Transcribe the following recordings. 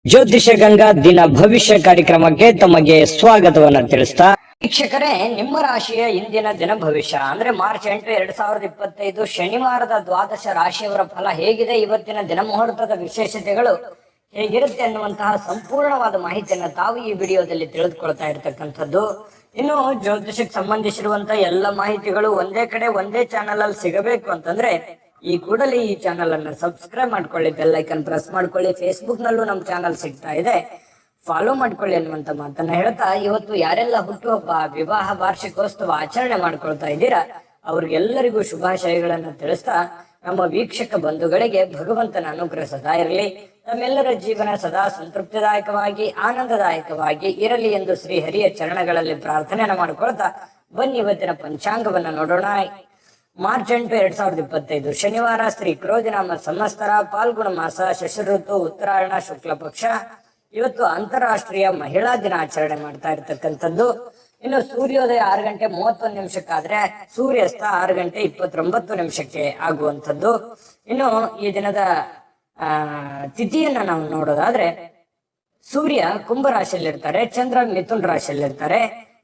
ಜ್ಯೋತಿಷ ಗಂಗಾ ದಿನ ಭವಿಷ್ಯ ಕಾರ್ಯಕ್ರಮಕ್ಕೆ ತಮಗೆ ಸ್ವಾಗತವನ್ನ ತಿಳಿಸ್ತಾ ವೀಕ್ಷಕರೇ, ನಿಮ್ಮ ರಾಶಿಯ ಇಂದಿನ ದಿನ ಭವಿಷ್ಯ ಅಂದ್ರೆ ಮಾರ್ಚ್ 8, 2025 ಶನಿವಾರದ ದ್ವಾದಶ ರಾಶಿಯವರ ಫಲ ಹೇಗಿದೆ, ಇವತ್ತಿನ ದಿನ ಮುಹೂರ್ತದ ವಿಶೇಷತೆಗಳು ಹೇಗಿರುತ್ತೆ ಅನ್ನುವಂತಹ ಸಂಪೂರ್ಣವಾದ ಮಾಹಿತಿಯನ್ನ ತಾವು ಈ ವಿಡಿಯೋದಲ್ಲಿ ತಿಳಿದುಕೊಳ್ತಾ ಇರತಕ್ಕಂಥದ್ದು. ಇನ್ನು ಜ್ಯೋತಿಷಕ್ಕೆ ಸಂಬಂಧಿಸಿರುವಂತಹ ಎಲ್ಲ ಮಾಹಿತಿಗಳು ಒಂದೇ ಕಡೆ ಒಂದೇ ಚಾನೆಲ್ ಅಲ್ಲಿ ಸಿಗಬೇಕು ಅಂತಂದ್ರೆ ಈ ಕೂಡಲೇ ಈ ಚಾನಲ್ ಅನ್ನ ಸಬ್ಸ್ಕ್ರೈಬ್ ಮಾಡ್ಕೊಳ್ಳಿ, ಬೆಲ್ ಐಕನ್ ಪ್ರೆಸ್ ಮಾಡ್ಕೊಳ್ಳಿ. ಫೇಸ್ಬುಕ್ ನಲ್ಲೂ ನಮ್ಮ ಚಾನಲ್ ಸಿಗ್ತಾ ಇದೆ, ಫಾಲೋ ಮಾಡ್ಕೊಳ್ಳಿ ಅನ್ನುವಂತ ಮಾತನ್ನ ಹೇಳ್ತಾ, ಇವತ್ತು ಯಾರೆಲ್ಲ ಹುಟ್ಟುಹಬ್ಬ, ವಿವಾಹ ವಾರ್ಷಿಕೋತ್ಸವ ಆಚರಣೆ ಮಾಡ್ಕೊಳ್ತಾ ಇದ್ದೀರಾ ಅವ್ರಿಗೆಲ್ಲರಿಗೂ ಶುಭಾಶಯಗಳನ್ನ ತಿಳಿಸ್ತಾ, ನಮ್ಮ ವೀಕ್ಷಕ ಬಂಧುಗಳಿಗೆ ಭಗವಂತನ ಅನುಗ್ರಹ ಸದಾ ಇರಲಿ, ತಮ್ಮೆಲ್ಲರ ಜೀವನ ಸದಾ ಸಂತೃಪ್ತಿದಾಯಕವಾಗಿ ಆನಂದದಾಯಕವಾಗಿ ಇರಲಿ ಎಂದು ಶ್ರೀ ಹರಿಯ ಚರಣಗಳಲ್ಲಿ ಪ್ರಾರ್ಥನೆಯನ್ನ ಮಾಡ್ಕೊಳ್ತಾ ಬನ್ನಿ ಇವತ್ತಿನ ಪಂಚಾಂಗವನ್ನ ನೋಡೋಣ. ಮಾರ್ಚ್ 8, 2025 ಶನಿವಾರ, ಶ್ರೀ ಕ್ರೋಧಿನಾಮ ಸಂವತ್ಸರ, ಫಾಲ್ಗುಣ ಮಾಸ, ಶಶಋತು, ಉತ್ತರಾಯಣ ಶುಕ್ಲ ಪಕ್ಷ. ಇವತ್ತು ಅಂತಾರಾಷ್ಟ್ರೀಯ ಮಹಿಳಾ ದಿನ ಆಚರಣೆ ಮಾಡ್ತಾ ಇರ್ತಕ್ಕಂಥದ್ದು. ಇನ್ನು ಸೂರ್ಯೋದಯ 6:31 ಸೂರ್ಯಾಸ್ತ 6:29 ಆಗುವಂಥದ್ದು. ಇನ್ನು ಈ ದಿನದ ತಿಥಿಯನ್ನ ನಾವು ನೋಡೋದಾದ್ರೆ, ಸೂರ್ಯ ಕುಂಭ ರಾಶಿಯಲ್ಲಿರ್ತಾರೆ, ಚಂದ್ರ ಮಿಥುನ್ ರಾಶಿಯಲ್ಲಿರ್ತಾರೆ.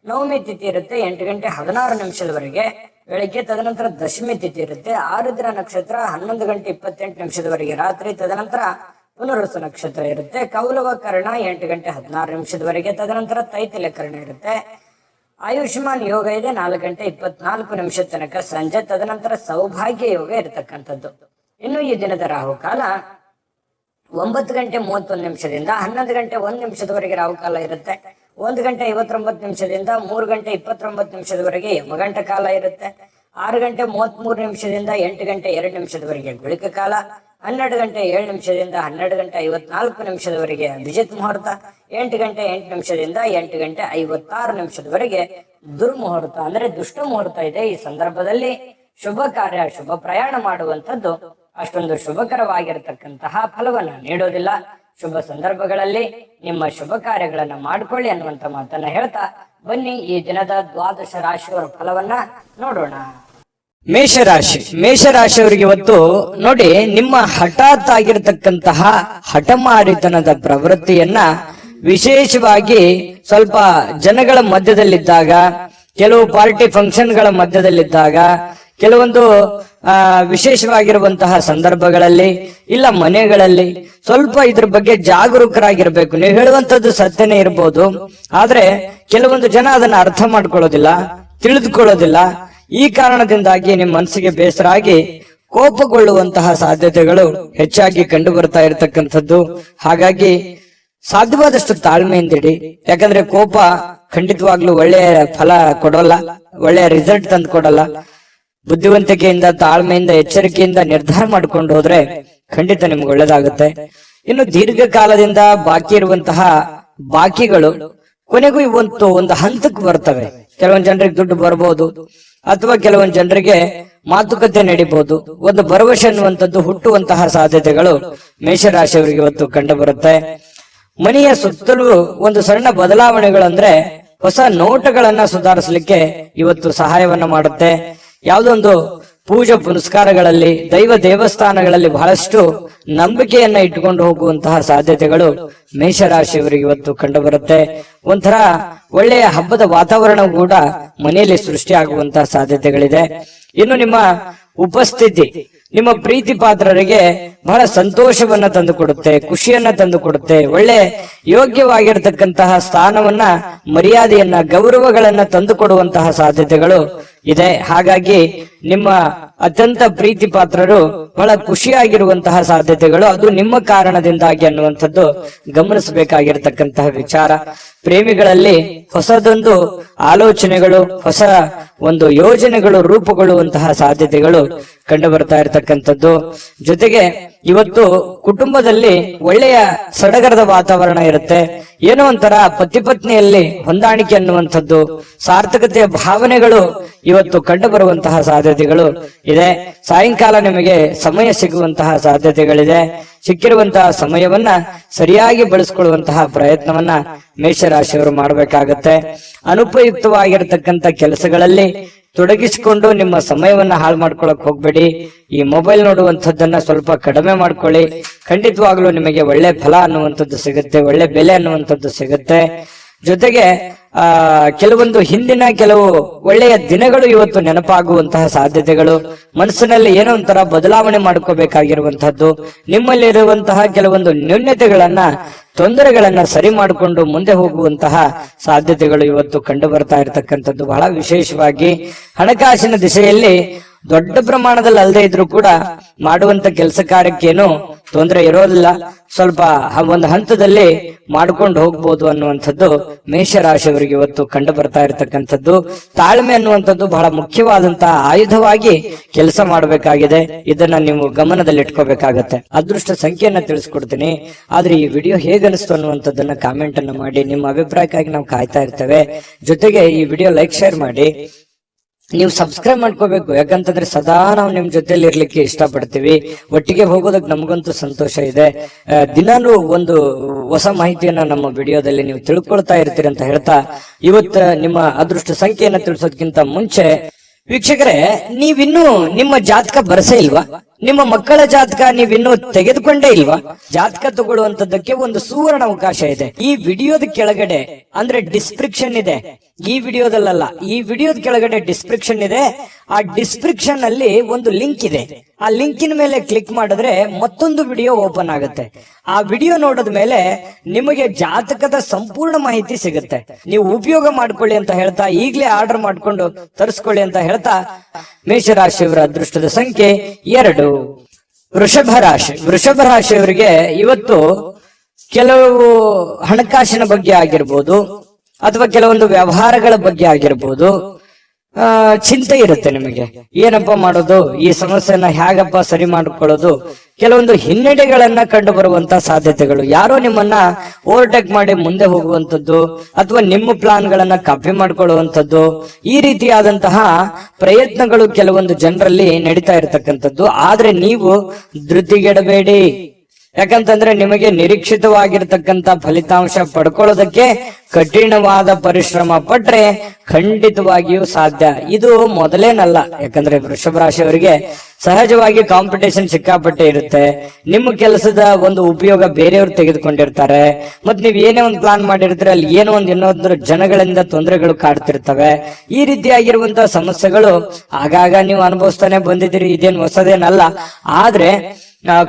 ನವಮಿ ತಿಥಿ ಇರುತ್ತೆ 8:16 ಬೆಳಿಗ್ಗೆ, ತದನಂತರ ದಶಮಿ ತಿಥಿ ಇರುತ್ತೆ. ಆರುದ್ರ ನಕ್ಷತ್ರ 11:28 ರಾತ್ರಿ, ತದನಂತರ ಪುನರ್ವಸು ನಕ್ಷತ್ರ ಇರುತ್ತೆ. ಕೌಲವ ಕರ್ಣ 8:16 ತದನಂತರ ತೈತಿಲ ಕರ್ಣ ಇರುತ್ತೆ. ಆಯುಷ್ಮಾನ್ ಯೋಗ ಇದೆ 4:24 ತನಕ ಸಂಜೆ, ತದನಂತರ ಸೌಭಾಗ್ಯ ಯೋಗ ಇರತಕ್ಕಂಥದ್ದು. ಇನ್ನು ಈ ದಿನದ ರಾಹುಕಾಲ 9:31 11:01 ರಾಹುಕಾಲ ಇರುತ್ತೆ. 1:59 3:29 ಯಮಗಂಟ ಕಾಲ ಇರುತ್ತೆ. 6:33 8:02 ಗುಳಿಕ ಕಾಲ. 12:07 12:54 ಅಭಿಜಿತ್ ಮುಹೂರ್ತ. 8:08 8:56 ದುರ್ಮುಹೂರ್ತ ಅಂದ್ರೆ ದುಷ್ಟ ಮುಹೂರ್ತ ಇದೆ. ಈ ಸಂದರ್ಭದಲ್ಲಿ ಶುಭ ಕಾರ್ಯ, ಶುಭ ಪ್ರಯಾಣ ಮಾಡುವಂಥದ್ದು ಅಷ್ಟೊಂದು ಶುಭಕರವಾಗಿರತಕ್ಕಂತಹ ಫಲವನ್ನ ನೀಡೋದಿಲ್ಲ. ಶುಭ ಸಂದರ್ಭಗಳಲ್ಲಿ ನಿಮ್ಮ ಶುಭ ಕಾರ್ಯಗಳನ್ನ ಮಾಡ್ಕೊಳ್ಳಿ ಅನ್ನುವಂತ ಮಾತನ್ನ ಹೇಳ್ತಾ ಬನ್ನಿ ಈ ದಿನದ ದ್ವಾದಶ ರಾಶಿಯವರ ಫಲವನ್ನ ನೋಡೋಣ. ಮೇಷರಾಶಿಯವರಿಗೆ ಇವತ್ತು ನೋಡಿ, ನಿಮ್ಮ ಹಠಾತ್ ಆಗಿರತಕ್ಕಂತಹ ಹಠಮಾರಿತನದ ಪ್ರವೃತ್ತಿಯನ್ನ ವಿಶೇಷವಾಗಿ ಸ್ವಲ್ಪ ಜನಗಳ ಮಧ್ಯದಲ್ಲಿದ್ದಾಗ, ಕೆಲವು ಪಾರ್ಟಿ ಫಂಕ್ಷನ್ಗಳ ಮಧ್ಯದಲ್ಲಿದ್ದಾಗ, ಕೆಲವೊಂದು ವಿಶೇಷವಾಗಿರುವಂತಹ ಸಂದರ್ಭಗಳಲ್ಲಿ, ಇಲ್ಲ ಮನೆಗಳಲ್ಲಿ ಸ್ವಲ್ಪ ಇದ್ರ ಬಗ್ಗೆ ಜಾಗರೂಕರಾಗಿರ್ಬೇಕು. ನೀವು ಹೇಳುವಂತದ್ದು ಸತ್ಯನೇ ಇರ್ಬೋದು, ಆದ್ರೆ ಕೆಲವೊಂದು ಜನ ಅದನ್ನ ಅರ್ಥ ಮಾಡ್ಕೊಳ್ಳೋದಿಲ್ಲ, ತಿಳಿದುಕೊಳ್ಳೋದಿಲ್ಲ. ಈ ಕಾರಣದಿಂದಾಗಿ ನಿಮ್ಮ ಮನಸ್ಸಿಗೆ ಬೇಸರ ಆಗಿ ಕೋಪಗೊಳ್ಳುವಂತಹ ಸಾಧ್ಯತೆಗಳು ಹೆಚ್ಚಾಗಿ ಕಂಡು ಬರ್ತಾ ಇರತಕ್ಕಂಥದ್ದು. ಹಾಗಾಗಿ ಸಾಧ್ಯವಾದಷ್ಟು ತಾಳ್ಮೆಯಿಂದಿಡಿ. ಯಾಕಂದ್ರೆ ಕೋಪ ಖಂಡಿತವಾಗ್ಲೂ ಒಳ್ಳೆಯ ಫಲ ಕೊಡೋಲ್ಲ, ಒಳ್ಳೆಯ ರಿಸಲ್ಟ್ ತಂದು ಕೊಡಲ್ಲ. ಬುದ್ಧಿವಂತಿಕೆಯಿಂದ, ತಾಳ್ಮೆಯಿಂದ, ಎಚ್ಚರಿಕೆಯಿಂದ ನಿರ್ಧಾರ ಮಾಡ್ಕೊಂಡು ಹೋದ್ರೆ ಖಂಡಿತ ನಿಮ್ಗೆ ಒಳ್ಳೇದಾಗುತ್ತೆ. ಇನ್ನು ದೀರ್ಘಕಾಲದಿಂದ ಬಾಕಿ ಇರುವಂತಹ ಬಾಕಿಗಳು ಕೊನೆಗೂ ಇವತ್ತು ಒಂದು ಹಂತಕ್ಕೆ ಬರ್ತವೆ. ಕೆಲವೊಂದು ಜನರಿಗೆ ದುಡ್ಡು ಬರ್ಬೋದು, ಅಥವಾ ಕೆಲವೊಂದು ಜನರಿಗೆ ಮಾತುಕತೆ ನಡೀಬಹುದು. ಒಂದು ಭರವಸೆ ಅನ್ನುವಂಥದ್ದು ಹುಟ್ಟುವಂತಹ ಸಾಧ್ಯತೆಗಳು ಮೇಷರಾಶಿಯವರಿಗೆ ಇವತ್ತು ಕಂಡು ಬರುತ್ತೆ. ಮನೆಯ ಸುತ್ತಲೂ ಒಂದು ಸಣ್ಣ ಬದಲಾವಣೆಗಳಂದ್ರೆ ಹೊಸ ನೋಟಗಳನ್ನ ಸುಧಾರಿಸಲಿಕ್ಕೆ ಇವತ್ತು ಸಹಾಯವನ್ನ ಮಾಡುತ್ತೆ. ಯಾವುದೊಂದು ಪೂಜಾ ಪುನಸ್ಕಾರಗಳಲ್ಲಿ, ದೈವ ದೇವಸ್ಥಾನಗಳಲ್ಲಿ ಬಹಳಷ್ಟು ನಂಬಿಕೆಯನ್ನ ಇಟ್ಟುಕೊಂಡು ಹೋಗುವಂತಹ ಸಾಧ್ಯತೆಗಳು ಮೇಷರಾಶಿಯವರಿಗೆ ಇವತ್ತು ಕಂಡು ಬರುತ್ತೆ. ಒಂಥರ ಒಳ್ಳೆಯ ಹಬ್ಬದ ವಾತಾವರಣ ಕೂಡ ಮನೆಯಲ್ಲಿ ಸೃಷ್ಟಿಯಾಗುವಂತಹ ಸಾಧ್ಯತೆಗಳಿದೆ. ಇನ್ನು ನಿಮ್ಮ ಉಪಸ್ಥಿತಿ ನಿಮ್ಮ ಪ್ರೀತಿ ಪಾತ್ರರಿಗೆ ಬಹಳ ಸಂತೋಷವನ್ನ ತಂದು ಕೊಡುತ್ತೆ, ಖುಷಿಯನ್ನ ತಂದು ಕೊಡುತ್ತೆ. ಒಳ್ಳೆ ಯೋಗ್ಯವಾಗಿರ್ತಕ್ಕಂತಹ ಸ್ಥಾನವನ್ನ, ಮರ್ಯಾದೆಯನ್ನ, ಗೌರವಗಳನ್ನ ತಂದು ಕೊಡುವಂತಹ ಸಾಧ್ಯತೆಗಳು ಇದೆ. ಹಾಗಾಗಿ ನಿಮ್ಮ ಅತ್ಯಂತ ಪ್ರೀತಿ ಪಾತ್ರರು ಬಹಳ ಖುಷಿಯಾಗಿರುವಂತಹ ಸಾಧ್ಯತೆಗಳು ಅದು ನಿಮ್ಮ ಕಾರಣದಿಂದಾಗಿ ಅನ್ನುವಂಥದ್ದು ಗಮನಿಸಬೇಕಾಗಿರ್ತಕ್ಕಂತಹ ವಿಚಾರ. ಪ್ರೇಮಿಗಳಲ್ಲಿ ಹೊಸದೊಂದು ಆಲೋಚನೆಗಳು, ಹೊಸ ಒಂದು ಯೋಜನೆಗಳು ರೂಪುಗೊಳ್ಳುವಂತಹ ಸಾಧ್ಯತೆಗಳು ಕಂಡು ಬರ್ತಾ ಇರತಕ್ಕಂಥದ್ದು. ಜೊತೆಗೆ ಇವತ್ತು ಕುಟುಂಬದಲ್ಲಿ ಒಳ್ಳೆಯ ಸಡಗರದ ವಾತಾವರಣ ಇರುತ್ತೆ. ಏನೋ ಒಂಥರ ಪತಿ ಪತ್ನಿಯಲ್ಲಿ ಹೊಂದಾಣಿಕೆ ಅನ್ನುವಂಥದ್ದು, ಸಾರ್ಥಕತೆಯ ಭಾವನೆಗಳು ಇವತ್ತು ಕಂಡು ಬರುವಂತಹ ಸಾಧ್ಯತೆಗಳು ಇದೆ. ಸಾಯಂಕಾಲ ನಿಮಗೆ ಸಮಯ ಸಿಗುವಂತಹ ಸಾಧ್ಯತೆಗಳಿದೆ. ಸಿಕ್ಕಿರುವಂತಹ ಸಮಯವನ್ನ ಸರಿಯಾಗಿ ಬಳಸ್ಕೊಳ್ಳುವಂತಹ ಪ್ರಯತ್ನವನ್ನ ಮೇಷರಾಶಿಯವರು ಮಾಡಬೇಕಾಗತ್ತೆ. ಅನುಪಯುಕ್ತವಾಗಿರತಕ್ಕಂತ ಕೆಲಸಗಳಲ್ಲಿ ತೊಡಗಿಸಿಕೊಂಡು ನಿಮ್ಮ ಸಮಯವನ್ನ ಹಾಳು ಮಾಡ್ಕೊಳಕ್ ಹೋಗ್ಬೇಡಿ. ಈ ಮೊಬೈಲ್ ನೋಡುವಂಥದ್ದನ್ನ ಸ್ವಲ್ಪ ಕಡಿಮೆ ಮಾಡ್ಕೊಳ್ಳಿ. ಖಂಡಿತವಾಗ್ಲೂ ನಿಮಗೆ ಒಳ್ಳೆ ಫಲ ಅನ್ನುವಂಥದ್ದು ಸಿಗುತ್ತೆ, ಒಳ್ಳೆ ಬೆಲೆ ಅನ್ನುವಂಥದ್ದು ಸಿಗುತ್ತೆ. ಜೊತೆಗೆ ಕೆಲವೊಂದು ಹಿಂದಿನ ಕೆಲವು ಒಳ್ಳೆಯ ದಿನಗಳು ಇವತ್ತು ನೆನಪಾಗುವಂತಹ ಸಾಧ್ಯತೆಗಳು, ಮನಸ್ಸಿನಲ್ಲಿ ಏನೋ ಒಂಥರ ಬದಲಾವಣೆ ಮಾಡ್ಕೋಬೇಕಾಗಿರುವಂತಹದ್ದು, ನಿಮ್ಮಲ್ಲಿರುವಂತಹ ಕೆಲವೊಂದು ನ್ಯೂನ್ಯತೆಗಳನ್ನ ತೊಂದರೆಗಳನ್ನ ಸರಿ ಮಾಡಿಕೊಂಡು ಮುಂದೆ ಹೋಗುವಂತಹ ಸಾಧ್ಯತೆಗಳು ಇವತ್ತು ಕಂಡು ಬರ್ತಾ ಇರತಕ್ಕಂಥದ್ದು. ಬಹಳ ವಿಶೇಷವಾಗಿ ಹಣಕಾಸಿನ ದಿಶೆಯಲ್ಲಿ ದೊಡ್ಡ ಪ್ರಮಾಣದಲ್ಲಿ ಅಲ್ಲದೆ ಇದ್ರೂ ಕೂಡ ಮಾಡುವಂತ ಕೆಲಸ ಕಾರ್ಯಕ್ಕೇನು ತೊಂದರೆ ಇರೋದಿಲ್ಲ. ಸ್ವಲ್ಪ ಒಂದು ಹಂತದಲ್ಲಿ ಮಾಡ್ಕೊಂಡು ಹೋಗ್ಬೋದು ಅನ್ನುವಂಥದ್ದು ಮೇಷರಾಶಿಯವರಿಗೆ ಇವತ್ತು ಕಂಡು ಬರ್ತಾ ಇರತಕ್ಕಂಥದ್ದು. ತಾಳ್ಮೆ ಅನ್ನುವಂಥದ್ದು ಬಹಳ ಮುಖ್ಯವಾದಂತಹ ಆಯುಧವಾಗಿ ಕೆಲಸ ಮಾಡಬೇಕಾಗಿದೆ. ಇದನ್ನ ನೀವು ಗಮನದಲ್ಲಿ ಇಟ್ಕೋಬೇಕಾಗತ್ತೆ. ಅದೃಷ್ಟ ಸಂಖ್ಯೆಯನ್ನ ತಿಳಿಸ್ಕೊಡ್ತೀನಿ, ಆದ್ರೆ ಈ ವಿಡಿಯೋ ಹೇಗನಿಸ್ತು ಅನ್ನುವಂಥದ್ದನ್ನ ಕಾಮೆಂಟ್ ಅನ್ನ ಮಾಡಿ. ನಿಮ್ಮ ಅಭಿಪ್ರಾಯಕ್ಕಾಗಿ ನಾವು ಕಾಯ್ತಾ ಇರ್ತೇವೆ. ಜೊತೆಗೆ ಈ ವಿಡಿಯೋ ಲೈಕ್ ಶೇರ್ ಮಾಡಿ. ನೀವು ಸಬ್ಸ್ಕ್ರೈಬ್ ಮಾಡ್ಕೋಬೇಕು, ಯಾಕಂತಂದ್ರೆ ಸದಾ ನಾವು ನಿಮ್ ಜೊತೆಲಿ ಇರ್ಲಿಕ್ಕೆ ಇಷ್ಟಪಡ್ತೀವಿ. ಒಟ್ಟಿಗೆ ಹೋಗೋದಕ್ಕೆ ನಮಗಂತೂ ಸಂತೋಷ ಇದೆ. ದಿನಾನು ಒಂದು ಹೊಸ ಮಾಹಿತಿಯನ್ನ ನಮ್ಮ ವಿಡಿಯೋದಲ್ಲಿ ನೀವು ತಿಳ್ಕೊಳ್ತಾ ಇರ್ತೀರಿ ಅಂತ ಹೇಳ್ತಾ, ಇವತ್ತು ನಿಮ್ಮ ಅದೃಷ್ಟ ಸಂಖ್ಯೆಯನ್ನ ತಿಳಿಸೋದಕ್ಕಿಂತ ಮುಂಚೆ ವೀಕ್ಷಕರೇ, ನೀವಿನ್ನೂ ನಿಮ್ಮ ಜಾತಕ ಬರಸೇ ಇಲ್ವಾ? ನಿಮ್ಮ ಮಕ್ಕಳ ಜಾತಕ ನೀವಿನ್ನೂ ತೆಗೆದುಕೊಂಡೇ ಇಲ್ವಾ? ಜಾತಕ ತಗೊಳ್ಳುವಂತದ್ದಕ್ಕೆ ಒಂದು ಸುವರ್ಣ ಅವಕಾಶ ಇದೆ. ಈ ವಿಡಿಯೋದ ಕೆಳಗಡೆ ಅಂದ್ರೆ ಡಿಸ್ಕ್ರಿಪ್ಷನ್ ಇದೆ. ಈ ವಿಡಿಯೋದಲ್ಲ, ಈ ವಿಡಿಯೋದ ಕೆಳಗಡೆ ಡಿಸ್ಕ್ರಿಪ್ಷನ್ ಇದೆ. ಆ ಡಿಸ್ಕ್ರಿಪ್ಷನ್ ಅಲ್ಲಿ ಒಂದು ಲಿಂಕ್ ಇದೆ. ಆ ಲಿಂಕಿನ ಮೇಲೆ ಕ್ಲಿಕ್ ಮಾಡಿದ್ರೆ ಮತ್ತೊಂದು ವಿಡಿಯೋ ಓಪನ್ ಆಗುತ್ತೆ. ಆ ವಿಡಿಯೋ ನೋಡಿದ ಮೇಲೆ ನಿಮಗೆ ಜಾತಕದ ಸಂಪೂರ್ಣ ಮಾಹಿತಿ ಸಿಗುತ್ತೆ. ನೀವು ಉಪಯೋಗ ಮಾಡ್ಕೊಳ್ಳಿ ಅಂತ ಹೇಳ್ತಾ, ಈಗಲೇ ಆರ್ಡರ್ ಮಾಡ್ಕೊಂಡು ತರಿಸ್ಕೊಳ್ಳಿ ಅಂತ ಹೇಳ್ತಾ, ಮೇಷರಾಶಿಯವರ ಅದೃಷ್ಟದ ಸಂಖ್ಯೆ 2. ವೃಷಭ ರಾಶಿ. ವೃಷಭ ರಾಶಿಯವರಿಗೆ ಇವತ್ತು ಕೆಲವು ಹಣಕಾಸಿನ ಬಗ್ಗೆ ಆಗಿರ್ಬೋದು ಅಥವಾ ಕೆಲವೊಂದು ವ್ಯವಹಾರಗಳ ಬಗ್ಗೆ ಆಗಿರ್ಬೋದು ಚಿಂತೆ ಇರುತ್ತೆ ನಿಮಗೆ. ಏನಪ್ಪಾ ಮಾಡೋದು, ಈ ಸಮಸ್ಯೆನ ಹೇಗಪ್ಪ ಸರಿ ಮಾಡಿಕೊಳ್ಳೋದು, ಕೆಲವೊಂದು ಹಿನ್ನಡೆಗಳನ್ನ ಕಂಡು ಬರುವಂತ ಸಾಧ್ಯತೆಗಳು, ಯಾರೋ ನಿಮ್ಮನ್ನ ಓವರ್ಟೇಕ್ ಮಾಡಿ ಮುಂದೆ ಹೋಗುವಂತದ್ದು ಅಥವಾ ನಿಮ್ಮ ಪ್ಲಾನ್ ಗಳನ್ನ ಕಾಪಿ ಮಾಡ್ಕೊಳ್ಳುವಂಥದ್ದು, ಈ ರೀತಿಯಾದಂತಹ ಪ್ರಯತ್ನಗಳು ಕೆಲವೊಂದು ಜನರಲ್ಲಿ ನಡೀತಾ ಇರತಕ್ಕಂಥದ್ದು. ಆದ್ರೆ ನೀವು ಧೃತಿಗೆಡಬೇಡಿ, ಯಾಕಂತಂದ್ರೆ ನಿಮಗೆ ನಿರೀಕ್ಷಿತವಾಗಿರ್ತಕ್ಕಂಥ ಫಲಿತಾಂಶ ಪಡ್ಕೊಳ್ಳೋದಕ್ಕೆ ಕಠಿಣವಾದ ಪರಿಶ್ರಮ ಪಟ್ರೆ ಖಂಡಿತವಾಗಿಯೂ ಸಾಧ್ಯ. ಇದು ಮೊದಲೇನಲ್ಲ, ಯಾಕಂದ್ರೆ ವೃಷಭ ರಾಶಿಯವರಿಗೆ ಸಹಜವಾಗಿ ಕಾಂಪಿಟೇಷನ್ ಸಿಕ್ಕಾಪಟ್ಟೆ ಇರುತ್ತೆ. ನಿಮ್ಮ ಕೆಲಸದ ಒಂದು ಉಪಯೋಗ ಬೇರೆಯವರು ತೆಗೆದುಕೊಂಡಿರ್ತಾರೆ. ಮತ್ ನೀವ್ ಏನೇ ಒಂದು ಪ್ಲಾನ್ ಮಾಡಿರ್ತೀರ, ಅಲ್ಲಿ ಏನೋ ಒಂದು ಇನ್ನೊಂದು ಜನಗಳಿಂದ ತೊಂದರೆಗಳು ಕಾಡ್ತಿರ್ತವೆ. ಈ ರೀತಿಯಾಗಿರುವಂತಹ ಸಮಸ್ಯೆಗಳು ಆಗಾಗ ನೀವು ಅನುಭವಿಸ್ತಾನೆ ಬಂದಿದ್ದೀರಿ, ಇದೇನು ಹೊಸದೇನಲ್ಲ. ಆದ್ರೆ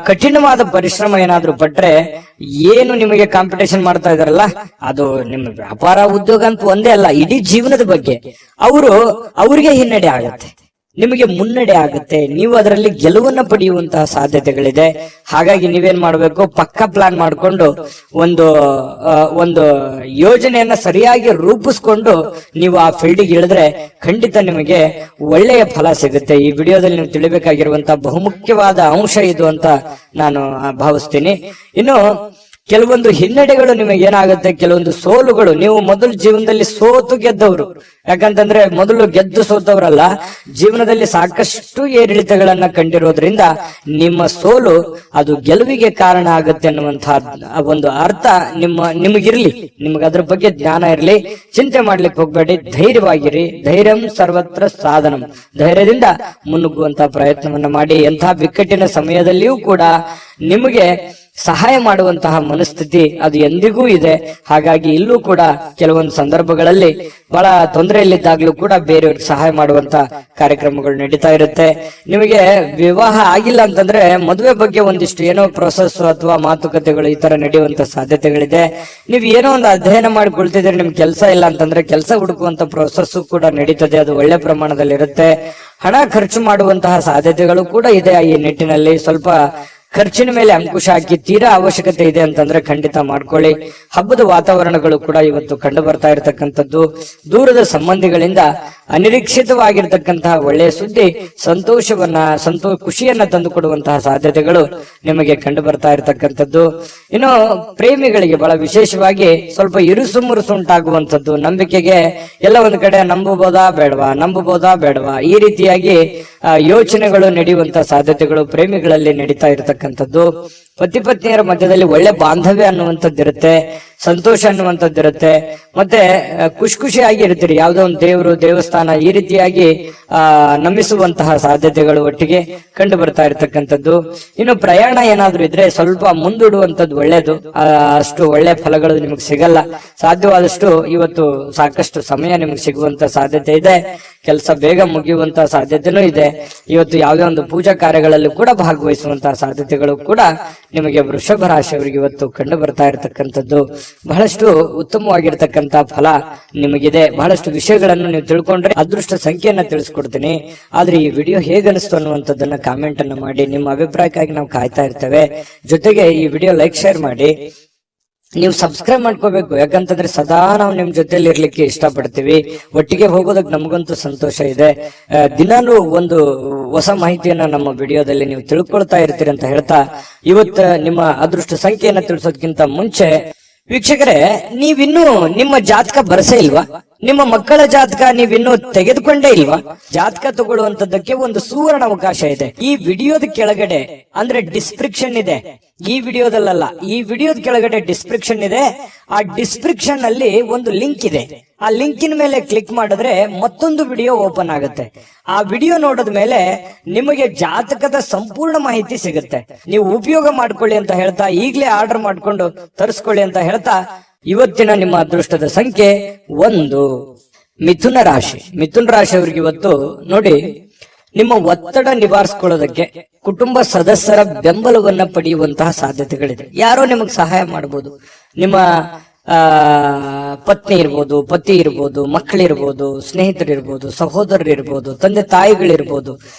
ಕಠಿಣವಾದ ಪರಿಶ್ರಮ ಏನಾದ್ರೂ ಪಟ್ರೆ, ಏನು ನಿಮಗೆ ಕಾಂಪಿಟೇಷನ್ ಮಾಡ್ತಾ ಇದಾರಲ್ಲ, ಅದು ನಿಮ್ಮ ವ್ಯಾಪಾರ ಉದ್ಯೋಗ ಅಂತ ಒಂದೇ ಅಲ್ಲ, ಇಡೀ ಜೀವನದ ಬಗ್ಗೆ ಅವ್ರಿಗೆ ಹಿನ್ನಡೆ ಆಗತ್ತೆ, ನಿಮಗೆ ಮುನ್ನಡೆ ಆಗುತ್ತೆ. ನೀವು ಅದರಲ್ಲಿ ಗೆಲುವನ್ನ ಪಡೆಯುವಂತಹ ಸಾಧ್ಯತೆಗಳಿದೆ. ಹಾಗಾಗಿ ನೀವೇನ್ ಮಾಡ್ಬೇಕು, ಪಕ್ಕ ಪ್ಲಾನ್ ಮಾಡ್ಕೊಂಡು ಒಂದು ಯೋಜನೆಯನ್ನ ಸರಿಯಾಗಿ ರೂಪಿಸ್ಕೊಂಡು ನೀವು ಆ ಫೀಲ್ಡಿಗೆ ಇಳಿದ್ರೆ ಖಂಡಿತ ನಿಮಗೆ ಒಳ್ಳೆಯ ಫಲ ಸಿಗುತ್ತೆ. ಈ ವಿಡಿಯೋದಲ್ಲಿ ನೀವು ತಿಳಿಬೇಕಾಗಿರುವಂತಹ ಬಹುಮುಖ್ಯವಾದ ಅಂಶ ಇದು ಅಂತ ನಾನು ಭಾವಿಸ್ತೀನಿ. ಇನ್ನು ಕೆಲವೊಂದು ಹಿನ್ನಡೆಗಳು ನಿಮಗೆ ಏನಾಗುತ್ತೆ, ಕೆಲವೊಂದು ಸೋಲುಗಳು, ನೀವು ಮೊದಲು ಜೀವನದಲ್ಲಿ ಸೋತು ಗೆದ್ದವರು, ಯಾಕಂತಂದ್ರೆ ಮೊದಲು ಗೆದ್ದು ಸೋತವರಲ್ಲ, ಜೀವನದಲ್ಲಿ ಸಾಕಷ್ಟು ಏರಿಳಿತಗಳನ್ನ ಕಂಡಿರೋದ್ರಿಂದ ನಿಮ್ಮ ಸೋಲು ಅದು ಗೆಲುವಿಗೆ ಕಾರಣ ಆಗುತ್ತೆ ಅನ್ನುವಂತಹ ಒಂದು ಅರ್ಥ ನಿಮಗಿರ್ಲಿ, ನಿಮ್ಗೆ ಅದ್ರ ಬಗ್ಗೆ ಜ್ಞಾನ ಇರ್ಲಿ. ಚಿಂತೆ ಮಾಡ್ಲಿಕ್ಕೆ ಹೋಗ್ಬೇಡಿ, ಧೈರ್ಯವಾಗಿರಿ. ಧೈರ್ಯಂ ಸರ್ವತ್ರ ಸಾಧನಂ. ಧೈರ್ಯದಿಂದ ಮುನ್ನುಗ್ಗುವಂತಹ ಪ್ರಯತ್ನವನ್ನ ಮಾಡಿ. ಎಂತಹ ಬಿಕ್ಕಟ್ಟಿನ ಸಮಯದಲ್ಲಿಯೂ ಕೂಡ ನಿಮಗೆ ಸಹಾಯ ಮಾಡುವಂತಹ ಮನಸ್ಥಿತಿ ಅದು ಎಂದಿಗೂ ಇದೆ. ಹಾಗಾಗಿ ಇಲ್ಲೂ ಕೂಡ ಕೆಲವೊಂದು ಸಂದರ್ಭಗಳಲ್ಲಿ ಬಹಳ ತೊಂದರೆಯಲ್ಲಿದ್ದಾಗ್ಲೂ ಕೂಡ ಬೇರೆಯವ್ರಿಗೆ ಸಹಾಯ ಮಾಡುವಂತ ಕಾರ್ಯಕ್ರಮಗಳು ನಡೀತಾ ಇರುತ್ತೆ. ನಿಮಗೆ ವಿವಾಹ ಆಗಿಲ್ಲ ಅಂತಂದ್ರೆ ಮದುವೆ ಬಗ್ಗೆ ಒಂದಿಷ್ಟು ಏನೋ ಪ್ರೊಸೆಸ್ ಅಥವಾ ಮಾತುಕತೆಗಳು ಈ ತರ ನಡೆಯುವಂತ ಸಾಧ್ಯತೆಗಳಿದೆ. ನೀವು ಏನೋ ಒಂದು ಅಧ್ಯಯನ ಮಾಡಿಕೊಳ್ತಿದ್ರೆ, ನಿಮ್ ಕೆಲಸ ಇಲ್ಲ ಅಂತಂದ್ರೆ ಕೆಲಸ ಹುಡುಕುವಂತ ಪ್ರೊಸೆಸ್ ಕೂಡ ನಡೀತದೆ, ಅದು ಒಳ್ಳೆ ಪ್ರಮಾಣದಲ್ಲಿ ಇರುತ್ತೆ. ಹಣ ಖರ್ಚು ಮಾಡುವಂತಹ ಸಾಧ್ಯತೆಗಳು ಕೂಡ ಇದೆ. ಈ ನಿಟ್ಟಿನಲ್ಲಿ ಸ್ವಲ್ಪ ಖರ್ಚಿನ ಮೇಲೆ ಅಂಕುಶ ಹಾಕಿ, ತೀರಾ ಅವಶ್ಯಕತೆ ಇದೆ ಅಂತಂದ್ರೆ ಖಂಡಿತ ಮಾಡ್ಕೊಳ್ಳಿ. ಹಬ್ಬದ ವಾತಾವರಣಗಳು ಕೂಡ ಇವತ್ತು ಕಂಡು ಬರ್ತಾ ಇರತಕ್ಕಂಥದ್ದು. ದೂರದ ಸಂಬಂಧಿಗಳಿಂದ ಅನಿರೀಕ್ಷಿತವಾಗಿರ್ತಕ್ಕಂತಹ ಒಳ್ಳೆಯ ಸುದ್ದಿ ಖುಷಿಯನ್ನ ತಂದು ಕೊಡುವಂತಹ ಸಾಧ್ಯತೆಗಳು ನಿಮಗೆ ಕಂಡು ಬರ್ತಾ ಇರತಕ್ಕಂಥದ್ದು. ಇನ್ನು ಪ್ರೇಮಿಗಳಿಗೆ ಬಹಳ ವಿಶೇಷವಾಗಿ ಸ್ವಲ್ಪ ಇರುಸು ಮುರುಸು ಉಂಟಾಗುವಂಥದ್ದು, ನಂಬಿಕೆಗೆ ಎಲ್ಲ ಒಂದು ಕಡೆ ನಂಬಬಹುದಾ ಬೇಡವಾ ಈ ರೀತಿಯಾಗಿ ಯೋಚನೆಗಳು ನಡೆಯುವಂತಹ ಸಾಧ್ಯತೆಗಳು ಪ್ರೇಮಿಗಳಲ್ಲಿ ನಡೀತಾ ಇರತಕ್ಕಂಥ ಆಗಿರ್ತಕ್ಕಂಥದ್ದು. ಪತಿ ಪತ್ನಿಯರ ಮಧ್ಯದಲ್ಲಿ ಒಳ್ಳೆ ಬಾಂಧವ್ಯ ಅನ್ನುವಂಥದ್ದಿರುತ್ತೆ, ಸಂತೋಷ ಅನ್ನುವಂಥದ್ದಿರುತ್ತೆ, ಮತ್ತೆ ಖುಷಿಯಾಗಿ ಇರ್ತೀರಿ. ಯಾವುದೋ ಒಂದು ದೇವರು ದೇವಸ್ಥಾನ ಈ ರೀತಿಯಾಗಿ ನಂಬಿಸುವಂತಹ ಸಾಧ್ಯತೆಗಳು ಒಟ್ಟಿಗೆ ಕಂಡು ಬರ್ತಾ ಇರತಕ್ಕಂಥದ್ದು. ಇನ್ನು ಪ್ರಯಾಣ ಏನಾದ್ರೂ ಇದ್ರೆ ಸ್ವಲ್ಪ ಮುಂದೂಡುವಂಥದ್ದು ಒಳ್ಳೇದು. ಅಷ್ಟು ಒಳ್ಳೆ ಫಲಗಳು ನಿಮಗೆ ಸಿಗಲ್ಲ. ಸಾಧ್ಯವಾದಷ್ಟು ಇವತ್ತು ಸಾಕಷ್ಟು ಸಮಯ ನಿಮಗೆ ಸಿಗುವಂತ ಸಾಧ್ಯತೆ ಇದೆ. ಕೆಲಸ ಬೇಗ ಮುಗಿಯುವಂತಹ ಸಾಧ್ಯತೆನೂ ಇದೆ. ಇವತ್ತು ಯಾವುದೇ ಒಂದು ಪೂಜಾ ಕಾರ್ಯಗಳಲ್ಲಿ ಕೂಡ ಭಾಗವಹಿಸುವಂತಹ ಸಾಧ್ಯತೆಗಳು ಕೂಡ ನಿಮಗೆ ವೃಷಭ ರಾಶಿಯವರಿಗೆ ಇವತ್ತು ಕಂಡು ಬರ್ತಾ ಇರತಕ್ಕಂಥದ್ದು. ಬಹಳಷ್ಟು ಉತ್ತಮವಾಗಿರ್ತಕ್ಕಂತ ಫಲ ನಿಮಗಿದೆ. ಬಹಳಷ್ಟು ವಿಷಯಗಳನ್ನು ನೀವು ತಿಳ್ಕೊಂಡ್ರೆ ಅದೃಷ್ಟ ಸಂಖ್ಯೆಯನ್ನ ತಿಳಿಸ್ಕೊಡ್ತೀನಿ. ಆದ್ರೆ ಈ ವಿಡಿಯೋ ಹೇಗನಿಸ್ತು ಅನ್ನುವಂಥದ್ದನ್ನ ಕಾಮೆಂಟ್ ಅನ್ನು ಮಾಡಿ. ನಿಮ್ಮ ಅಭಿಪ್ರಾಯಕ್ಕಾಗಿ ನಾವು ಕಾಯ್ತಾ ಇರ್ತೇವೆ. ಜೊತೆಗೆ ಈ ವಿಡಿಯೋ ಲೈಕ್ ಶೇರ್ ಮಾಡಿ. ನೀವು ಸಬ್ಸ್ಕ್ರೈಬ್ ಮಾಡ್ಕೋಬೇಕು, ಯಾಕಂತಂದ್ರೆ ಸದಾ ನಾವು ನಿಮ್ ಜೊತೆಲಿ ಇರ್ಲಿಕ್ಕೆ ಇಷ್ಟಪಡ್ತೀವಿ. ಒಟ್ಟಿಗೆ ಹೋಗೋದಕ್ಕೆ ನಮಗಂತೂ ಸಂತೋಷ ಇದೆ. ದಿನಾನು ಒಂದು ಹೊಸ ಮಾಹಿತಿಯನ್ನ ನಮ್ಮ ವಿಡಿಯೋದಲ್ಲಿ ನೀವು ತಿಳ್ಕೊಳ್ತಾ ಇರ್ತೀರಿ ಅಂತ ಹೇಳ್ತಾ, ಇವತ್ತು ನಿಮ್ಮ ಅದೃಷ್ಟ ಸಂಖ್ಯೆಯನ್ನ ತಿಳಿಸೋದಕ್ಕಿಂತ ಮುಂಚೆ ವೀಕ್ಷಕರೇ, ನೀವಿನ್ನೂ ನಿಮ್ಮ ಜಾತಕ ಬರಸೇ ಇಲ್ವಾ? ನಿಮ್ಮ ಮಕ್ಕಳ ಜಾತಕ ನೀವಿನ್ನೂ ತೆಗೆದುಕೊಂಡೇ ಇಲ್ವಾ? ಜಾತಕ ತಗೊಳ್ಳುವಂತದ್ದಕ್ಕೆ ಒಂದು ಸುವರ್ಣ ಅವಕಾಶ ಇದೆ. ಈ ವಿಡಿಯೋದ ಕೆಳಗಡೆ ಅಂದ್ರೆ ಡಿಸ್ಕ್ರಿಪ್ಷನ್ ಇದೆ. ಈ ವಿಡಿಯೋದಲ್ಲ, ಈ ವಿಡಿಯೋದ ಕೆಳಗಡೆ ಡಿಸ್ಕ್ರಿಪ್ಷನ್ ಇದೆ. ಆ ಡಿಸ್ಕ್ರಿಪ್ಷನ್ ಅಲ್ಲಿ ಒಂದು ಲಿಂಕ್ ಇದೆ. ಆ ಲಿಂಕಿನ ಮೇಲೆ ಕ್ಲಿಕ್ ಮಾಡಿದ್ರೆ ಮತ್ತೊಂದು ವಿಡಿಯೋ ಓಪನ್ ಆಗುತ್ತೆ. ಆ ವಿಡಿಯೋ ನೋಡಿದ ಮೇಲೆ ನಿಮಗೆ ಜಾತಕದ ಸಂಪೂರ್ಣ ಮಾಹಿತಿ ಸಿಗುತ್ತೆ. ನೀವು ಉಪಯೋಗ ಮಾಡ್ಕೊಳ್ಳಿ ಅಂತ ಹೇಳ್ತಾ, ಈಗಲೇ ಆರ್ಡರ್ ಮಾಡ್ಕೊಂಡು ತರಿಸ್ಕೊಳ್ಳಿ ಅಂತ ಹೇಳ್ತಾ, ಇವತ್ತಿನ ನಿಮ್ಮ ಅದೃಷ್ಟದ ಸಂಖ್ಯೆ 1 ಮಿಥುನ ರಾಶಿ. ಮಿಥುನ ರಾಶಿಯವರಿಗೆ ಇವತ್ತು ನೋಡಿ, ನಿಮ್ಮ ಒತ್ತಡ ನಿವಾರಿಸಿಕೊಳ್ಳೋದಕ್ಕೆ ಕುಟುಂಬ ಸದಸ್ಯರ ಬೆಂಬಲವನ್ನ ಪಡೆಯುವಂತಹ ಸಾಧ್ಯತೆಗಳಿದೆ. ಯಾರೋ ನಿಮಗೆ ಸಹಾಯ ಮಾಡಬಹುದು. ನಿಮ್ಮ ಪತ್ನಿ ಇರ್ಬೋದು, ಪತಿ ಇರ್ಬೋದು, ಮಕ್ಕಳಿರ್ಬೋದು, ಸ್ನೇಹಿತರಿರ್ಬೋದು, ಸಹೋದರರಿರ್ಬೋದು, ತಂದೆ ತಾಯಿಗಳಿರ್ಬೋದು,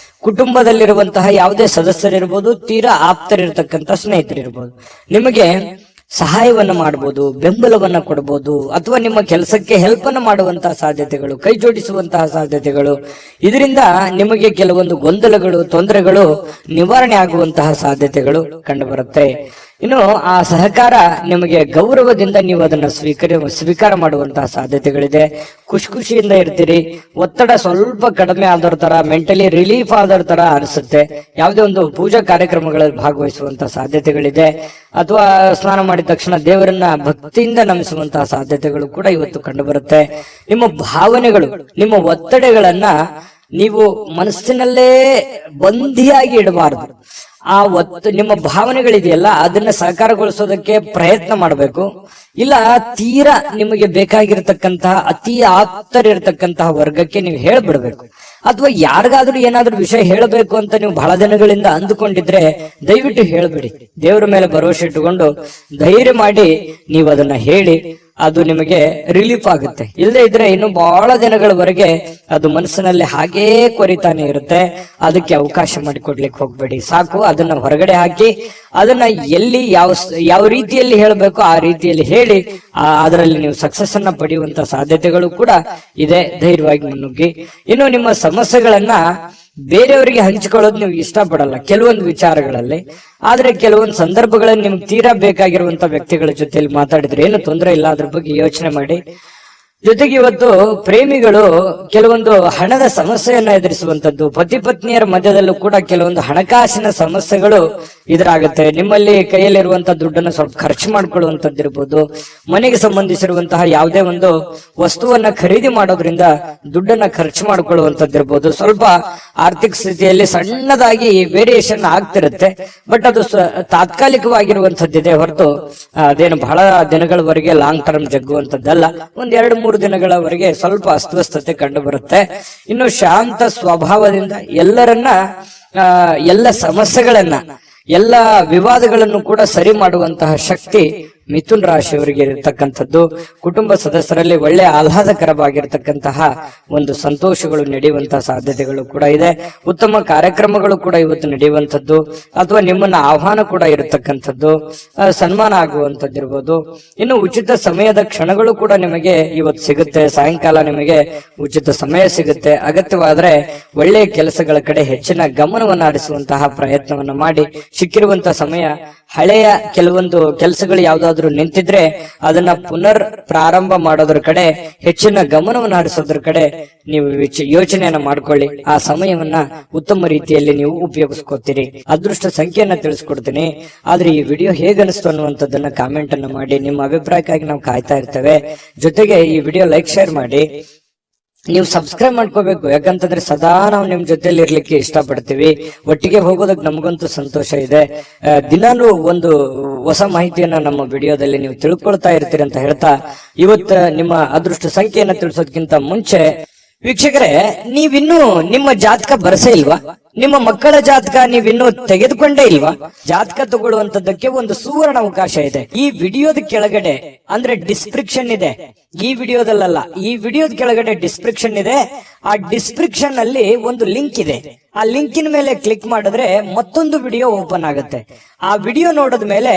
ಕುಟುಂಬದಲ್ಲಿರುವಂತಹ ಯಾವುದೇ ಸದಸ್ಯರಿರ್ಬೋದು, ತೀರಾ ಆಪ್ತರಿರ್ತಕ್ಕಂಥ ಸ್ನೇಹಿತರಿರ್ಬೋದು, ನಿಮಗೆ ಸಹಾಯವನ್ನ ಮಾಡಬಹುದು, ಬೆಂಬಲವನ್ನ ಕೊಡಬಹುದು, ಅಥವಾ ನಿಮ್ಮ ಕೆಲಸಕ್ಕೆ ಹೆಲ್ಪ್ ಅನ್ನು ಮಾಡುವಂತಹ ಸಾಧ್ಯತೆಗಳು, ಕೈ ಜೋಡಿಸುವಂತಹ ಸಾಧ್ಯತೆಗಳು, ಇದರಿಂದ ನಿಮಗೆ ಕೆಲವೊಂದು ಗೊಂದಲಗಳು, ತೊಂದರೆಗಳು ನಿವಾರಣೆ ಆಗುವಂತಹ ಸಾಧ್ಯತೆಗಳು ಕಂಡು ಬರುತ್ತೆ. ಇನ್ನು ಆ ಸಹಕಾರ ನಿಮಗೆ ಗೌರವದಿಂದ ನೀವು ಅದನ್ನ ಸ್ವೀಕಾರ ಮಾಡುವಂತಹ ಸಾಧ್ಯತೆಗಳಿದೆ. ಖುಷಿಯಿಂದ ಇರ್ತೀರಿ. ಒತ್ತಡ ಸ್ವಲ್ಪ ಕಡಿಮೆ ಆದರ ತರ, ಮೆಂಟಲಿ ರಿಲೀಫ್ ಆದರ ತರ ಅನಿಸುತ್ತೆ. ಯಾವುದೇ ಒಂದು ಪೂಜಾ ಕಾರ್ಯಕ್ರಮಗಳಲ್ಲಿ ಭಾಗವಹಿಸುವಂತಹ ಸಾಧ್ಯತೆಗಳಿದೆ. ಅಥವಾ ಸ್ನಾನ ಮಾಡಿದ ತಕ್ಷಣ ದೇವರನ್ನ ಭಕ್ತಿಯಿಂದ ನಮಿಸುವಂತಹ ಸಾಧ್ಯತೆಗಳು ಕೂಡ ಇವತ್ತು ಕಂಡು ಬರುತ್ತೆ. ನಿಮ್ಮ ಭಾವನೆಗಳು, ನಿಮ್ಮ ಒತ್ತಡಗಳನ್ನ ನೀವು ಮನಸ್ಸಿನಲ್ಲೇ ಬಂಧಿಯಾಗಿ ಇಡಬಾರದು. ನಿಮ್ಮ ಭಾವನೆಗಳಿದೆಯಲ್ಲ, ಅದನ್ನ ಸಾಕಾರಗೊಳಿಸೋದಕ್ಕೆ ಪ್ರಯತ್ನ ಮಾಡಬೇಕು. ಇಲ್ಲ ತೀರಾ ನಿಮಗೆ ಬೇಕಾಗಿರ್ತಕ್ಕಂತಹ ಅತಿ ಆಪ್ತರಿರ್ತಕ್ಕಂತಹ ವರ್ಗಕ್ಕೆ ನೀವು ಹೇಳ್ಬಿಡ್ಬೇಕು. ಅಥವಾ ಯಾರಿಗಾದ್ರೂ ಏನಾದ್ರೂ ವಿಷಯ ಹೇಳಬೇಕು ಅಂತ ನೀವು ಬಹಳ ದಿನಗಳಿಂದ ಅಂದುಕೊಂಡಿದ್ರೆ ದಯವಿಟ್ಟು ಹೇಳ್ಬಿಡಿ. ದೇವರ ಮೇಲೆ ಭರವಸೆ ಇಟ್ಟುಕೊಂಡು ಧೈರ್ಯ ಮಾಡಿ ನೀವು ಅದನ್ನ ಹೇಳಿ. ಅದು ನಿಮಗೆ ರಿಲೀಫ್ ಆಗುತ್ತೆ. ಇಲ್ಲದೆ ಇದ್ರೆ ಇನ್ನು ಬಹಳ ದಿನಗಳವರೆಗೆ ಅದು ಮನಸ್ಸಿನಲ್ಲಿ ಹಾಗೇ ಕೊರಿತಾನೆ ಇರುತ್ತೆ. ಅದಕ್ಕೆ ಅವಕಾಶ ಮಾಡಿಕೊಡ್ಲಿಕ್ಕೆ ಹೋಗ್ಬೇಡಿ. ಸಾಕು, ಅದನ್ನ ಹೊರಗಡೆ ಹಾಕಿ ಅದನ್ನ ಎಲ್ಲಿ ಯಾವ ರೀತಿಯಲ್ಲಿ ಹೇಳಬೇಕು ಆ ರೀತಿಯಲ್ಲಿ ಹೇಳಿ ಅದರಲ್ಲಿ ನೀವು ಸಕ್ಸಸ್ ಅನ್ನ ಪಡೆಯುವಂತ ಸಾಧ್ಯತೆಗಳು ಕೂಡ ಇದೆ. ಧೈರ್ಯವಾಗಿ ಮುನ್ನುಗ್ಗಿ. ಇನ್ನು ನಿಮ್ಮ ಸಮಸ್ಯೆಗಳನ್ನ ಬೇರೆಯವರಿಗೆ ಹಂಚಿಕೊಳ್ಳೋದು ನೀವು ಇಷ್ಟಪಡಲ್ಲ ಕೆಲವೊಂದು ವಿಚಾರಗಳಲ್ಲಿ. ಆದ್ರೆ ಕೆಲವೊಂದು ಸಂದರ್ಭಗಳಲ್ಲಿ ನಿಮ್ಗೆ ತೀರಾ ಬೇಕಾಗಿರುವಂತ ವ್ಯಕ್ತಿಗಳ ಜೊತೆಯಲ್ಲಿ ಮಾತಾಡಿದ್ರೆ ಏನು ತೊಂದರೆ ಇಲ್ಲ. ಅದ್ರ ಬಗ್ಗೆ ಯೋಚನೆ ಮಾಡಿ. ಜೊತೆಗೆ ಇವತ್ತು ಪ್ರೇಮಿಗಳು ಕೆಲವೊಂದು ಹಣದ ಸಮಸ್ಯೆಯನ್ನ ಎದುರಿಸುವಂತದ್ದು, ಪತಿ ಪತ್ನಿಯರ ಮಧ್ಯದಲ್ಲೂ ಕೂಡ ಕೆಲವೊಂದು ಹಣಕಾಸಿನ ಸಮಸ್ಯೆಗಳು ಎದುರಾಗುತ್ತೆ. ನಿಮ್ಮಲ್ಲಿ ಕೈಯಲ್ಲಿರುವಂತಹ ದುಡ್ಡನ್ನು ಸ್ವಲ್ಪ ಖರ್ಚು ಮಾಡ್ಕೊಳ್ಳುವಂತದ್ದಿರ್ಬೋದು. ಮನೆಗೆ ಸಂಬಂಧಿಸಿರುವಂತಹ ಯಾವುದೇ ಒಂದು ವಸ್ತುವನ್ನ ಖರೀದಿ ಮಾಡೋದ್ರಿಂದ ದುಡ್ಡನ್ನ ಖರ್ಚು ಮಾಡ್ಕೊಳ್ಳುವಂತದ್ದಿರ್ಬೋದು. ಸ್ವಲ್ಪ ಆರ್ಥಿಕ ಸ್ಥಿತಿಯಲ್ಲಿ ಸಣ್ಣದಾಗಿ ವೇರಿಯೇಷನ್ ಆಗ್ತಿರುತ್ತೆ. ಬಟ್ ಅದು ತಾತ್ಕಾಲಿಕವಾಗಿರುವಂತದ್ದಿದೆ ಹೊರತು ಅದೇನು ಬಹಳ ದಿನಗಳವರೆಗೆ ಲಾಂಗ್ ಟರ್ಮ್ ಜಗ್ಗುವಂತದ್ದಲ್ಲ. ಒಂದ್ 2-3 ದಿನಗಳವರೆಗೆ ಸ್ವಲ್ಪ ಅಸ್ವಸ್ಥತೆ ಕಂಡು ಬರುತ್ತೆ. ಇನ್ನು ಶಾಂತ ಸ್ವಭಾವದಿಂದ ಎಲ್ಲ ಸಮಸ್ಯೆಗಳನ್ನ, ಎಲ್ಲ ವಿವಾದಗಳನ್ನು ಕೂಡ ಸರಿ ಮಾಡುವಂತಹ ಶಕ್ತಿ ಮಿಥುನ್ ರಾಶಿಯವರಿಗೆ ಇರತಕ್ಕಂಥದ್ದು. ಕುಟುಂಬ ಸದಸ್ಯರಲ್ಲಿ ಒಳ್ಳೆ ಆಹ್ಲಾದಕರವಾಗಿರ್ತಕ್ಕಂತಹ ಒಂದು ಸಂತೋಷಗಳು ನಡೆಯುವಂತಹ ಸಾಧ್ಯತೆಗಳು ಕೂಡ ಇದೆ. ಉತ್ತಮ ಕಾರ್ಯಕ್ರಮಗಳು ಕೂಡ ಇವತ್ತು ನಡೆಯುವಂಥದ್ದು, ಅಥವಾ ನಿಮ್ಮನ್ನ ಆಹ್ವಾನ ಕೂಡ ಇರತಕ್ಕಂಥದ್ದು, ಸನ್ಮಾನ ಆಗುವಂತದ್ದಿರ್ಬೋದು. ಇನ್ನು ಉಚಿತ ಸಮಯದ ಕ್ಷಣಗಳು ಕೂಡ ನಿಮಗೆ ಇವತ್ತು ಸಿಗುತ್ತೆ. ಸಾಯಂಕಾಲ ನಿಮಗೆ ಉಚಿತ ಸಮಯ ಸಿಗುತ್ತೆ. ಅಗತ್ಯವಾದ್ರೆ ಒಳ್ಳೆಯ ಕೆಲಸಗಳ ಕಡೆ ಹೆಚ್ಚಿನ ಗಮನವನ್ನು ಹರಿಸುವಂತಹ ಪ್ರಯತ್ನವನ್ನ ಮಾಡಿ. ಸಿಕ್ಕಿರುವಂತಹ ಸಮಯ ಹಳೆಯ ಕೆಲವೊಂದು ಕೆಲಸಗಳು ಯಾವ್ದಾದ್ರು ಏನಾದ್ರೂ ನಿಂತಿದ್ರೆ ಅದನ್ನ ಪುನರ್ ಪ್ರಾರಂಭ ಮಾಡೋದ್ರ ಕಡೆ ಹೆಚ್ಚಿನ ಗಮನವನ್ನು ಹರಿಸೋದ್ರ ಕಡೆ ನೀವು ಯೋಚನೆಯನ್ನ ಮಾಡ್ಕೊಳ್ಳಿ. ಆ ಸಮಯವನ್ನ ಉತ್ತಮ ರೀತಿಯಲ್ಲಿ ನೀವು ಉಪಯೋಗಿಸ್ಕೊತೀರಿ. ಅದೃಷ್ಟ ಸಂಖ್ಯೆಯನ್ನ ತಿಳಿಸ್ಕೊಡ್ತೀನಿ. ಆದ್ರೆ ಈ ವಿಡಿಯೋ ಹೇಗನಿಸ್ತು ಅನ್ನುವಂಥದ್ದನ್ನ ಕಾಮೆಂಟ್ ಅನ್ನ ಮಾಡಿ. ನಿಮ್ಮ ಅಭಿಪ್ರಾಯಕ್ಕಾಗಿ ನಾವು ಕಾಯ್ತಾ ಇರ್ತೇವೆ. ಜೊತೆಗೆ ಈ ವಿಡಿಯೋ ಲೈಕ್ ಶೇರ್ ಮಾಡಿ. ನೀವು ಸಬ್ಸ್ಕ್ರೈಬ್ ಮಾಡ್ಕೋಬೇಕು, ಯಾಕಂತಂದ್ರೆ ಸದಾ ನಾವು ನಿಮ್ ಜೊತೆಲಿ ಇರ್ಲಿಕ್ಕೆ ಇಷ್ಟಪಡ್ತೀವಿ. ಒಟ್ಟಿಗೆ ಹೋಗೋದಕ್ಕೆ ನಮಗಂತೂ ಸಂತೋಷ ಇದೆ. ದಿನಾಲೂ ಒಂದು ಹೊಸ ಮಾಹಿತಿಯನ್ನ ನಮ್ಮ ವಿಡಿಯೋದಲ್ಲಿ ನೀವು ತಿಳ್ಕೊಳ್ತಾ ಇರ್ತೀರಿ ಅಂತ ಹೇಳ್ತಾ, ಇವತ್ತು ನಿಮ್ಮ ಅದೃಷ್ಟ ಸಂಖ್ಯೆಯನ್ನ ತಿಳಿಸೋದಕ್ಕಿಂತ ಮುಂಚೆ ವೀಕ್ಷಕರೇ, ನೀವಿನ್ನೂ ನಿಮ್ಮ ಜಾತಕ ಬರಸೇ ಇಲ್ವಾ? ನಿಮ್ಮ ಮಕ್ಕಳ ಜಾತಕ ನೀವಿನ್ನೂ ತೆಗೆದುಕೊಂಡೇ ಇಲ್ವಾ? ಜಾತಕ ತಗೊಳ್ಳುವಂತದ್ದಕ್ಕೆ ಒಂದು ಸುವರ್ಣ ಅವಕಾಶ ಇದೆ. ಈ ವಿಡಿಯೋದ ಕೆಳಗಡೆ ಅಂದ್ರೆ ಡಿಸ್ಕ್ರಿಪ್ಷನ್ ಇದೆ. ಈ ವಿಡಿಯೋದಲ್ಲ, ಈ ವಿಡಿಯೋದ ಕೆಳಗಡೆ ಡಿಸ್ಕ್ರಿಪ್ಷನ್ ಇದೆ. ಆ ಡಿಸ್ಕ್ರಿಪ್ಷನ್ ಅಲ್ಲಿ ಒಂದು ಲಿಂಕ್ ಇದೆ. ಆ ಲಿಂಕಿನ ಮೇಲೆ ಕ್ಲಿಕ್ ಮಾಡಿದ್ರೆ ಮತ್ತೊಂದು ವಿಡಿಯೋ ಓಪನ್ ಆಗುತ್ತೆ. ಆ ವಿಡಿಯೋ ನೋಡಿದ ಮೇಲೆ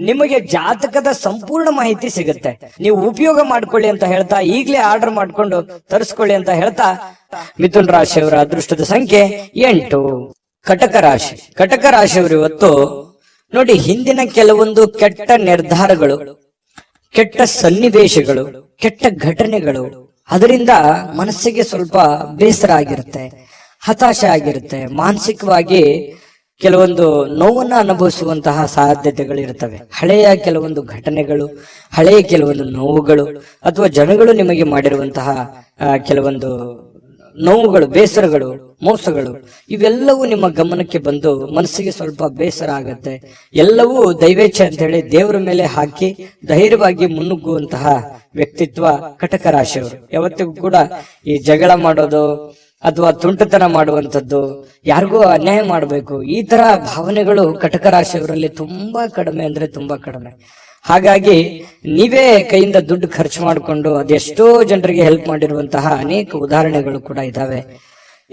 ನಿಮಗೆ ಜಾತಕದ ಸಂಪೂರ್ಣ ಮಾಹಿತಿ ಸಿಗುತ್ತೆ. ನೀವು ಉಪಯೋಗ ಮಾಡ್ಕೊಳ್ಳಿ ಅಂತ ಹೇಳ್ತಾ, ಈಗಲೇ ಆರ್ಡರ್ ಮಾಡ್ಕೊಂಡು ತರಿಸ್ಕೊಳ್ಳಿ ಅಂತ ಹೇಳ್ತಾ, ಮಿಥುನ್ ರಾಶಿಯವರ ಅದೃಷ್ಟದ ಸಂಖ್ಯೆ 8. ಕಟಕ ರಾಶಿ. ಕಟಕ ರಾಶಿಯವರು ಇವತ್ತು ನೋಡಿ, ಹಿಂದಿನ ಕೆಲವೊಂದು ಕೆಟ್ಟ ನಿರ್ಧಾರಗಳು, ಕೆಟ್ಟ ಸನ್ನಿವೇಶಗಳು, ಕೆಟ್ಟ ಘಟನೆಗಳು, ಅದರಿಂದ ಮನಸ್ಸಿಗೆ ಸ್ವಲ್ಪ ಬೇಸರ ಆಗಿರುತ್ತೆ, ಹತಾಶೆ ಆಗಿರುತ್ತೆ. ಮಾನಸಿಕವಾಗಿ ಕೆಲವೊಂದು ನೋವನ್ನ ಅನುಭವಿಸುವಂತಹ ಸಾಧ್ಯತೆಗಳು ಇರ್ತವೆ. ಹಳೆಯ ಕೆಲವೊಂದು ಘಟನೆಗಳು, ಹಳೆಯ ಕೆಲವೊಂದು ನೋವುಗಳು, ಅಥವಾ ಜನಗಳು ನಿಮಗೆ ಮಾಡಿರುವಂತಹ ಕೆಲವೊಂದು ನೋವುಗಳು, ಬೇಸರಗಳು, ಮೋಸಗಳು, ಇವೆಲ್ಲವೂ ನಿಮ್ಮ ಗಮನಕ್ಕೆ ಬಂದು ಮನಸ್ಸಿಗೆ ಸ್ವಲ್ಪ ಬೇಸರ ಆಗತ್ತೆ. ಎಲ್ಲವೂ ದೈವೇಚ್ಛೆ ಅಂತ ಹೇಳಿ ದೇವರ ಮೇಲೆ ಹಾಕಿ ಧೈರ್ಯವಾಗಿ ಮುನ್ನುಗ್ಗುವಂತಹ ವ್ಯಕ್ತಿತ್ವ ಕಟಕ ರಾಶಿಯವರು. ಯಾವತ್ತಿಗೂ ಕೂಡ ಈ ಜಗಳ ಮಾಡೋದು ಅಥವಾ ತುಂಟತನ ಮಾಡುವಂಥದ್ದು, ಯಾರಿಗೂ ಅನ್ಯಾಯ ಮಾಡಬೇಕು, ಈ ತರ ಭಾವನೆಗಳು ಕಟಕ ರಾಶಿಯವರಲ್ಲಿ ತುಂಬಾ ಕಡಿಮೆ ಅಂದ್ರೆ ತುಂಬಾ ಕಡಿಮೆ. ಹಾಗಾಗಿ ನೀವೇ ಕೈಯಿಂದ ದುಡ್ಡು ಖರ್ಚು ಮಾಡಿಕೊಂಡು ಅದೆಷ್ಟೋ ಜನರಿಗೆ ಹೆಲ್ಪ್ ಮಾಡಿರುವಂತಹ ಅನೇಕ ಉದಾಹರಣೆಗಳು ಕೂಡ ಇದಾವೆ.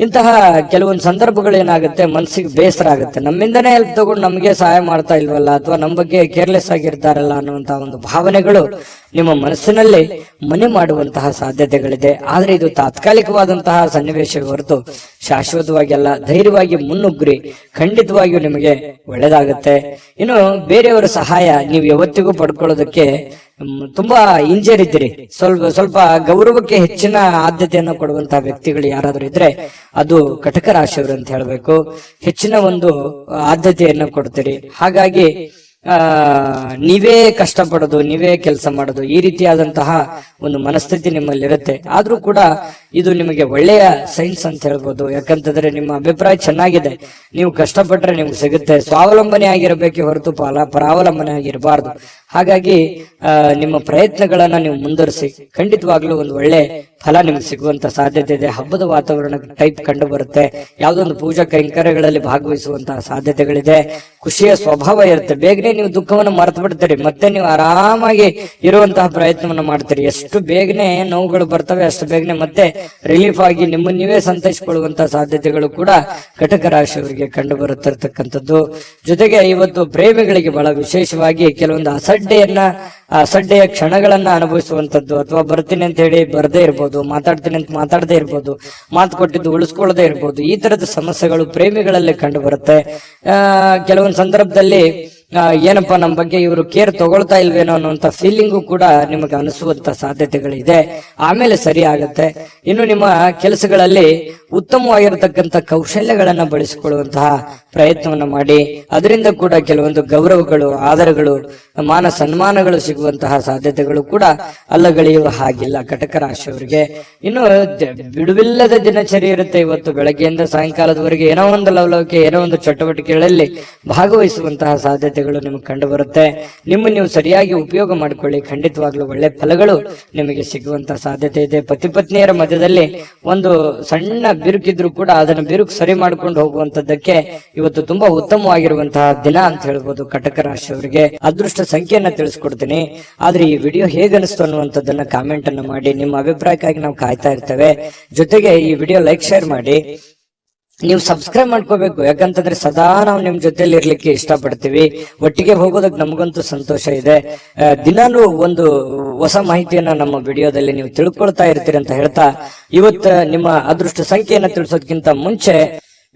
ಇಂತಹ ಕೆಲವೊಂದು ಸಂದರ್ಭಗಳು ಏನಾಗುತ್ತೆ, ಮನಸ್ಸಿಗೆ ಬೇಸರ ಆಗುತ್ತೆ. ನಮ್ಮಿಂದನೇ ಹೆಲ್ಪ್ ತಗೊಂಡು ನಮಗೆ ಸಹಾಯ ಮಾಡ್ತಾ ಇಲ್ವಲ್ಲ, ಅಥವಾ ನಮ್ಮ ಬಗ್ಗೆ ಕೇರ್ಲೆಸ್ ಆಗಿರ್ತಾರಲ್ಲ ಅನ್ನುವಂತಹ ಒಂದು ಭಾವನೆಗಳು ನಿಮ್ಮ ಮನಸ್ಸಿನಲ್ಲಿ ಮನೆ ಮಾಡುವಂತಹ ಸಾಧ್ಯತೆಗಳಿದೆ. ಆದ್ರೆ ಇದು ತಾತ್ಕಾಲಿಕವಾದಂತಹ ಸನ್ನಿವೇಶ ಹೊರತು ಶಾಶ್ವತವಾಗಿ ಅಲ್ಲ. ಧೈರ್ಯವಾಗಿ ಮುನ್ನುಗ್ರಿ, ಖಂಡಿತವಾಗಿಯೂ ನಿಮಗೆ ಒಳ್ಳೇದಾಗುತ್ತೆ. ಇನ್ನು ಬೇರೆಯವರ ಸಹಾಯ ನೀವು ಯಾವತ್ತಿಗೂ ಪಡ್ಕೊಳ್ಳೋದಕ್ಕೆ ತುಂಬಾ ಹಿಂಜರಿದ್ದೀರಿ. ಸ್ವಲ್ಪ ಗೌರವಕ್ಕೆ ಹೆಚ್ಚಿನ ಆದ್ಯತೆಯನ್ನು ಕೊಡುವಂತಹ ವ್ಯಕ್ತಿಗಳು ಯಾರಾದ್ರೂ ಇದ್ರೆ ಅದು ಕಟಕ ರಾಶಿಯವರು ಅಂತ ಹೇಳ್ಬೇಕು. ಹೆಚ್ಚಿನ ಒಂದು ಆದ್ಯತೆಯನ್ನು ಕೊಡ್ತೀರಿ. ಹಾಗಾಗಿ ನೀವೇ ಕಷ್ಟಪಡೋದು, ನೀವೇ ಕೆಲಸ ಮಾಡೋದು, ಈ ರೀತಿಯಾದಂತಹ ಒಂದು ಮನಸ್ಥಿತಿ ನಿಮ್ಮಲ್ಲಿರುತ್ತೆ. ಆದ್ರೂ ಕೂಡ ಇದು ನಿಮಗೆ ಒಳ್ಳೆಯ ಸೈನ್ಸ್ ಅಂತ ಹೇಳ್ಬೋದು. ಯಾಕಂತಂದ್ರೆ ನಿಮ್ಮ ಅಭಿಪ್ರಾಯ ಚೆನ್ನಾಗಿದೆ, ನೀವು ಕಷ್ಟಪಟ್ರೆ ನಿಮ್ಗೆ ಸಿಗುತ್ತೆ. ಸ್ವಾವಲಂಬನೆ ಆಗಿರಬೇಕೆ ಹೊರತು ಪರಾವಲಂಬನೆ ಆಗಿರಬಾರ್ದು. ಹಾಗಾಗಿ ನಿಮ್ಮ ಪ್ರಯತ್ನಗಳನ್ನ ನೀವು ಮುಂದುವರಿಸಿ, ಖಂಡಿತವಾಗ್ಲೂ ಒಂದು ಒಳ್ಳೆ ಫಲ ನಿಮ್ಗೆ ಸಿಗುವಂತ ಸಾಧ್ಯತೆ ಇದೆ. ಹಬ್ಬದ ವಾತಾವರಣ ಟೈಪ್ ಕಂಡು ಬರುತ್ತೆ. ಯಾವ್ದೊಂದು ಪೂಜಾ ಕೈಂಕರ್ಯಗಳಲ್ಲಿ ಭಾಗವಹಿಸುವಂತಹ ಸಾಧ್ಯತೆಗಳಿದೆ. ಖುಷಿಯ ಸ್ವಭಾವ ಇರುತ್ತೆ. ಬೇಗನೆ ನೀವು ದುಃಖವನ್ನು ಮರೆತು ಬಿಡ್ತೀರಿ, ಮತ್ತೆ ನೀವು ಆರಾಮಾಗಿ ಇರುವಂತಹ ಪ್ರಯತ್ನವನ್ನು ಮಾಡ್ತೀರಿ. ಎಷ್ಟು ಬೇಗನೆ ನೋವುಗಳು ಬರ್ತವೆ ಅಷ್ಟು ಬೇಗನೆ ಮತ್ತೆ ರಿಲೀಫ್ ಆಗಿ ನಿಮ್ಮನ್ನು ನೀವೇ ಸಂತೈಸಿಕೊಳ್ಳುವಂತಹ ಸಾಧ್ಯತೆಗಳು ಕೂಡ ಕಟಕ ರಾಶಿಯವರಿಗೆ ಕಂಡು ಬರುತ್ತಿರ್ತಕ್ಕಂಥದ್ದು. ಜೊತೆಗೆ ಇವತ್ತು ಪ್ರೇಮಿಗಳಿಗೆ ಬಹಳ ವಿಶೇಷವಾಗಿ ಕೆಲವೊಂದು ಅಸಡ್ಡೆಯ ಕ್ಷಣಗಳನ್ನ ಅನುಭವಿಸುವಂತದ್ದು, ಅಥವಾ ಬರ್ತೀನಿ ಅಂತ ಹೇಳಿ ಬರದೇ ಇರ್ಬೋದು, ಮಾತಾಡ್ತೀನಿ ಅಂತ ಮಾತಾಡದೇ ಇರ್ಬೋದು, ಮಾತು ಕೊಟ್ಟಿದ್ದು ಉಳಿಸ್ಕೊಳ್ಳದೆ ಇರ್ಬೋದು. ಈ ತರದ ಸಮಸ್ಯೆಗಳು ಪ್ರೇಮಿಗಳಲ್ಲಿ ಕಂಡು ಬರುತ್ತೆ. ಕೆಲವೊಂದು ಸಂದರ್ಭದಲ್ಲಿ ಏನಪ್ಪಾ ನಮ್ಮ ಬಗ್ಗೆ ಇವರು ಕೇರ್ ತಗೊಳ್ತಾ ಇಲ್ವೇನೋ ಅನ್ನುವಂತ ಫೀಲಿಂಗು ಕೂಡ ನಿಮಗೆ ಅನಿಸುವಂತ ಸಾಧ್ಯತೆಗಳಿದೆ. ಆಮೇಲೆ ಸರಿ ಆಗತ್ತೆ. ಇನ್ನು ನಿಮ್ಮ ಕೆಲಸಗಳಲ್ಲಿ ಉತ್ತಮವಾಗಿರತಕ್ಕಂತ ಕೌಶಲ್ಯಗಳನ್ನ ಬಳಸಿಕೊಳ್ಳುವಂತಹ ಪ್ರಯತ್ನವನ್ನ ಮಾಡಿ, ಅದರಿಂದ ಕೂಡ ಕೆಲವೊಂದು ಗೌರವಗಳು, ಆದರಗಳು, ಮಾನ ಸನ್ಮಾನಗಳು ಸಿಗುವಂತಹ ಸಾಧ್ಯತೆಗಳು ಕೂಡ ಅಲ್ಲಗಳೆಯುವ ಹಾಗಿಲ್ಲ ಕಟಕ ರಾಶಿಯವರಿಗೆ. ಇನ್ನು ಬಿಡುವಿಲ್ಲದ ದಿನಚರಿ ಇರುತ್ತೆ. ಇವತ್ತು ಬೆಳಗ್ಗೆಯಿಂದ ಸಾಯಂಕಾಲದವರೆಗೆ ಏನೋ ಒಂದು ಲವಲವಿಕೆ, ಏನೋ ಒಂದು ಚಟುವಟಿಕೆಗಳಲ್ಲಿ ಭಾಗವಹಿಸುವಂತಹ ಸಾಧ್ಯತೆಗಳು ನಿಮಗೆ ಕಂಡು ಬರುತ್ತೆ. ನೀವು ಸರಿಯಾಗಿ ಉಪಯೋಗ ಮಾಡಿಕೊಳ್ಳಿ, ಖಂಡಿತವಾಗ್ಲೂ ಒಳ್ಳೆ ಫಲಗಳು ನಿಮಗೆ ಸಿಗುವಂತಹ ಸಾಧ್ಯತೆ ಇದೆ. ಪತಿ ಪತ್ನಿಯರ ಮಧ್ಯದಲ್ಲಿ ಒಂದು ಸಣ್ಣ ಬಿರುಕಿದ್ರು ಕೂಡ ಅದನ್ನ ಬಿರುಕು ಸರಿ ಮಾಡ್ಕೊಂಡು ಹೋಗುವಂತದ್ದಕ್ಕೆ ಇವತ್ತು ತುಂಬಾ ಉತ್ತಮವಾಗಿರುವಂತಹ ದಿನ ಅಂತ ಹೇಳ್ಬೋದು ಕಟಕ ರಾಶಿಯವರಿಗೆ. ಅದೃಷ್ಟ ಸಂಖ್ಯೆಯನ್ನ ತಿಳಿಸ್ಕೊಡ್ತೀನಿ. ಆದ್ರೆ ಈ ವಿಡಿಯೋ ಹೇಗನಿಸ್ತು ಅನ್ನುವಂಥದ್ದನ್ನ ಕಾಮೆಂಟ್ ಅನ್ನ ಮಾಡಿ. ನಿಮ್ಮ ಅಭಿಪ್ರಾಯಕ್ಕಾಗಿ ನಾವು ಕಾಯ್ತಾ ಇರ್ತೇವೆ. ಜೊತೆಗೆ ಈ ವಿಡಿಯೋ ಲೈಕ್ ಶೇರ್ ಮಾಡಿ. ನೀವು ಸಬ್ಸ್ಕ್ರೈಬ್ ಮಾಡ್ಕೋಬೇಕು, ಯಾಕಂತಂದ್ರೆ ಸದಾ ನಾವು ನಿಮ್ ಜೊತೆಲಿ ಇರ್ಲಿಕ್ಕೆ ಇಷ್ಟಪಡ್ತೀವಿ. ಒಟ್ಟಿಗೆ ಹೋಗೋದಕ್ಕೆ ನಮಗಂತೂ ಸಂತೋಷ ಇದೆ. ದಿನಾಲೂ ಒಂದು ಹೊಸ ಮಾಹಿತಿಯನ್ನ ನಮ್ಮ ವಿಡಿಯೋದಲ್ಲಿ ನೀವು ತಿಳ್ಕೊಳ್ತಾ ಇರ್ತೀರಿ ಅಂತ ಹೇಳ್ತಾ, ಇವತ್ತು ನಿಮ್ಮ ಅದೃಷ್ಟ ಸಂಖ್ಯೆಯನ್ನ ತಿಳಿಸೋದಕ್ಕಿಂತ ಮುಂಚೆ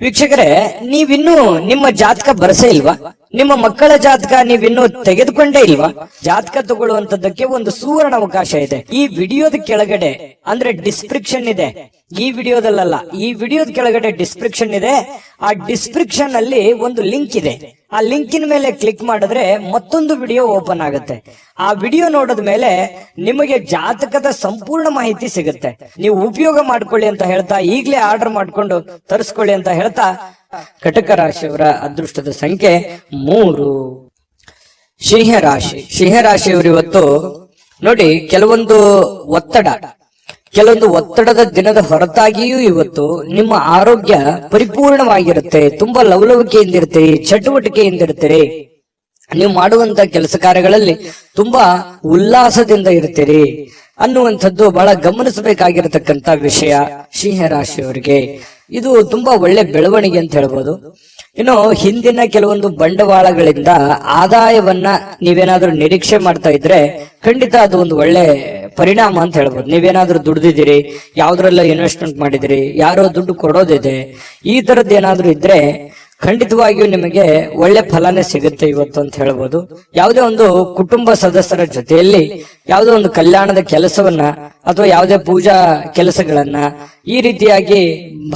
ವೀಕ್ಷಕರೇ, ನೀವಿನ್ನೂ ನಿಮ್ಮ ಜಾತಕ ಬರಸೇ ಇಲ್ವಾ? ನಿಮ್ಮ ಮಕ್ಕಳ ಜಾತಕ ನೀವಿನ್ನೂ ತೆಗೆದುಕೊಂಡೇ ಇಲ್ವಾ? ಜಾತಕ ತಗೊಳ್ಳುವಂತದ್ದಕ್ಕೆ ಒಂದು ಸುವರ್ಣ ಅವಕಾಶ ಇದೆ. ಈ ವಿಡಿಯೋದ ಕೆಳಗಡೆ ಅಂದ್ರೆ ಡಿಸ್ಕ್ರಿಪ್ಷನ್ ಇದೆ, ಈ ವಿಡಿಯೋದಲ್ಲ, ಈ ವಿಡಿಯೋದ ಕೆಳಗಡೆ ಡಿಸ್ಕ್ರಿಪ್ಷನ್ ಇದೆ. ಆ ಡಿಸ್ಕ್ರಿಪ್ಷನ್ ಅಲ್ಲಿ ಒಂದು ಲಿಂಕ್ ಇದೆ. ಆ ಲಿಂಕಿನ ಮೇಲೆ ಕ್ಲಿಕ್ ಮಾಡಿದ್ರೆ ಮತ್ತೊಂದು ವಿಡಿಯೋ ಓಪನ್ ಆಗುತ್ತೆ. ಆ ವಿಡಿಯೋ ನೋಡಿದ ಮೇಲೆ ನಿಮಗೆ ಜಾತಕದ ಸಂಪೂರ್ಣ ಮಾಹಿತಿ ಸಿಗುತ್ತೆ. ನೀವು ಉಪಯೋಗ ಮಾಡ್ಕೊಳ್ಳಿ ಅಂತ ಹೇಳ್ತಾ, ಈಗಲೇ ಆರ್ಡರ್ ಮಾಡ್ಕೊಂಡು ತರಿಸ್ಕೊಳ್ಳಿ ಅಂತ ಹೇಳ್ತಾ, ಕಟಕ ರಾಶಿಯವರ ಅದೃಷ್ಟದ ಸಂಖ್ಯೆ 3. ಸಿಂಹರಾಶಿಯವರು ಇವತ್ತು ನೋಡಿ, ಕೆಲವೊಂದು ಒತ್ತಡದ ದಿನದ ಹೊರತಾಗಿಯೂ ಇವತ್ತು ನಿಮ್ಮ ಆರೋಗ್ಯ ಪರಿಪೂರ್ಣವಾಗಿರುತ್ತೆ. ತುಂಬಾ ಲವಲವಿಕೆಯಿಂದಿರ್ತೀರಿ, ಚಟುವಟಿಕೆಯಿಂದಿರ್ತೀರಿ. ನೀವು ಮಾಡುವಂತ ಕೆಲಸ ಕಾರ್ಯಗಳಲ್ಲಿ ತುಂಬಾ ಉಲ್ಲಾಸದಿಂದ ಇರ್ತೀರಿ ಅನ್ನುವಂಥದ್ದು ಬಹಳ ಗಮನಿಸಬೇಕಾಗಿರತಕ್ಕಂತ ವಿಷಯ ಸಿಂಹರಾಶಿಯವರಿಗೆ. ಇದು ತುಂಬಾ ಒಳ್ಳೆ ಬೆಳವಣಿಗೆ ಅಂತ ಹೇಳ್ಬೋದು. ಇನ್ನು ಹಿಂದಿನ ಕೆಲವೊಂದು ಬಂಡವಾಳಗಳಿಂದ ಆದಾಯವನ್ನ ನೀವೇನಾದ್ರೂ ನಿರೀಕ್ಷೆ ಮಾಡ್ತಾ ಇದ್ರೆ ಖಂಡಿತ ಅದು ಒಂದು ಒಳ್ಳೆ ಪರಿಣಾಮ ಅಂತ ಹೇಳ್ಬೋದು. ನೀವೇನಾದ್ರೂ ದುಡ್ದಿದ್ದೀರಿ, ಯಾವ್ದ್ರೆಲ್ಲ ಇನ್ವೆಸ್ಟ್ಮೆಂಟ್ ಮಾಡಿದಿರಿ, ಯಾರೋ ದುಡ್ಡು ಕೊಡೋದಿದೆ, ಈ ತರದ್ದು ಏನಾದ್ರೂ ಇದ್ರೆ ಖಂಡಿತವಾಗಿಯೂ ನಿಮಗೆ ಒಳ್ಳೆ ಫಲನೇ ಸಿಗುತ್ತೆ ಇವತ್ತು ಅಂತ ಹೇಳ್ಬೋದು. ಯಾವುದೇ ಒಂದು ಕುಟುಂಬ ಸದಸ್ಯರ ಜೊತೆಯಲ್ಲಿ ಯಾವುದೋ ಒಂದು ಕಲ್ಯಾಣದ ಕೆಲಸವನ್ನ ಅಥವಾ ಯಾವುದೇ ಪೂಜಾ ಕೆಲಸಗಳನ್ನ ಈ ರೀತಿಯಾಗಿ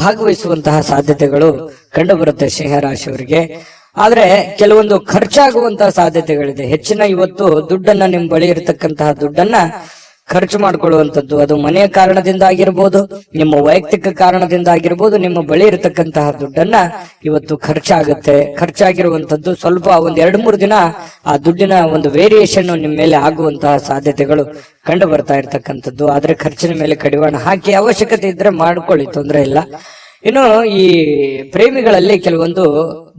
ಭಾಗವಹಿಸುವಂತಹ ಸಾಧ್ಯತೆಗಳು ಕಂಡು ಬರುತ್ತೆ ಸಿಂಹರಾಶಿಯವರಿಗೆ. ಆದ್ರೆ ಕೆಲವೊಂದು ಖರ್ಚಾಗುವಂತಹ ಸಾಧ್ಯತೆಗಳಿದೆ. ಹೆಚ್ಚಿನ ಇವತ್ತು ದುಡ್ಡನ್ನ ನಿಮ್ ಬಳಿ ಇರತಕ್ಕಂತಹ ದುಡ್ಡನ್ನ ಖರ್ಚು ಮಾಡ್ಕೊಳ್ಳುವಂಥದ್ದು, ಅದು ಮನೆಯ ಕಾರಣದಿಂದ ಆಗಿರ್ಬೋದು, ನಿಮ್ಮ ವೈಯಕ್ತಿಕ ಕಾರಣದಿಂದ ಆಗಿರ್ಬೋದು. ನಿಮ್ಮ ಬಳಿ ಇರತಕ್ಕಂತಹ ದುಡ್ಡನ್ನ ಇವತ್ತು ಖರ್ಚಾಗಿರುವಂತದ್ದು ಸ್ವಲ್ಪ ಒಂದ್ 2-3 ದಿನ ಆ ದುಡ್ಡಿನ ಒಂದು ವೇರಿಯೇಷನ್ ನಿಮ್ಮ ಮೇಲೆ ಆಗುವಂತಹ ಸಾಧ್ಯತೆಗಳು ಕಂಡು ಬರ್ತಾ ಇರ್ತಕ್ಕಂಥದ್ದು. ಆದ್ರೆ ಖರ್ಚಿನ ಮೇಲೆ ಕಡಿವಾಣ ಹಾಕಿ ಅವಶ್ಯಕತೆ ಇದ್ರೆ ಮಾಡ್ಕೊಳ್ಳಿ, ತೊಂದರೆ ಇಲ್ಲ. ಇನ್ನು ಈ ಪ್ರೇಮಿಗಳಲ್ಲಿ ಕೆಲವೊಂದು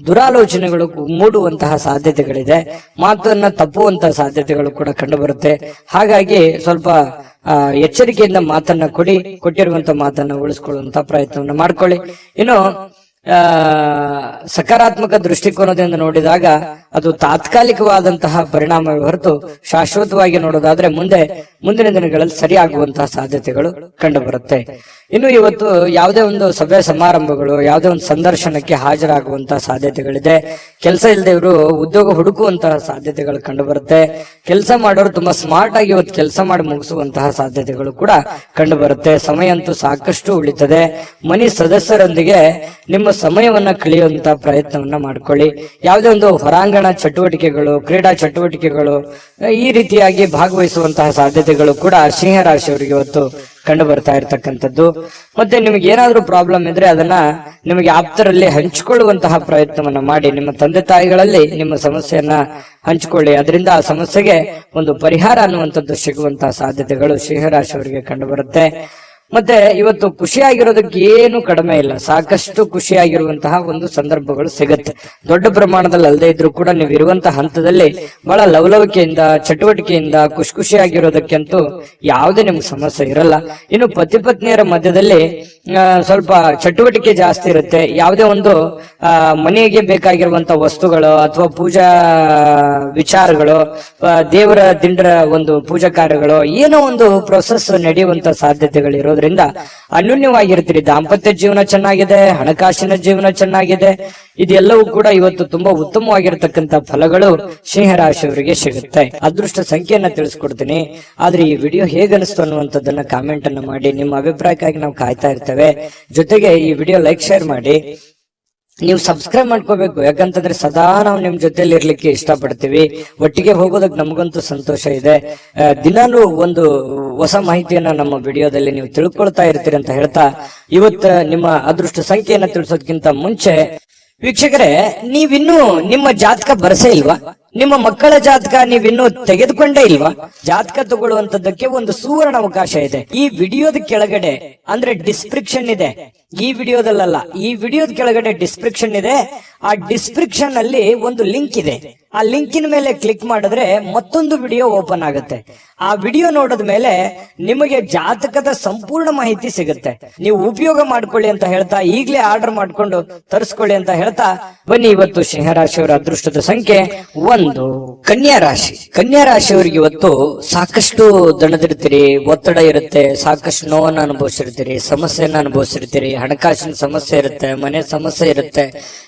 ದುರಾಲೋಚನೆಗಳು ಮೂಡುವಂತಹ ಸಾಧ್ಯತೆಗಳಿದೆ, ಮಾತನ್ನ ತಪ್ಪುವಂತಹ ಸಾಧ್ಯತೆಗಳು ಕೂಡ ಕಂಡು ಬರುತ್ತೆ. ಹಾಗಾಗಿ ಸ್ವಲ್ಪ ಎಚ್ಚರಿಕೆಯಿಂದ ಮಾತನ್ನ ಕೊಟ್ಟಿರುವಂತಹ ಮಾತನ್ನ ಉಳಿಸ್ಕೊಳ್ಳುವಂತ ಪ್ರಯತ್ನವನ್ನ ಮಾಡ್ಕೊಳ್ಳಿ. ಇನ್ನು ಸಕಾರಾತ್ಮಕ ದೃಷ್ಟಿಕೋನದಿಂದ ನೋಡಿದಾಗ ಅದು ತಾತ್ಕಾಲಿಕವಾದಂತಹ ಪರಿಣಾಮವೇ ಹೊರತು ಶಾಶ್ವತವಾಗಿ ನೋಡೋದಾದ್ರೆ ಮುಂದಿನ ದಿನಗಳಲ್ಲಿ ಸರಿಯಾಗುವಂತಹ ಸಾಧ್ಯತೆಗಳು ಕಂಡು ಬರುತ್ತೆ. ಇನ್ನು ಇವತ್ತು ಯಾವುದೇ ಒಂದು ಸಭೆ ಸಮಾರಂಭಗಳು, ಯಾವುದೇ ಒಂದು ಸಂದರ್ಶನಕ್ಕೆ ಹಾಜರಾಗುವಂತಹ ಸಾಧ್ಯತೆಗಳಿದೆ. ಕೆಲಸ ಇಲ್ಲದವರು ಉದ್ಯೋಗ ಹುಡುಕುವಂತಹ ಸಾಧ್ಯತೆಗಳು ಕಂಡು ಬರುತ್ತೆ. ಕೆಲಸ ಮಾಡೋರು ತುಂಬಾ ಸ್ಮಾರ್ಟ್ ಆಗಿ ಇವತ್ತು ಕೆಲಸ ಮಾಡಿ ಮುಗಿಸುವಂತಹ ಸಾಧ್ಯತೆಗಳು ಕೂಡ ಕಂಡು ಬರುತ್ತೆ. ಸಮಯ ಅಂತೂ ಸಾಕಷ್ಟು ಉಳಿತದೆ. ಮನೆ ಸದಸ್ಯರೊಂದಿಗೆ ನಿಮ್ಮ ಸಮಯವನ್ನ ಕಳೆಯುವಂತಹ ಪ್ರಯತ್ನವನ್ನ ಮಾಡ್ಕೊಳ್ಳಿ. ಯಾವುದೇ ಒಂದು ಹೊರಾಂಗಣ ಚಟುವಟಿಕೆಗಳು, ಕ್ರೀಡಾ ಚಟುವಟಿಕೆಗಳು ಈ ರೀತಿಯಾಗಿ ಭಾಗವಹಿಸುವಂತಹ ಸಾಧ್ಯತೆಗಳು ಕೂಡ ಸಿಂಹರಾಶಿಯವರಿಗೆ ಇವತ್ತು ಕಂಡು ಬರ್ತಾ ಇರ್ತಕ್ಕಂಥದ್ದು. ಮತ್ತೆ ನಿಮಗೆ ಏನಾದ್ರೂ ಪ್ರಾಬ್ಲಮ್ ಇದ್ರೆ ಅದನ್ನ ನಿಮಗೆ ಆಪ್ತರಲ್ಲಿ ಹಂಚಿಕೊಳ್ಳುವಂತಹ ಪ್ರಯತ್ನವನ್ನ ಮಾಡಿ. ನಿಮ್ಮ ತಂದೆ ತಾಯಿಗಳಲ್ಲಿ ನಿಮ್ಮ ಸಮಸ್ಯೆಯನ್ನ ಹಂಚಿಕೊಳ್ಳಿ. ಅದರಿಂದ ಆ ಸಮಸ್ಯೆಗೆ ಒಂದು ಪರಿಹಾರ ಅನ್ನುವಂಥದ್ದು ಸಿಗುವಂತಹ ಸಾಧ್ಯತೆಗಳು ಸಿಂಹರಾಶಿಯವರಿಗೆ ಕಂಡು ಬರುತ್ತೆ. ಮತ್ತೆ ಇವತ್ತು ಖುಷಿಯಾಗಿರೋದಕ್ಕೆ ಏನು ಕಡಿಮೆ ಇಲ್ಲ, ಸಾಕಷ್ಟು ಖುಷಿಯಾಗಿರುವಂತಹ ಒಂದು ಸಂದರ್ಭಗಳು ಸಿಗುತ್ತೆ. ದೊಡ್ಡ ಪ್ರಮಾಣದಲ್ಲಿ ಅಲ್ಲದೆ ಇದ್ರೂ ಕೂಡ ನೀವು ಇರುವಂತಹ ಹಂತದಲ್ಲಿ ಬಹಳ ಲವಲವಿಕೆಯಿಂದ, ಚಟುವಟಿಕೆಯಿಂದ ಖುಷಿಯಾಗಿರೋದಕ್ಕಂತೂ ಯಾವುದೇ ನಿಮ್ಗೆ ಸಮಸ್ಯೆ ಇರಲ್ಲ. ಇನ್ನು ಪತಿ ಪತ್ನಿಯರ ಮಧ್ಯದಲ್ಲಿ ಸ್ವಲ್ಪ ಚಟುವಟಿಕೆ ಜಾಸ್ತಿ ಇರುತ್ತೆ. ಯಾವುದೇ ಒಂದು ಮನೆಗೆ ಬೇಕಾಗಿರುವಂತಹ ವಸ್ತುಗಳು ಅಥವಾ ಪೂಜಾ ವಿಚಾರಗಳು, ದೇವರ ದಿಂಡರ ಒಂದು ಪೂಜಾ ಕಾರ್ಯಗಳು, ಏನೋ ಒಂದು ಪ್ರೊಸೆಸ್ ನಡೆಯುವಂತ ಸಾಧ್ಯತೆಗಳು ಇರೋದ್ರಿಂದ ಅನ್ಯೋನ್ಯವಾಗಿರ್ತೀರಿ. ದಾಂಪತ್ಯ ಜೀವನ ಚೆನ್ನಾಗಿದೆ, ಹಣಕಾಸಿನ ಜೀವನ ಚೆನ್ನಾಗಿದೆ. ಇದೆಲ್ಲವೂ ಕೂಡ ಇವತ್ತು ತುಂಬಾ ಉತ್ತಮವಾಗಿರ್ತಕ್ಕಂಥ ಫಲಗಳು ಸಿಂಹರಾಶಿಯವರಿಗೆ ಸಿಗುತ್ತೆ. ಅದೃಷ್ಟ ಸಂಖ್ಯೆಯನ್ನ ತಿಳಿಸ್ಕೊಡ್ತೀನಿ. ಆದ್ರೆ ಈ ವಿಡಿಯೋ ಹೇಗನಿಸ್ತು ಅನ್ನುವಂಥದ್ದನ್ನ ಕಾಮೆಂಟ್ ಅನ್ನ ಮಾಡಿ. ನಿಮ್ಮ ಅಭಿಪ್ರಾಯಕ್ಕಾಗಿ ನಾವು ಕಾಯ್ತಾ ಇರ್ತೇವೆ. ಜೊತೆಗೆ ಈ ವಿಡಿಯೋ ಲೈಕ್, ಶೇರ್ ಮಾಡಿ. ನೀವು ಸಬ್ಸ್ಕ್ರೈಬ್ ಮಾಡ್ಕೋಬೇಕು, ಯಾಕಂತಂದ್ರೆ ಸದಾ ನಾವು ನಿಮ್ ಜೊತೆಲಿ ಇರ್ಲಿಕ್ಕೆ ಇಷ್ಟಪಡ್ತೀವಿ. ಒಟ್ಟಿಗೆ ಹೋಗೋದಕ್ಕೆ ನಮಗಂತೂ ಸಂತೋಷ ಇದೆ. ದಿನಾಲೂ ಒಂದು ಹೊಸ ಮಾಹಿತಿಯನ್ನ ನಮ್ಮ ವಿಡಿಯೋದಲ್ಲಿ ನೀವು ತಿಳ್ಕೊಳ್ತಾ ಇರ್ತೀರಿ ಅಂತ ಹೇಳ್ತಾ, ಇವತ್ತು ನಿಮ್ಮ ಅದೃಷ್ಟ ಸಂಖ್ಯೆಯನ್ನ ತಿಳಿಸೋದಕ್ಕಿಂತ ಮುಂಚೆ ವೀಕ್ಷಕರೇ, ನೀವಿನ್ನೂ ನಿಮ್ಮ ಜಾತಕ ಬರಸೇ ಇಲ್ವಾ? ನಿಮ್ಮ ಮಕ್ಕಳ ಜಾತಕ ನೀವಿನ್ನೂ ತೆಗೆದುಕೊಂಡೇ ಇಲ್ವಾ? ಜಾತಕ ತಗೊಳ್ಳುವಂತದ್ದಕ್ಕೆ ಒಂದು ಸುವರ್ಣ ಅವಕಾಶ ಇದೆ. ಈ ವಿಡಿಯೋದ ಕೆಳಗಡೆ ಅಂದ್ರೆ ಡಿಸ್ಕ್ರಿಪ್ಷನ್ ಇದೆ, ಈ ವಿಡಿಯೋದಲ್ಲ, ಈ ವಿಡಿಯೋದ ಕೆಳಗಡೆ ಡಿಸ್ಕ್ರಿಪ್ಷನ್ ಇದೆ. ಆ ಡಿಸ್ಕ್ರಿಪ್ಷನ್ ಅಲ್ಲಿ ಒಂದು ಲಿಂಕ್ ಇದೆ. ಆ ಲಿಂಕಿನ ಮೇಲೆ ಕ್ಲಿಕ್ ಮಾಡಿದ್ರೆ ಮತ್ತೊಂದು ವಿಡಿಯೋ ಓಪನ್ ಆಗುತ್ತೆ. ಆ ವಿಡಿಯೋ ನೋಡಿದ ಮೇಲೆ ನಿಮಗೆ ಜಾತಕದ ಸಂಪೂರ್ಣ ಮಾಹಿತಿ ಸಿಗುತ್ತೆ. ನೀವು ಉಪಯೋಗ ಮಾಡ್ಕೊಳ್ಳಿ ಅಂತ ಹೇಳ್ತಾ, ಈಗಲೇ ಆರ್ಡರ್ ಮಾಡ್ಕೊಂಡು ತರಿಸ್ಕೊಳ್ಳಿ ಅಂತ ಹೇಳ್ತಾ, ಬನ್ನಿ ಇವತ್ತು ಸಿಂಹರಾಶಿಯವರ ಅದೃಷ್ಟದ ಸಂಖ್ಯೆ 1. ಕನ್ಯಾ ರಾಶಿಯವರಿಗೆ ಇವತ್ತು ಸಾಕಷ್ಟು ದಣದಿರ್ತೀರಿ, ಒತ್ತಡ ಇರುತ್ತೆ, ಸಾಕಷ್ಟು ನೋವನ್ನು ಅನುಭವಿಸಿರ್ತೀರಿ, ಸಮಸ್ಯೆಯನ್ನ ಅನುಭವಿಸಿರ್ತೀರಿ, ಹಣಕಾಸಿನ ಸಮಸ್ಯೆ ಇರುತ್ತೆ, ಮನೆ ಸಮಸ್ಯೆ ಇರುತ್ತೆ.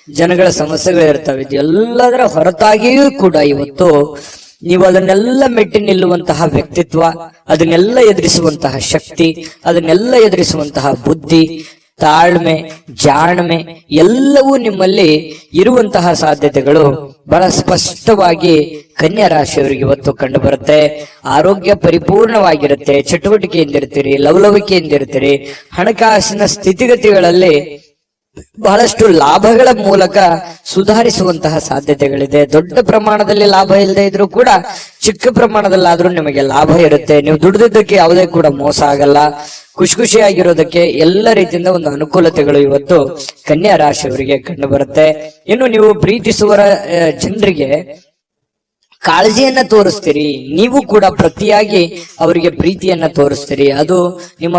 ಜನಗಳ ಸಮಸ್ಯೆಗಳಿರ್ತವೆ. ಎಲ್ಲದರ ಹೊರತಾಗಿಯೂ ಕೂಡ ಇವತ್ತು ನೀವು ಅದನ್ನೆಲ್ಲ ಮೆಟ್ಟಿ ನಿಲ್ಲುವಂತಹ ವ್ಯಕ್ತಿತ್ವ, ಅದನ್ನೆಲ್ಲ ಎದುರಿಸುವಂತಹ ಶಕ್ತಿ, ಅದನ್ನೆಲ್ಲ ಎದುರಿಸುವಂತಹ ಬುದ್ಧಿ, ತಾಳ್ಮೆ, ಜಾಣ್ಮೆ ಎಲ್ಲವೂ ನಿಮ್ಮಲ್ಲಿ ಇರುವಂತಹ ಸಾಧ್ಯತೆಗಳು ಬಹಳ ಸ್ಪಷ್ಟವಾಗಿ ಕನ್ಯಾ ರಾಶಿಯವರಿಗೆ ಇವತ್ತು ಕಂಡು ಬರುತ್ತೆ. ಆರೋಗ್ಯ ಪರಿಪೂರ್ಣವಾಗಿರುತ್ತೆ, ಚಟುವಟಿಕೆಯಿಂದಿರ್ತೀರಿ, ಲವಲವಿಕೆಯಿಂದಿರ್ತೀರಿ, ಹಣಕಾಸಿನ ಸ್ಥಿತಿಗತಿಗಳಲ್ಲಿ ಬಹಳಷ್ಟು ಲಾಭಗಳ ಮೂಲಕ ಸುಧಾರಿಸುವಂತಹ ಸಾಧ್ಯತೆಗಳಿದೆ. ದೊಡ್ಡ ಪ್ರಮಾಣದಲ್ಲಿ ಲಾಭ ಇಲ್ಲದೆ ಇದ್ರೂ ಕೂಡ ಚಿಕ್ಕ ಪ್ರಮಾಣದಲ್ಲಾದ್ರೂ ನಿಮಗೆ ಲಾಭ ಇರುತ್ತೆ. ನೀವು ದುಡಿದಿದ್ದಕ್ಕೆ ಯಾವುದೇ ಕೂಡ ಮೋಸ ಆಗಲ್ಲ. ಖುಷಿಯಾಗಿರೋದಕ್ಕೆ ಎಲ್ಲ ರೀತಿಯಿಂದ ಒಂದು ಅನುಕೂಲತೆಗಳು ಇವತ್ತು ಕನ್ಯಾ ರಾಶಿಯವರಿಗೆ ಕಂಡು ಬರುತ್ತೆ. ಇನ್ನು ನೀವು ಪ್ರೀತಿಸುವ ಜನರಿಗೆ ಕಾಳಜಿಯನ್ನ ತೋರಿಸ್ತೀರಿ, ನೀವು ಕೂಡ ಪ್ರತಿಯಾಗಿ ಅವರಿಗೆ ಪ್ರೀತಿಯನ್ನ ತೋರಿಸ್ತೀರಿ. ಅದು ನಿಮ್ಮ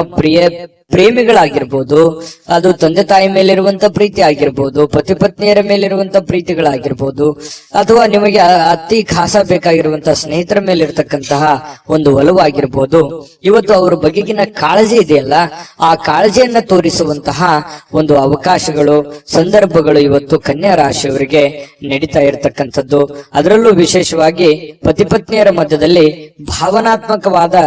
ಪ್ರೇಮಿಗಳಾಗಿರ್ಬೋದು, ಅದು ತಂದೆ ತಾಯಿ ಮೇಲಿರುವಂತ ಪ್ರೀತಿ ಆಗಿರ್ಬೋದು, ಪತಿ ಪತ್ನಿಯರ ಮೇಲಿರುವಂತ ಪ್ರೀತಿಗಳಾಗಿರ್ಬೋದು, ಅಥವಾ ನಿಮಗೆ ಅತಿ ಖಾಸ ಬೇಕಾಗಿರುವಂತಹ ಸ್ನೇಹಿತರ ಮೇಲಿರ್ತಕ್ಕಂತಹ ಒಂದು ಒಲವಾಗಿರ್ಬೋದು. ಇವತ್ತು ಅವರ ಬಗೆಗಿನ ಕಾಳಜಿ ಇದೆಯಲ್ಲ, ಆ ಕಾಳಜಿಯನ್ನ ತೋರಿಸುವಂತಹ ಒಂದು ಅವಕಾಶಗಳು, ಸಂದರ್ಭಗಳು ಇವತ್ತು ಕನ್ಯಾ ರಾಶಿಯವರಿಗೆ ನಡೀತಾ ಇರತಕ್ಕಂಥದ್ದು. ಅದರಲ್ಲೂ ವಿಶೇಷವಾಗಿ ಪತಿ ಪತ್ನಿಯರ ಮಧ್ಯದಲ್ಲಿ ಭಾವನಾತ್ಮಕವಾದ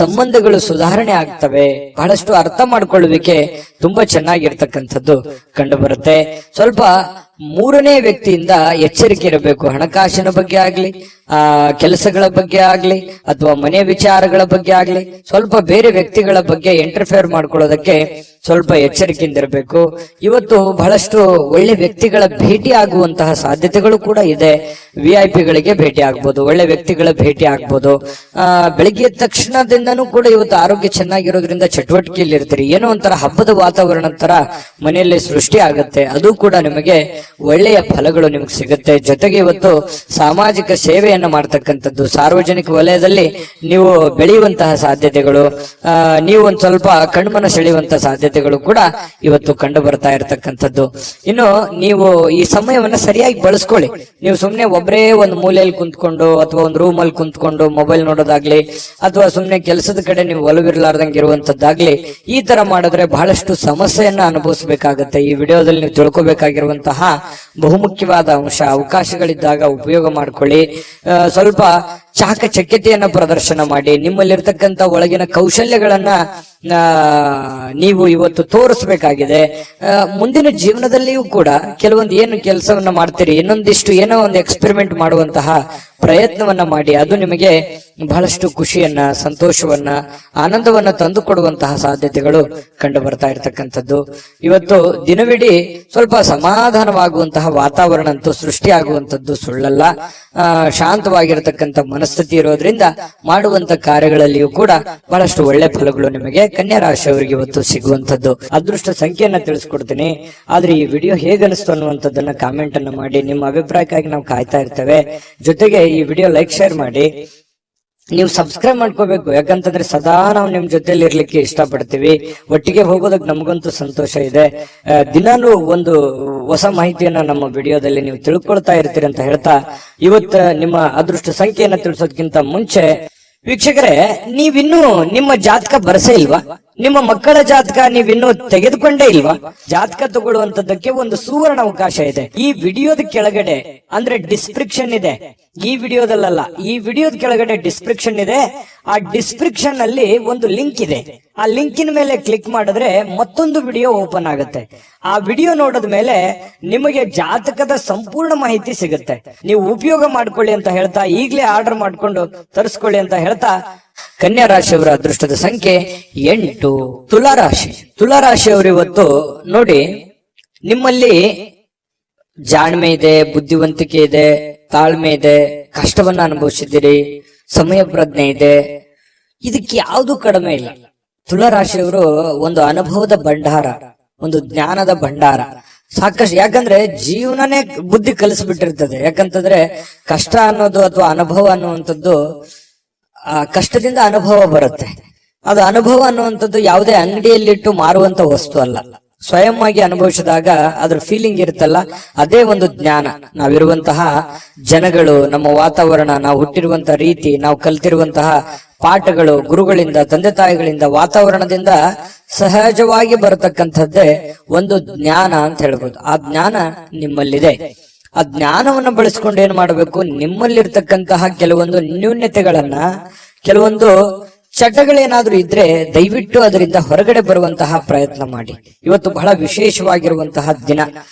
ಸಂಬಂಧಗಳು ಸುಧಾರಣೆ ಆಗ್ತವೆ. ಬಹಳಷ್ಟು ಅರ್ಥ ಮಾಡಿಕೊಳ್ಳುವಿಕೆ ತುಂಬಾ ಚೆನ್ನಾಗಿರ್ತಕ್ಕಂಥದ್ದು ಕಂಡು ಬರುತ್ತೆ. ಸ್ವಲ್ಪ ಮೂರನೇ ವ್ಯಕ್ತಿಯಿಂದ ಎಚ್ಚರಿಕೆ ಇರಬೇಕು. ಹಣಕಾಸಿನ ಬಗ್ಗೆ ಆಗ್ಲಿ, ಕೆಲಸಗಳ ಬಗ್ಗೆ ಆಗ್ಲಿ, ಅಥವಾ ಮನೆ ವಿಚಾರಗಳ ಬಗ್ಗೆ ಆಗ್ಲಿ, ಸ್ವಲ್ಪ ಬೇರೆ ವ್ಯಕ್ತಿಗಳ ಬಗ್ಗೆ ಇಂಟರ್ಫಿಯರ್ ಮಾಡ್ಕೊಳ್ಳೋದಕ್ಕೆ ಸ್ವಲ್ಪ ಎಚ್ಚರಿಕೆಯಿಂದ ಇರಬೇಕು. ಇವತ್ತು ಬಹಳಷ್ಟು ಒಳ್ಳೆ ವ್ಯಕ್ತಿಗಳ ಭೇಟಿ ಆಗುವಂತಹ ಸಾಧ್ಯತೆಗಳು ಕೂಡ ಇದೆ. VIP ಗಳಿಗೆ ಭೇಟಿ ಆಗ್ಬೋದು, ಒಳ್ಳೆ ವ್ಯಕ್ತಿಗಳ ಭೇಟಿ ಆಗ್ಬೋದು. ಬೆಳಿಗ್ಗೆ ತಕ್ಷಣದಿಂದನೂ ಕೂಡ ಇವತ್ತು ಆರೋಗ್ಯ ಚೆನ್ನಾಗಿರೋದ್ರಿಂದ ಚಟುವಟಿಕೆಯಲ್ಲಿ ಇರ್ತೀರಿ. ಏನೋ ಒಂಥರ ಹಬ್ಬದ ವಾತಾವರಣ ತರ ಮನೆಯಲ್ಲಿ ಸೃಷ್ಟಿ ಆಗುತ್ತೆ. ಅದು ಕೂಡ ನಿಮಗೆ ಒಳ್ಳೆಯ ಫಲಗಳು ನಿಮಗೆ ಸಿಗುತ್ತೆ. ಜೊತೆಗೆ ಇವತ್ತು ಸಾಮಾಜಿಕ ಸೇವೆಯನ್ನ ಮಾಡ್ತಕ್ಕಂಥದ್ದು, ಸಾರ್ವಜನಿಕ ವಲಯದಲ್ಲಿ ನೀವು ಬೆಳೆಯುವಂತಹ ಸಾಧ್ಯತೆಗಳು, ನೀವು ಒಂದ್ ಸ್ವಲ್ಪ ಕಣ್ಮನ ಸೆಳೆಯುವಂತಹ ಸಾಧ್ಯತೆಗಳು ಕೂಡ ಇವತ್ತು ಕಂಡು ಬರ್ತಾ ಇರತಕ್ಕಂಥದ್ದು. ಇನ್ನು ನೀವು ಈ ಸಮಯವನ್ನ ಸರಿಯಾಗಿ ಬಳಸ್ಕೊಳ್ಳಿ. ನೀವು ಸುಮ್ನೆ ಒಬ್ಬರೇ ಒಂದು ಮೂಲೆಯಲ್ಲಿ ಕುಂತ್ಕೊಂಡು ಅಥವಾ ಒಂದು ರೂಮ್ ಅಲ್ಲಿ ಕುಂತ್ಕೊಂಡು ಮೊಬೈಲ್ ನೋಡೋದಾಗ್ಲಿ, ಅಥವಾ ಸುಮ್ನೆ ಕೆಲಸದ ಕಡೆ ನೀವು ಒಲವಿರ್ಲಾರ್ದಂಗೆ ಇರುವಂತದ್ದಾಗ್ಲಿ, ಈ ತರ ಮಾಡಿದ್ರೆ ಬಹಳಷ್ಟು ಸಮಸ್ಯೆಯನ್ನ ಅನುಭವಿಸಬೇಕಾಗತ್ತೆ. ಈ ವಿಡಿಯೋದಲ್ಲಿ ನೀವು ತಿಳ್ಕೊಬೇಕಾಗಿರುವಂತಹ ಬಹುಮುಖ್ಯವಾದ ಅಂಶ, ಅವಕಾಶಗಳಿದ್ದಾಗ ಉಪಯೋಗ ಮಾಡ್ಕೊಳ್ಳಿ. ಸ್ವಲ್ಪ ಚಾಕಚಕ್ಯತೆಯನ್ನ ಪ್ರದರ್ಶನ ಮಾಡಿ, ನಿಮ್ಮಲ್ಲಿರ್ತಕ್ಕಂಥ ಒಳಗಿನ ಕೌಶಲ್ಯಗಳನ್ನ ನೀವು ಇವತ್ತು ತೋರಿಸ್ಬೇಕಾಗಿದೆ. ಮುಂದಿನ ಜೀವನದಲ್ಲಿಯೂ ಕೂಡ ಕೆಲವೊಂದು ಏನು ಕೆಲಸವನ್ನ ಮಾಡ್ತೀರಿ, ಇನ್ನೊಂದಿಷ್ಟು ಏನೋ ಒಂದು ಎಕ್ಸ್ಪೆರಿಮೆಂಟ್ ಮಾಡುವಂತಹ ಪ್ರಯತ್ನವನ್ನ ಮಾಡಿ. ಅದು ನಿಮಗೆ ಬಹಳಷ್ಟು ಖುಷಿಯನ್ನ, ಸಂತೋಷವನ್ನ, ಆನಂದವನ್ನ ತಂದು ಕೊಡುವಂತಹ ಸಾಧ್ಯತೆಗಳು ಕಂಡು ಬರ್ತಾ ಇರತಕ್ಕಂಥದ್ದು. ಇವತ್ತು ದಿನವಿಡೀ ಸ್ವಲ್ಪ ಸಮಾಧಾನವಾಗುವಂತಹ ವಾತಾವರಣ ಅಂತೂ ಸೃಷ್ಟಿಯಾಗುವಂಥದ್ದು ಸುಳ್ಳಲ್ಲ. ಶಾಂತವಾಗಿರತಕ್ಕಂಥ ಮನಸ್ಥಿತಿ ಇರೋದ್ರಿಂದ ಮಾಡುವಂತ ಕಾರ್ಯಗಳಲ್ಲಿಯೂ ಕೂಡ ಬಹಳಷ್ಟು ಒಳ್ಳೆ ಫಲಗಳು ನಿಮಗೆ ಕನ್ಯಾ ರಾಶಿಯವರಿಗೆ ಇವತ್ತು ಸಿಗುವಂತದ್ದು. ಅದೃಷ್ಟ ಸಂಖ್ಯೆಯನ್ನ ತಿಳಿಸ್ಕೊಡ್ತೀನಿ. ಆದ್ರೆ ಈ ವಿಡಿಯೋ ಹೇಗನಿಸ್ತು ಅನ್ನುವಂಥದ್ದನ್ನ ಕಾಮೆಂಟ್ ಅನ್ನ ಮಾಡಿ. ನಿಮ್ಮ ಅಭಿಪ್ರಾಯಕ್ಕಾಗಿ ನಾವು ಕಾಯ್ತಾ ಇರ್ತೇವೆ. ಜೊತೆಗೆ ಈ ವಿಡಿಯೋ ಲೈಕ್, ಶೇರ್ ಮಾಡಿ. ನೀವು ಸಬ್ಸ್ಕ್ರೈಬ್ ಮಾಡ್ಕೋಬೇಕು, ಯಾಕಂತಂದ್ರೆ ಸದಾ ನಾವು ನಿಮ್ ಜೊತೆಲಿ ಇರ್ಲಿಕ್ಕೆ ಇಷ್ಟಪಡ್ತೀವಿ. ಒಟ್ಟಿಗೆ ಹೋಗೋದಕ್ಕೆ ನಮಗಂತೂ ಸಂತೋಷ ಇದೆ. ದಿನಾನು ಒಂದು ಹೊಸ ಮಾಹಿತಿಯನ್ನ ನಮ್ಮ ವಿಡಿಯೋದಲ್ಲಿ ನೀವು ತಿಳ್ಕೊಳ್ತಾ ಇರ್ತೀರಿ ಅಂತ ಹೇಳ್ತಾ, ಇವತ್ತು ನಿಮ್ಮ ಅದೃಷ್ಟ ಸಂಖ್ಯೆಯನ್ನ ತಿಳಿಸೋದಕ್ಕಿಂತ ಮುಂಚೆ ವೀಕ್ಷಕರೇ, ನೀವಿನ್ನೂ ನಿಮ್ಮ ಜಾತಕ ಬರಸೇ ಇಲ್ವಾ? ನಿಮ್ಮ ಮಕ್ಕಳ ಜಾತಕ ನೀವಿನ್ನೂ ತೆಗೆದುಕೊಂಡೇ ಇಲ್ವಾ? ಜಾತಕ ತಗೊಳ್ಳುವಂತದ್ದಕ್ಕೆ ಒಂದು ಸುವರ್ಣ ಅವಕಾಶ ಇದೆ. ಈ ವಿಡಿಯೋದ ಕೆಳಗಡೆ ಅಂದ್ರೆ ಡಿಸ್ಕ್ರಿಪ್ಷನ್ ಇದೆ. ಈ ವಿಡಿಯೋದಲ್ಲ, ಈ ವಿಡಿಯೋದ ಕೆಳಗಡೆ ಡಿಸ್ಕ್ರಿಪ್ಷನ್ ಇದೆ. ಆ ಡಿಸ್ಕ್ರಿಪ್ಷನ್ ಅಲ್ಲಿ ಒಂದು ಲಿಂಕ್ ಇದೆ. ಆ ಲಿಂಕಿನ ಮೇಲೆ ಕ್ಲಿಕ್ ಮಾಡಿದ್ರೆ ಮತ್ತೊಂದು ವಿಡಿಯೋ ಓಪನ್ ಆಗುತ್ತೆ. ಆ ವಿಡಿಯೋ ನೋಡಿದ ಮೇಲೆ ನಿಮಗೆ ಜಾತಕದ ಸಂಪೂರ್ಣ ಮಾಹಿತಿ ಸಿಗುತ್ತೆ. ನೀವು ಉಪಯೋಗ ಮಾಡ್ಕೊಳ್ಳಿ ಅಂತ ಹೇಳ್ತಾ, ಈಗಲೇ ಆರ್ಡರ್ ಮಾಡ್ಕೊಂಡು ತರಿಸ್ಕೊಳ್ಳಿ ಅಂತ ಹೇಳ್ತಾ, ಕನ್ಯಾ ರಾಶಿಯವರ ಅದೃಷ್ಟದ ಸಂಖ್ಯೆ 8. ತುಲಾರಾಶಿ. ತುಲಾರಾಶಿಯವರು ಇವತ್ತು ನೋಡಿ, ನಿಮ್ಮಲ್ಲಿ ಜಾಣ್ಮೆ ಇದೆ, ಬುದ್ಧಿವಂತಿಕೆ ಇದೆ, ತಾಳ್ಮೆ ಇದೆ, ಕಷ್ಟವನ್ನ ಅನುಭವಿಸಿದ್ದೀರಿ, ಸಮಯ ಪ್ರಜ್ಞೆ ಇದೆ. ಇದಕ್ಕೆ ಯಾವುದು ಕಡಿಮೆ ಇಲ್ಲ. ತುಲಾರಾಶಿಯವರು ಒಂದು ಅನುಭವದ ಭಂಡಾರ, ಒಂದು ಜ್ಞಾನದ ಭಂಡಾರ ಸಾಕಷ್ಟು. ಯಾಕಂದ್ರೆ ಜೀವನನೇ ಬುದ್ಧಿ ಕಲಿಸ್ಬಿಟ್ಟಿರ್ತದೆ. ಯಾಕಂತಂದ್ರೆ ಕಷ್ಟ ಅನ್ನೋದು ಅಥವಾ ಅನುಭವ ಅನ್ನುವಂಥದ್ದು, ಕಷ್ಟದಿಂದ ಅನುಭವ ಬರುತ್ತೆ. ಅದು ಅನುಭವ ಅನ್ನುವಂಥದ್ದು ಯಾವುದೇ ಅಂಗಡಿಯಲ್ಲಿಟ್ಟು ಮಾರುವಂತ ವಸ್ತು ಅಲ್ಲ. ಸ್ವಯಂ ಆಗಿ ಅನುಭವಿಸಿದಾಗ ಅದ್ರ ಫೀಲಿಂಗ್ ಇರುತ್ತಲ್ಲ, ಅದೇ ಒಂದು ಜ್ಞಾನ. ನಾವಿರುವಂತಹ ಜನಗಳು, ನಮ್ಮ ವಾತಾವರಣ, ನಾವು ಹುಟ್ಟಿರುವಂತಹ ರೀತಿ, ನಾವು ಕಲ್ತಿರುವಂತಹ ಪಾಠಗಳು, ಗುರುಗಳಿಂದ, ತಂದೆ ತಾಯಿಗಳಿಂದ, ವಾತಾವರಣದಿಂದ ಸಹಜವಾಗಿ ಬರತಕ್ಕಂಥದ್ದೇ ಒಂದು ಜ್ಞಾನ ಅಂತ ಹೇಳ್ಬೋದು. ಆ ಜ್ಞಾನ ನಿಮ್ಮಲ್ಲಿದೆ. ಆ ಜ್ಞಾನವನ್ನ ಬಳಸ್ಕೊಂಡು ಏನ್ ಮಾಡಬೇಕು, ನಿಮ್ಮಲ್ಲಿರ್ತಕ್ಕಂತಹ ಕೆಲವೊಂದು ನ್ಯೂನ್ಯತೆಗಳನ್ನ, ಕೆಲವೊಂದು ಚಟಗಳೇನಾದ್ರೂ ಇದ್ರೆ ದಯವಿಟ್ಟು ಅದರಿಂದ ಹೊರಗಡೆ ಬರುವಂತಹ ಪ್ರಯತ್ನ ಮಾಡಿ. ಇವತ್ತು ಬಹಳ ವಿಶೇಷವಾಗಿರುವಂತಹ ದಿನ,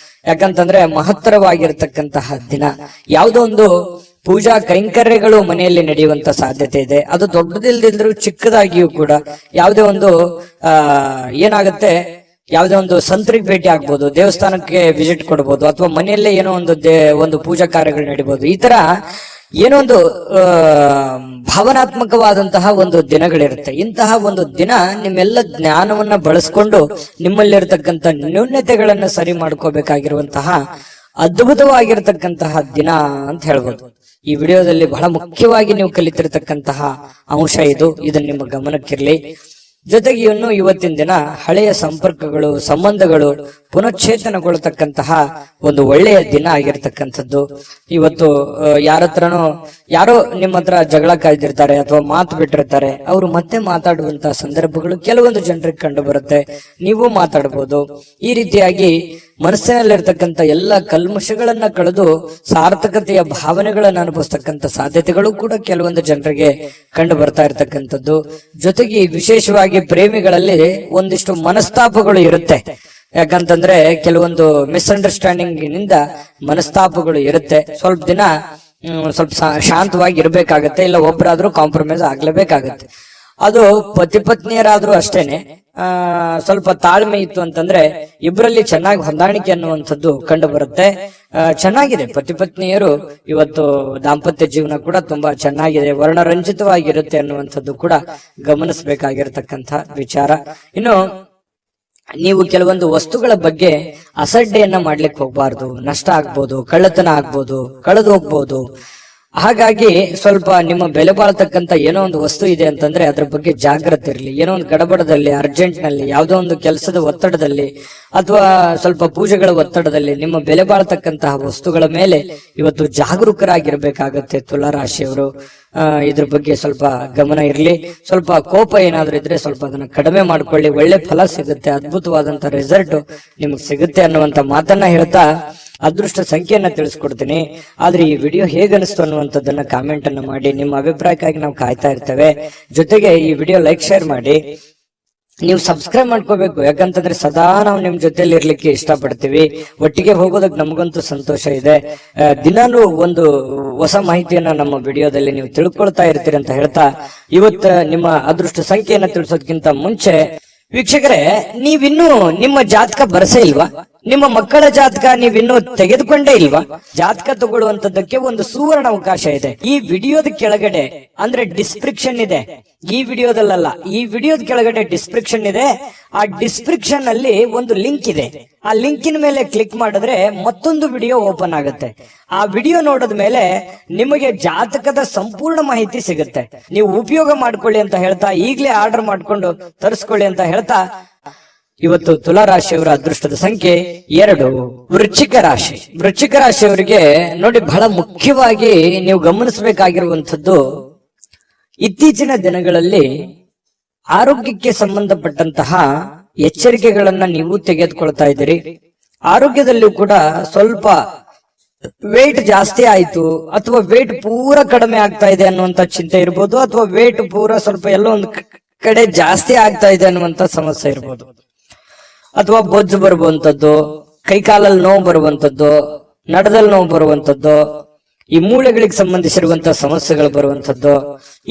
ಯಾಕಂತಂದ್ರೆ ಮಹತ್ತರವಾಗಿರ್ತಕ್ಕಂತಹ ದಿನ. ಯಾವುದೋ ಒಂದು ಪೂಜಾ ಕೈಂಕರ್ಯಗಳು ಮನೆಯಲ್ಲಿ ನಡೆಯುವಂತ ಸಾಧ್ಯತೆ ಇದೆ. ಅದು ದೊಡ್ಡದಿಲ್ದಿದ್ರು ಚಿಕ್ಕದಾಗಿಯೂ ಕೂಡ ಯಾವುದೇ ಒಂದು ಏನಾಗುತ್ತೆ, ಯಾವುದೇ ಒಂದು ಸಂತರಿಗೆ ಭೇಟಿ ಆಗ್ಬೋದು, ದೇವಸ್ಥಾನಕ್ಕೆ ವಿಸಿಟ್ ಕೊಡ್ಬೋದು, ಅಥವಾ ಮನೆಯಲ್ಲೇ ಏನೋ ಒಂದು ಪೂಜಾ ಕಾರ್ಯಗಳು ನಡೀಬಹುದು. ಈ ತರ ಏನೋ ಒಂದು ಭಾವನಾತ್ಮಕವಾದಂತಹ ಒಂದು ದಿನಗಳಿರುತ್ತೆ. ಇಂತಹ ಒಂದು ದಿನ ನಿಮ್ಮೆಲ್ಲ ಜ್ಞಾನವನ್ನ ಬಳಸ್ಕೊಂಡು ನಿಮ್ಮಲ್ಲಿರ್ತಕ್ಕಂಥ ನ್ಯೂನ್ಯತೆಗಳನ್ನ ಸರಿ ಮಾಡ್ಕೋಬೇಕಾಗಿರುವಂತಹ ಅದ್ಭುತವಾಗಿರ್ತಕ್ಕಂತಹ ದಿನ ಅಂತ ಹೇಳ್ಬೋದು. ಈ ವಿಡಿಯೋದಲ್ಲಿ ಬಹಳ ಮುಖ್ಯವಾಗಿ ನೀವು ಕಲಿತಿರ್ತಕ್ಕಂತಹ ಅಂಶ ಇದು. ಇದನ್ನ ನಿಮ್ಮ ಗಮನಕ್ಕಿರ್ಲಿ. ಜೊತೆಗೆ ಇನ್ನು ಇವತ್ತಿನ ದಿನ ಹಳೆಯ ಸಂಪರ್ಕಗಳು, ಸಂಬಂಧಗಳು ಪುನಶ್ಚೇತನಗೊಳ್ಳತಕ್ಕಂತಹ ಒಂದು ಒಳ್ಳೆಯ ದಿನ ಆಗಿರ್ತಕ್ಕಂಥದ್ದು. ಇವತ್ತು ಯಾರೋ ನಿಮ್ಮ ಹತ್ರ ಜಗಳ ಕಾಯ್ದಿರ್ತಾರೆ ಅಥವಾ ಮಾತು ಬಿಟ್ಟಿರ್ತಾರೆ, ಅವರು ಮತ್ತೆ ಮಾತಾಡುವಂತಹ ಸಂದರ್ಭಗಳು ಕೆಲವೊಂದು ಜನರಿಗೆ ಕಂಡು ಬರುತ್ತೆ. ನೀವು ಮಾತಾಡಬಹುದು. ಈ ರೀತಿಯಾಗಿ ಮನಸ್ಸಿನಲ್ಲಿರ್ತಕ್ಕಂಥ ಎಲ್ಲ ಕಲ್ಮಶಗಳನ್ನ ಕಳೆದು ಸಾರ್ಥಕತೆಯ ಭಾವನೆಗಳನ್ನು ಅನುಭವಿಸ್ತಕ್ಕಂಥ ಸಾಧ್ಯತೆಗಳು ಕೂಡ ಕೆಲವೊಂದು ಜನರಿಗೆ ಕಂಡು ಬರ್ತಾ ಇರ್ತಕ್ಕಂಥದ್ದು. ಜೊತೆಗೆ ವಿಶೇಷವಾಗಿ ಪ್ರೇಮಿಗಳಲ್ಲಿ ಒಂದಿಷ್ಟು ಮನಸ್ತಾಪಗಳು ಇರುತ್ತೆ. ಯಾಕಂತಂದ್ರೆ ಕೆಲವೊಂದು ಮಿಸ್ಅಂಡರ್ಸ್ಟ್ಯಾಂಡಿಂಗ್ ನಿಂದ ಮನಸ್ತಾಪಗಳು ಇರುತ್ತೆ. ಸ್ವಲ್ಪ ದಿನ ಸ್ವಲ್ಪ ಶಾಂತವಾಗಿ ಇರ್ಬೇಕಾಗತ್ತೆ, ಇಲ್ಲ ಒಬ್ಬರಾದ್ರೂ ಕಾಂಪ್ರಮೈಸ್ ಆಗ್ಲೇಬೇಕಾಗತ್ತೆ. ಅದು ಪತಿ ಪತ್ನಿಯರಾದ್ರೂ ಅಷ್ಟೇನೆ. ಸ್ವಲ್ಪ ತಾಳ್ಮೆ ಇತ್ತು ಅಂತಂದ್ರೆ ಇಬ್ಬರಲ್ಲಿ ಚೆನ್ನಾಗಿ ಹೊಂದಾಣಿಕೆ ಅನ್ನುವಂಥದ್ದು ಕಂಡು ಬರುತ್ತೆ. ಚೆನ್ನಾಗಿದೆ, ಪತಿ ಪತ್ನಿಯರು ಇವತ್ತು ದಾಂಪತ್ಯ ಜೀವನ ಕೂಡ ತುಂಬಾ ಚೆನ್ನಾಗಿದೆ, ವರ್ಣರಂಜಿತವಾಗಿರುತ್ತೆ ಅನ್ನುವಂಥದ್ದು ಕೂಡ ಗಮನಿಸಬೇಕಾಗಿರ್ತಕ್ಕಂಥ ವಿಚಾರ. ಇನ್ನು ನೀವು ಕೆಲವೊಂದು ವಸ್ತುಗಳ ಬಗ್ಗೆ ಅಸಡ್ಡೆಯನ್ನ ಮಾಡ್ಲಿಕ್ಕೆ ಹೋಗ್ಬಾರ್ದು. ನಷ್ಟ ಆಗ್ಬೋದು, ಕಳ್ಳತನ ಆಗ್ಬೋದು, ಕಳೆದು ಹೋಗ್ಬೋದು. ಹಾಗಾಗಿ ಸ್ವಲ್ಪ ನಿಮ್ಮ ಬೆಲೆ ಬಾಳ್ತಕ್ಕಂತ ಏನೋ ಒಂದು ವಸ್ತು ಇದೆ ಅಂತಂದ್ರೆ ಅದ್ರ ಬಗ್ಗೆ ಜಾಗ್ರತೆ ಇರಲಿ. ಏನೋ ಒಂದು ಗಡಬಡದಲ್ಲಿ, ಅರ್ಜೆಂಟ್ ನಲ್ಲಿ, ಯಾವುದೋ ಒಂದು ಕೆಲಸದ ಒತ್ತಡದಲ್ಲಿ ಅಥವಾ ಸ್ವಲ್ಪ ಪೂಜೆಗಳ ಒತ್ತಡದಲ್ಲಿ ನಿಮ್ಮ ಬೆಲೆ ಬಾಳ್ತಕ್ಕಂತಹ ವಸ್ತುಗಳ ಮೇಲೆ ಇವತ್ತು ಜಾಗರೂಕರಾಗಿರ್ಬೇಕಾಗತ್ತೆ ತುಲಾರಾಶಿಯವರು. ಇದ್ರ ಬಗ್ಗೆ ಸ್ವಲ್ಪ ಗಮನ ಇರಲಿ. ಸ್ವಲ್ಪ ಕೋಪ ಏನಾದ್ರೂ ಇದ್ರೆ ಸ್ವಲ್ಪ ಅದನ್ನ ಕಡಿಮೆ ಮಾಡ್ಕೊಳ್ಳಿ. ಒಳ್ಳೆ ಫಲ ಸಿಗುತ್ತೆ, ಅದ್ಭುತವಾದಂತ ರಿಸಲ್ಟ್ ನಿಮ್ಗೆ ಸಿಗುತ್ತೆ ಅನ್ನುವಂತ ಮಾತನ್ನ ಹೇಳ್ತಾ ಅದೃಷ್ಟ ಸಂಖ್ಯೆಯನ್ನ ತಿಳಿಸ್ಕೊಡ್ತೀನಿ. ಆದ್ರೆ ಈ ವಿಡಿಯೋ ಹೇಗನಿಸ್ತು ಅನ್ನುವಂಥದ್ದನ್ನ ಕಾಮೆಂಟ್ ಅನ್ನ ಮಾಡಿ. ನಿಮ್ಮ ಅಭಿಪ್ರಾಯಕ್ಕಾಗಿ ನಾವು ಕಾಯ್ತಾ ಇರ್ತೇವೆ. ಜೊತೆಗೆ ಈ ವಿಡಿಯೋ ಲೈಕ್, ಶೇರ್ ಮಾಡಿ. ನೀವು ಸಬ್ಸ್ಕ್ರೈಬ್ ಮಾಡ್ಕೋಬೇಕು, ಯಾಕಂತಂದ್ರೆ ಸದಾ ನಾವು ನಿಮ್ ಜೊತೆಲಿ ಇರ್ಲಿಕ್ಕೆ ಇಷ್ಟಪಡ್ತೀವಿ. ಒಟ್ಟಿಗೆ ಹೋಗೋದಕ್ಕೆ ನಮಗಂತೂ ಸಂತೋಷ ಇದೆ. ದಿನಾನು ಒಂದು ಹೊಸ ಮಾಹಿತಿಯನ್ನ ನಮ್ಮ ವಿಡಿಯೋದಲ್ಲಿ ನೀವು ತಿಳ್ಕೊಳ್ತಾ ಇರ್ತೀರಿ ಅಂತ ಹೇಳ್ತಾ, ಇವತ್ತ ನಿಮ್ಮ ಅದೃಷ್ಟ ಸಂಖ್ಯೆಯನ್ನ ತಿಳಿಸೋದಕ್ಕಿಂತ ಮುಂಚೆ ವೀಕ್ಷಕರೇ, ನೀವಿನ್ನೂ ನಿಮ್ಮ ಜಾತಕ ಬರಸೇ ಇಲ್ವಾ? ನಿಮ್ಮ ಮಕ್ಕಳ ಜಾತಕ ನೀವಿನ್ನೂ ತೆಗೆದುಕೊಂಡೇ ಇಲ್ವಾ? ಜಾತಕ ತಗೊಳ್ಳುವಂತದ್ದಕ್ಕೆ ಒಂದು ಸುವರ್ಣ ಅವಕಾಶ ಇದೆ. ಈ ವಿಡಿಯೋದ ಕೆಳಗಡೆ ಅಂದ್ರೆ ಡಿಸ್ಕ್ರಿಪ್ಷನ್ ಇದೆ. ಈ ವಿಡಿಯೋದಲ್ಲ, ಈ ವಿಡಿಯೋದ ಕೆಳಗಡೆ ಡಿಸ್ಕ್ರಿಪ್ಷನ್ ಇದೆ. ಆ ಡಿಸ್ಕ್ರಿಪ್ಷನ್ ಅಲ್ಲಿ ಒಂದು ಲಿಂಕ್ ಇದೆ. ಆ ಲಿಂಕಿನ ಮೇಲೆ ಕ್ಲಿಕ್ ಮಾಡಿದ್ರೆ ಮತ್ತೊಂದು ವಿಡಿಯೋ ಓಪನ್ ಆಗುತ್ತೆ. ಆ ವಿಡಿಯೋ ನೋಡಿದ ಮೇಲೆ ನಿಮಗೆ ಜಾತಕದ ಸಂಪೂರ್ಣ ಮಾಹಿತಿ ಸಿಗುತ್ತೆ. ನೀವು ಉಪಯೋಗ ಮಾಡ್ಕೊಳ್ಳಿ ಅಂತ ಹೇಳ್ತಾ, ಈಗಲೇ ಆರ್ಡರ್ ಮಾಡ್ಕೊಂಡು ತರಿಸ್ಕೊಳ್ಳಿ ಅಂತ ಹೇಳ್ತಾ, ಇವತ್ತು ತುಲಾ ರಾಶಿಯವರ ಅದೃಷ್ಟದ ಸಂಖ್ಯೆ 2. ವೃಶ್ಚಿಕ ರಾಶಿ. ವೃಶ್ಚಿಕ ರಾಶಿಯವರಿಗೆ ನೋಡಿ, ಬಹಳ ಮುಖ್ಯವಾಗಿ ನೀವು ಗಮನಿಸಬೇಕಾಗಿರುವಂತದ್ದು, ಇತ್ತೀಚಿನ ದಿನಗಳಲ್ಲಿ ಆರೋಗ್ಯಕ್ಕೆ ಸಂಬಂಧಪಟ್ಟಂತಹ ಎಚ್ಚರಿಕೆಗಳನ್ನ ನೀವು ತೆಗೆದುಕೊಳ್ತಾ ಇದ್ದೀರಿ. ಆರೋಗ್ಯದಲ್ಲೂ ಕೂಡ ಸ್ವಲ್ಪ ವೇಟ್ ಜಾಸ್ತಿ ಆಯ್ತು ಅಥವಾ ವೇಟ್ ಪೂರ ಕಡಿಮೆ ಆಗ್ತಾ ಇದೆ ಅನ್ನುವಂತ ಚಿಂತೆ ಇರ್ಬೋದು, ಅಥವಾ ವೇಟ್ ಪೂರ ಸ್ವಲ್ಪ ಎಲ್ಲೋ ಒಂದು ಕಡೆ ಜಾಸ್ತಿ ಆಗ್ತಾ ಇದೆ ಅನ್ನುವಂತ ಸಮಸ್ಯೆ ಇರ್ಬೋದು, ಅಥವಾ ಬೊಜ್ಜು ಬರುವಂತದ್ದು, ಕೈಕಾಲಲ್ಲಿ ನೋವು ಬರುವಂತದ್ದು, ನಡದಲ್ಲಿ ನೋವು ಬರುವಂತದ್ದು, ಈ ಮೂಳೆಗಳಿಗೆ ಸಂಬಂಧಿಸಿರುವಂತಹ ಸಮಸ್ಯೆಗಳು ಬರುವಂತದ್ದು.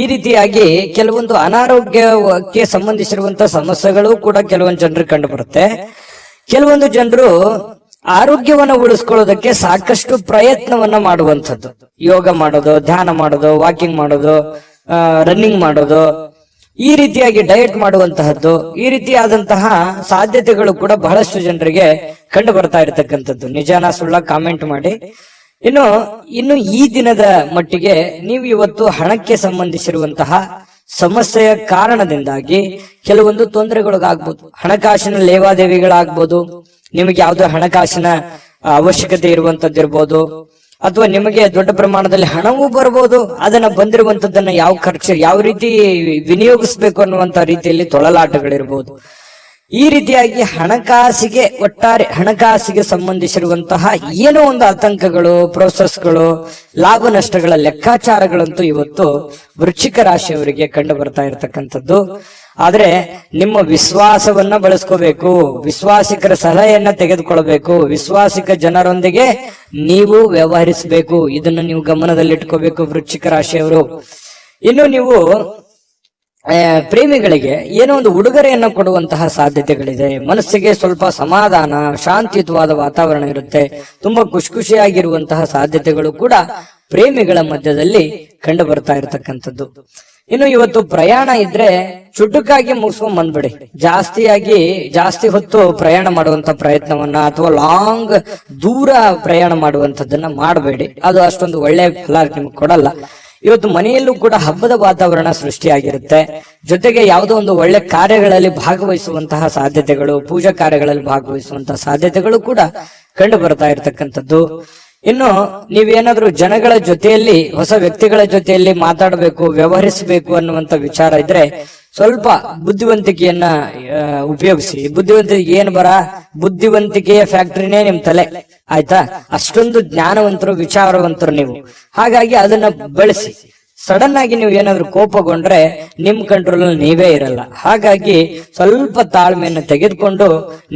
ಈ ರೀತಿಯಾಗಿ ಕೆಲವೊಂದು ಅನಾರೋಗ್ಯಕ್ಕೆ ಸಂಬಂಧಿಸಿರುವಂತಹ ಸಮಸ್ಯೆಗಳು ಕೂಡ ಕೆಲವೊಂದು ಜನರಿಗೆ ಕಂಡು ಬರುತ್ತೆ. ಕೆಲವೊಂದು ಜನರು ಆರೋಗ್ಯವನ್ನ ಉಳಿಸ್ಕೊಳ್ಳೋದಕ್ಕೆ ಸಾಕಷ್ಟು ಪ್ರಯತ್ನವನ್ನ ಮಾಡುವಂಥದ್ದು, ಯೋಗ ಮಾಡೋದು, ಧ್ಯಾನ ಮಾಡೋದು, ವಾಕಿಂಗ್ ಮಾಡೋದು, ರನ್ನಿಂಗ್ ಮಾಡೋದು, ಈ ರೀತಿಯಾಗಿ ಡಯಟ್ ಮಾಡುವಂತಹದ್ದು, ಈ ರೀತಿಯಾದಂತಹ ಸಾಧ್ಯತೆಗಳು ಕೂಡ ಬಹಳಷ್ಟು ಜನರಿಗೆ ಕಂಡು ಬರ್ತಾ ಇರತಕ್ಕಂಥದ್ದು. ನಿಜಾನ ಸುಳ್ಳ ಕಾಮೆಂಟ್ ಮಾಡಿ. ಇನ್ನು ಈ ದಿನದ ಮಟ್ಟಿಗೆ ನೀವು ಇವತ್ತು ಹಣಕ್ಕೆ ಸಂಬಂಧಿಸಿರುವಂತಹ ಸಮಸ್ಯೆಯ ಕಾರಣದಿಂದಾಗಿ ಕೆಲವೊಂದು ತೊಂದರೆಗಳಿಗಾಗ್ಬೋದು. ಹಣಕಾಸಿನ ಲೇವಾದೇವಿಗಳಾಗ್ಬೋದು, ನಿಮಗೆ ಯಾವುದೋ ಹಣಕಾಸಿನ ಅವಶ್ಯಕತೆ ಇರುವಂತದ್ದಿರ್ಬೋದು, ಅಥವಾ ನಿಮಗೆ ದೊಡ್ಡ ಪ್ರಮಾಣದಲ್ಲಿ ಹಣವೂ ಬರ್ಬೋದು. ಅದನ್ನ ಬಂದಿರುವಂತದ್ದನ್ನ ಯಾವ ರೀತಿ ವಿನಿಯೋಗಿಸ್ಬೇಕು ಅನ್ನುವಂತ ರೀತಿಯಲ್ಲಿ ತೊಳಲಾಟಗಳಿರ್ಬೋದು. ಈ ರೀತಿಯಾಗಿ ಒಟ್ಟಾರೆ ಹಣಕಾಸಿಗೆ ಸಂಬಂಧಿಸಿರುವಂತಹ ಏನೋ ಒಂದು ಆತಂಕಗಳು, ಪ್ರೋಸೆಸ್ಗಳು, ಲಾಭ ನಷ್ಟಗಳ ಲೆಕ್ಕಾಚಾರಗಳಂತೂ ಇವತ್ತು ವೃಶ್ಚಿಕ ರಾಶಿಯವರಿಗೆ ಕಂಡು ಬರ್ತಾ ಇರತಕ್ಕಂಥದ್ದು. ಆದ್ರೆ ನಿಮ್ಮ ವಿಶ್ವಾಸವನ್ನ ಬಳಸ್ಕೋಬೇಕು, ವಿಶ್ವಾಸಿಕರ ಸಲಹೆಯನ್ನ ತೆಗೆದುಕೊಳ್ಬೇಕು, ವಿಶ್ವಾಸಿಕ ಜನರೊಂದಿಗೆ ನೀವು ವ್ಯವಹರಿಸಬೇಕು. ಇದನ್ನು ನೀವು ಗಮನದಲ್ಲಿಟ್ಕೋಬೇಕು ವೃಶ್ಚಿಕ ರಾಶಿಯವರು. ಇನ್ನು ನೀವು ಪ್ರೇಮಿಗಳಿಗೆ ಏನೋ ಒಂದು ಉಡುಗೊರೆಯನ್ನು ಕೊಡುವಂತಹ ಸಾಧ್ಯತೆಗಳಿದೆ. ಮನಸ್ಸಿಗೆ ಸ್ವಲ್ಪ ಸಮಾಧಾನ, ಶಾಂತಿಯುತವಾದ ವಾತಾವರಣ ಇರುತ್ತೆ. ತುಂಬಾ ಖುಷಿಯಾಗಿರುವಂತಹ ಸಾಧ್ಯತೆಗಳು ಕೂಡ ಪ್ರೇಮಿಗಳ ಮಧ್ಯದಲ್ಲಿ ಕಂಡು ಬರ್ತಾ ಇರತಕ್ಕಂಥದ್ದು. ಇನ್ನು ಇವತ್ತು ಪ್ರಯಾಣ ಇದ್ರೆ ಚುಟುಕಾಗಿ ಮುಗಿಸ್ಕೊಂಡ್ ಬಂದ್ಬಿಡಿ. ಜಾಸ್ತಿ ಹೊತ್ತು ಪ್ರಯಾಣ ಮಾಡುವಂತ ಪ್ರಯತ್ನವನ್ನ ಅಥವಾ ಲಾಂಗ್ ದೂರ ಪ್ರಯಾಣ ಮಾಡುವಂತದ್ದನ್ನ ಮಾಡಬೇಡಿ. ಅದು ಅಷ್ಟೊಂದು ಒಳ್ಳೆಯ ಫಲ ನಿಮ್ಗೆ ಕೊಡಲ್ಲ. ಇವತ್ತು ಮನೆಯಲ್ಲೂ ಕೂಡ ಹಬ್ಬದ ವಾತಾವರಣ ಸೃಷ್ಟಿಯಾಗಿರುತ್ತೆ. ಜೊತೆಗೆ ಯಾವುದೋ ಒಂದು ಒಳ್ಳೆ ಕಾರ್ಯಗಳಲ್ಲಿ ಭಾಗವಹಿಸುವಂತಹ ಸಾಧ್ಯತೆಗಳು, ಪೂಜಾ ಕಾರ್ಯಗಳಲ್ಲಿ ಭಾಗವಹಿಸುವಂತಹ ಸಾಧ್ಯತೆಗಳು ಕೂಡ ಕಂಡು ಬರ್ತಾ ಇರತಕ್ಕಂಥದ್ದು. ಇನ್ನು ನೀವೇನಾದ್ರೂ ಜನಗಳ ಜೊತೆಯಲ್ಲಿ, ಹೊಸ ವ್ಯಕ್ತಿಗಳ ಜೊತೆಯಲ್ಲಿ ಮಾತಾಡಬೇಕು, ವ್ಯವಹರಿಸಬೇಕು ಅನ್ನುವಂತ ವಿಚಾರ ಇದ್ರೆ ಸ್ವಲ್ಪ ಬುದ್ಧಿವಂತಿಕೆಯನ್ನ ಉಪಯೋಗಿಸಿ. ಬುದ್ಧಿವಂತಿಕೆಯ ಫ್ಯಾಕ್ಟರಿನೇ ನಿಮ್ ತಲೆ, ಆಯ್ತಾ? ಅಷ್ಟೊಂದು ಜ್ಞಾನವಂತರು, ವಿಚಾರವಂತರು ನೀವು. ಹಾಗಾಗಿ ಅದನ್ನ ಬಳಸಿ. ಸಡನ್ ಆಗಿ ನೀವು ಏನಾದ್ರೂ ಕೋಪಗೊಂಡ್ರೆ ನಿಮ್ ಕಂಟ್ರೋಲ್ ಅಲ್ಲಿ ನೀವೇ ಇರಲ್ಲ. ಹಾಗಾಗಿ ಸ್ವಲ್ಪ ತಾಳ್ಮೆಯನ್ನು ತೆಗೆದುಕೊಂಡು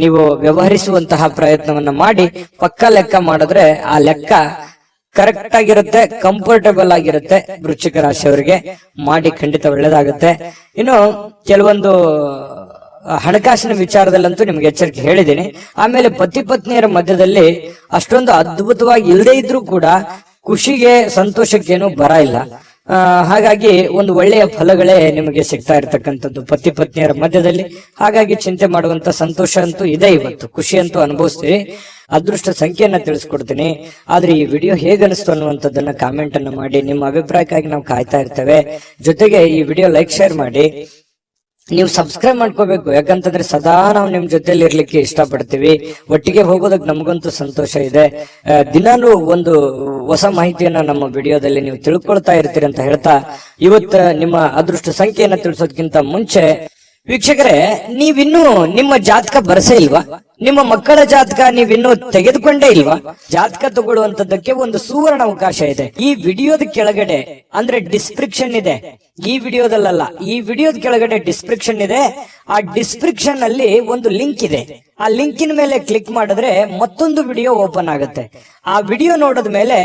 ನೀವು ವ್ಯವಹರಿಸುವಂತಹ ಪ್ರಯತ್ನವನ್ನ ಮಾಡಿ. ಪಕ್ಕ ಲೆಕ್ಕ ಮಾಡಿದ್ರೆ ಆ ಲೆಕ್ಕ ಕರೆಕ್ಟ್ ಆಗಿರುತ್ತೆ, ಕಂಫರ್ಟೇಬಲ್ ಆಗಿರುತ್ತೆ. ವೃಶ್ಚಿಕ ರಾಶಿಯವರಿಗೆ ಮಾಡಿ ಖಂಡಿತ ಒಳ್ಳೇದಾಗುತ್ತೆ. ಇನ್ನು ಕೆಲವೊಂದು ಹಣಕಾಸಿನ ವಿಚಾರದಲ್ಲಂತೂ ನಿಮ್ಗೆ ಎಚ್ಚರಿಕೆ ಹೇಳಿದ್ದೀನಿ. ಆಮೇಲೆ ಪತಿ ಪತ್ನಿಯರ ಮಧ್ಯದಲ್ಲಿ ಅಷ್ಟೊಂದು ಅದ್ಭುತವಾಗಿ ಇಲ್ಲದೆ ಇದ್ರೂ ಕೂಡ ಖುಷಿಗೆ, ಸಂತೋಷಕ್ಕೇನು ಬರ ಇಲ್ಲ. ಹಾಗಾಗಿ ಒಂದು ಒಳ್ಳೆಯ ಫಲಗಳೇ ನಿಮಗೆ ಸಿಗ್ತಾ ಇರ್ತಕ್ಕಂಥದ್ದು ಪತಿ ಪತ್ನಿಯರ ಮಧ್ಯದಲ್ಲಿ. ಹಾಗಾಗಿ ಚಿಂತೆ ಮಾಡುವಂತ ಸಂತೋಷ ಅಂತೂ ಇದೆ. ಇವತ್ತು ಖುಷಿ ಅಂತೂ ಅನುಭವಿಸ್ತೀರಿ. ಅದೃಷ್ಟ ಸಂಖ್ಯೆಯನ್ನ ತಿಳಿಸ್ಕೊಡ್ತೀನಿ. ಆದ್ರೆ ಈ ವಿಡಿಯೋ ಹೇಗನಿಸ್ತು ಅನ್ನುವಂಥದ್ದನ್ನ ಕಾಮೆಂಟ್ ಅನ್ನ ಮಾಡಿ. ನಿಮ್ಮ ಅಭಿಪ್ರಾಯಕ್ಕಾಗಿ ನಾವು ಕಾಯ್ತಾ ಇರ್ತೇವೆ. ಜೊತೆಗೆ ಈ ವಿಡಿಯೋ ಲೈಕ್, ಶೇರ್ ಮಾಡಿ. ನೀವು ಸಬ್ಸ್ಕ್ರೈಬ್ ಮಾಡ್ಕೋಬೇಕು. ಯಾಕಂತಂದ್ರೆ ಸದಾ ನಾವು ನಿಮ್ ಜೊತೆಲಿ ಇರ್ಲಿಕ್ಕೆ ಇಷ್ಟಪಡ್ತೀವಿ. ಒಟ್ಟಿಗೆ ಹೋಗೋದಕ್ಕೆ ನಮಗಂತೂ ಸಂತೋಷ ಇದೆ. ದಿನಾನು ಒಂದು ಹೊಸ ಮಾಹಿತಿಯನ್ನ ನಮ್ಮ ವಿಡಿಯೋದಲ್ಲಿ ನೀವು ತಿಳ್ಕೊಳ್ತಾ ಇರ್ತೀರಿ ಅಂತ ಹೇಳ್ತಾ, ಇವತ್ತು ನಿಮ್ಮ ಅದೃಷ್ಟ ಸಂಖ್ಯೆಯನ್ನ ತಿಳಿಸೋದಕ್ಕಿಂತ ಮುಂಚೆ ವೀಕ್ಷಕರೇ, ನೀವಿನ್ನೂ ನಿಮ್ಮ ಜಾತಕ ಬರಸೇ ಇಲ್ವಾ? ನಿಮ್ಮ ಮಕ್ಕಳ ಜಾತಕ ನೀವಿನ್ನೂ ತೆಗೆದುಕೊಂಡೇ ಇಲ್ವಾ? ಜಾತಕ ತಗೊಳ್ಳುವಂತದ್ದಕ್ಕೆ ಒಂದು ಸುವರ್ಣ ಅವಕಾಶ ಇದೆ. ಈ ವಿಡಿಯೋದ ಕೆಳಗಡೆ ಅಂದ್ರೆ ಡಿಸ್ಕ್ರಿಪ್ಷನ್ ಇದೆ. ಈ ವಿಡಿಯೋದಲ್ಲ, ಈ ವಿಡಿಯೋದ ಕೆಳಗಡೆ ಡಿಸ್ಕ್ರಿಪ್ಷನ್ ಇದೆ. ಆ ಡಿಸ್ಕ್ರಿಪ್ಷನ್ ಅಲ್ಲಿ ಒಂದು ಲಿಂಕ್ ಇದೆ. ಆ ಲಿಂಕಿನ ಮೇಲೆ ಕ್ಲಿಕ್ ಮಾಡಿದ್ರೆ ಮತ್ತೊಂದು ವಿಡಿಯೋ ಓಪನ್ ಆಗುತ್ತೆ. ಆ ವಿಡಿಯೋ ನೋಡಿದ ಮೇಲೆ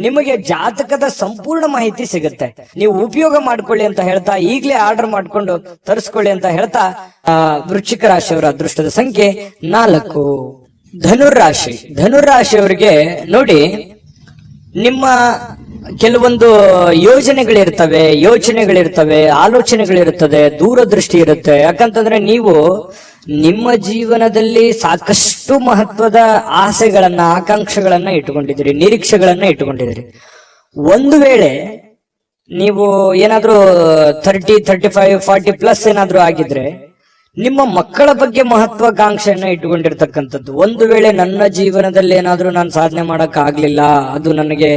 ನಿಮಗೆ ಜಾತಕದ ಸಂಪೂರ್ಣ ಮಾಹಿತಿ ಸಿಗುತ್ತೆ. ನೀವು ಉಪಯೋಗ ಮಾಡ್ಕೊಳ್ಳಿ ಅಂತ ಹೇಳ್ತಾ, ಈಗಲೇ ಆರ್ಡರ್ ಮಾಡ್ಕೊಂಡು ತರಿಸ್ಕೊಳ್ಳಿ ಅಂತ ಹೇಳ್ತಾ, ವೃಶ್ಚಿಕ ರಾಶಿಯವರ ಅದೃಷ್ಟದ ಸಂಖ್ಯೆ 4. ಧನುರಾಶಿಯವರಿಗೆ ನೋಡಿ, ನಿಮ್ಮ ಕೆಲವೊಂದು ಯೋಚನೆಗಳಿರ್ತವೆ, ಆಲೋಚನೆಗಳಿರ್ತದೆ, ದೂರದೃಷ್ಟಿ ಇರುತ್ತೆ. ಯಾಕಂತಂದ್ರೆ ನೀವು ನಿಮ್ಮ ಜೀವನದಲ್ಲಿ ಸಾಕಷ್ಟು ಮಹತ್ವದ ಆಸೆಗಳನ್ನ, ಆಕಾಂಕ್ಷೆಗಳನ್ನ ಇಟ್ಟುಕೊಂಡಿದ್ದೀರಿ, ನಿರೀಕ್ಷೆಗಳನ್ನ ಇಟ್ಟುಕೊಂಡಿದ್ದೀರಿ. ಒಂದು ವೇಳೆ ನೀವು ಏನಾದ್ರೂ 30, 35, 40 ಪ್ಲಸ್ ಏನಾದ್ರೂ ಆಗಿದ್ರೆ ನಿಮ್ಮ ಮಕ್ಕಳ ಬಗ್ಗೆ ಮಹತ್ವಾಕಾಂಕ್ಷೆಯನ್ನ ಇಟ್ಟುಕೊಂಡಿರ್ತಕ್ಕಂಥದ್ದು. ಒಂದು ವೇಳೆ ನನ್ನ ಜೀವನದಲ್ಲಿ ಏನಾದ್ರೂ ನಾನು ಸಾಧನೆ ಮಾಡಕ್ ಆಗ್ಲಿಲ್ಲ, ಅದು ನನಗೆ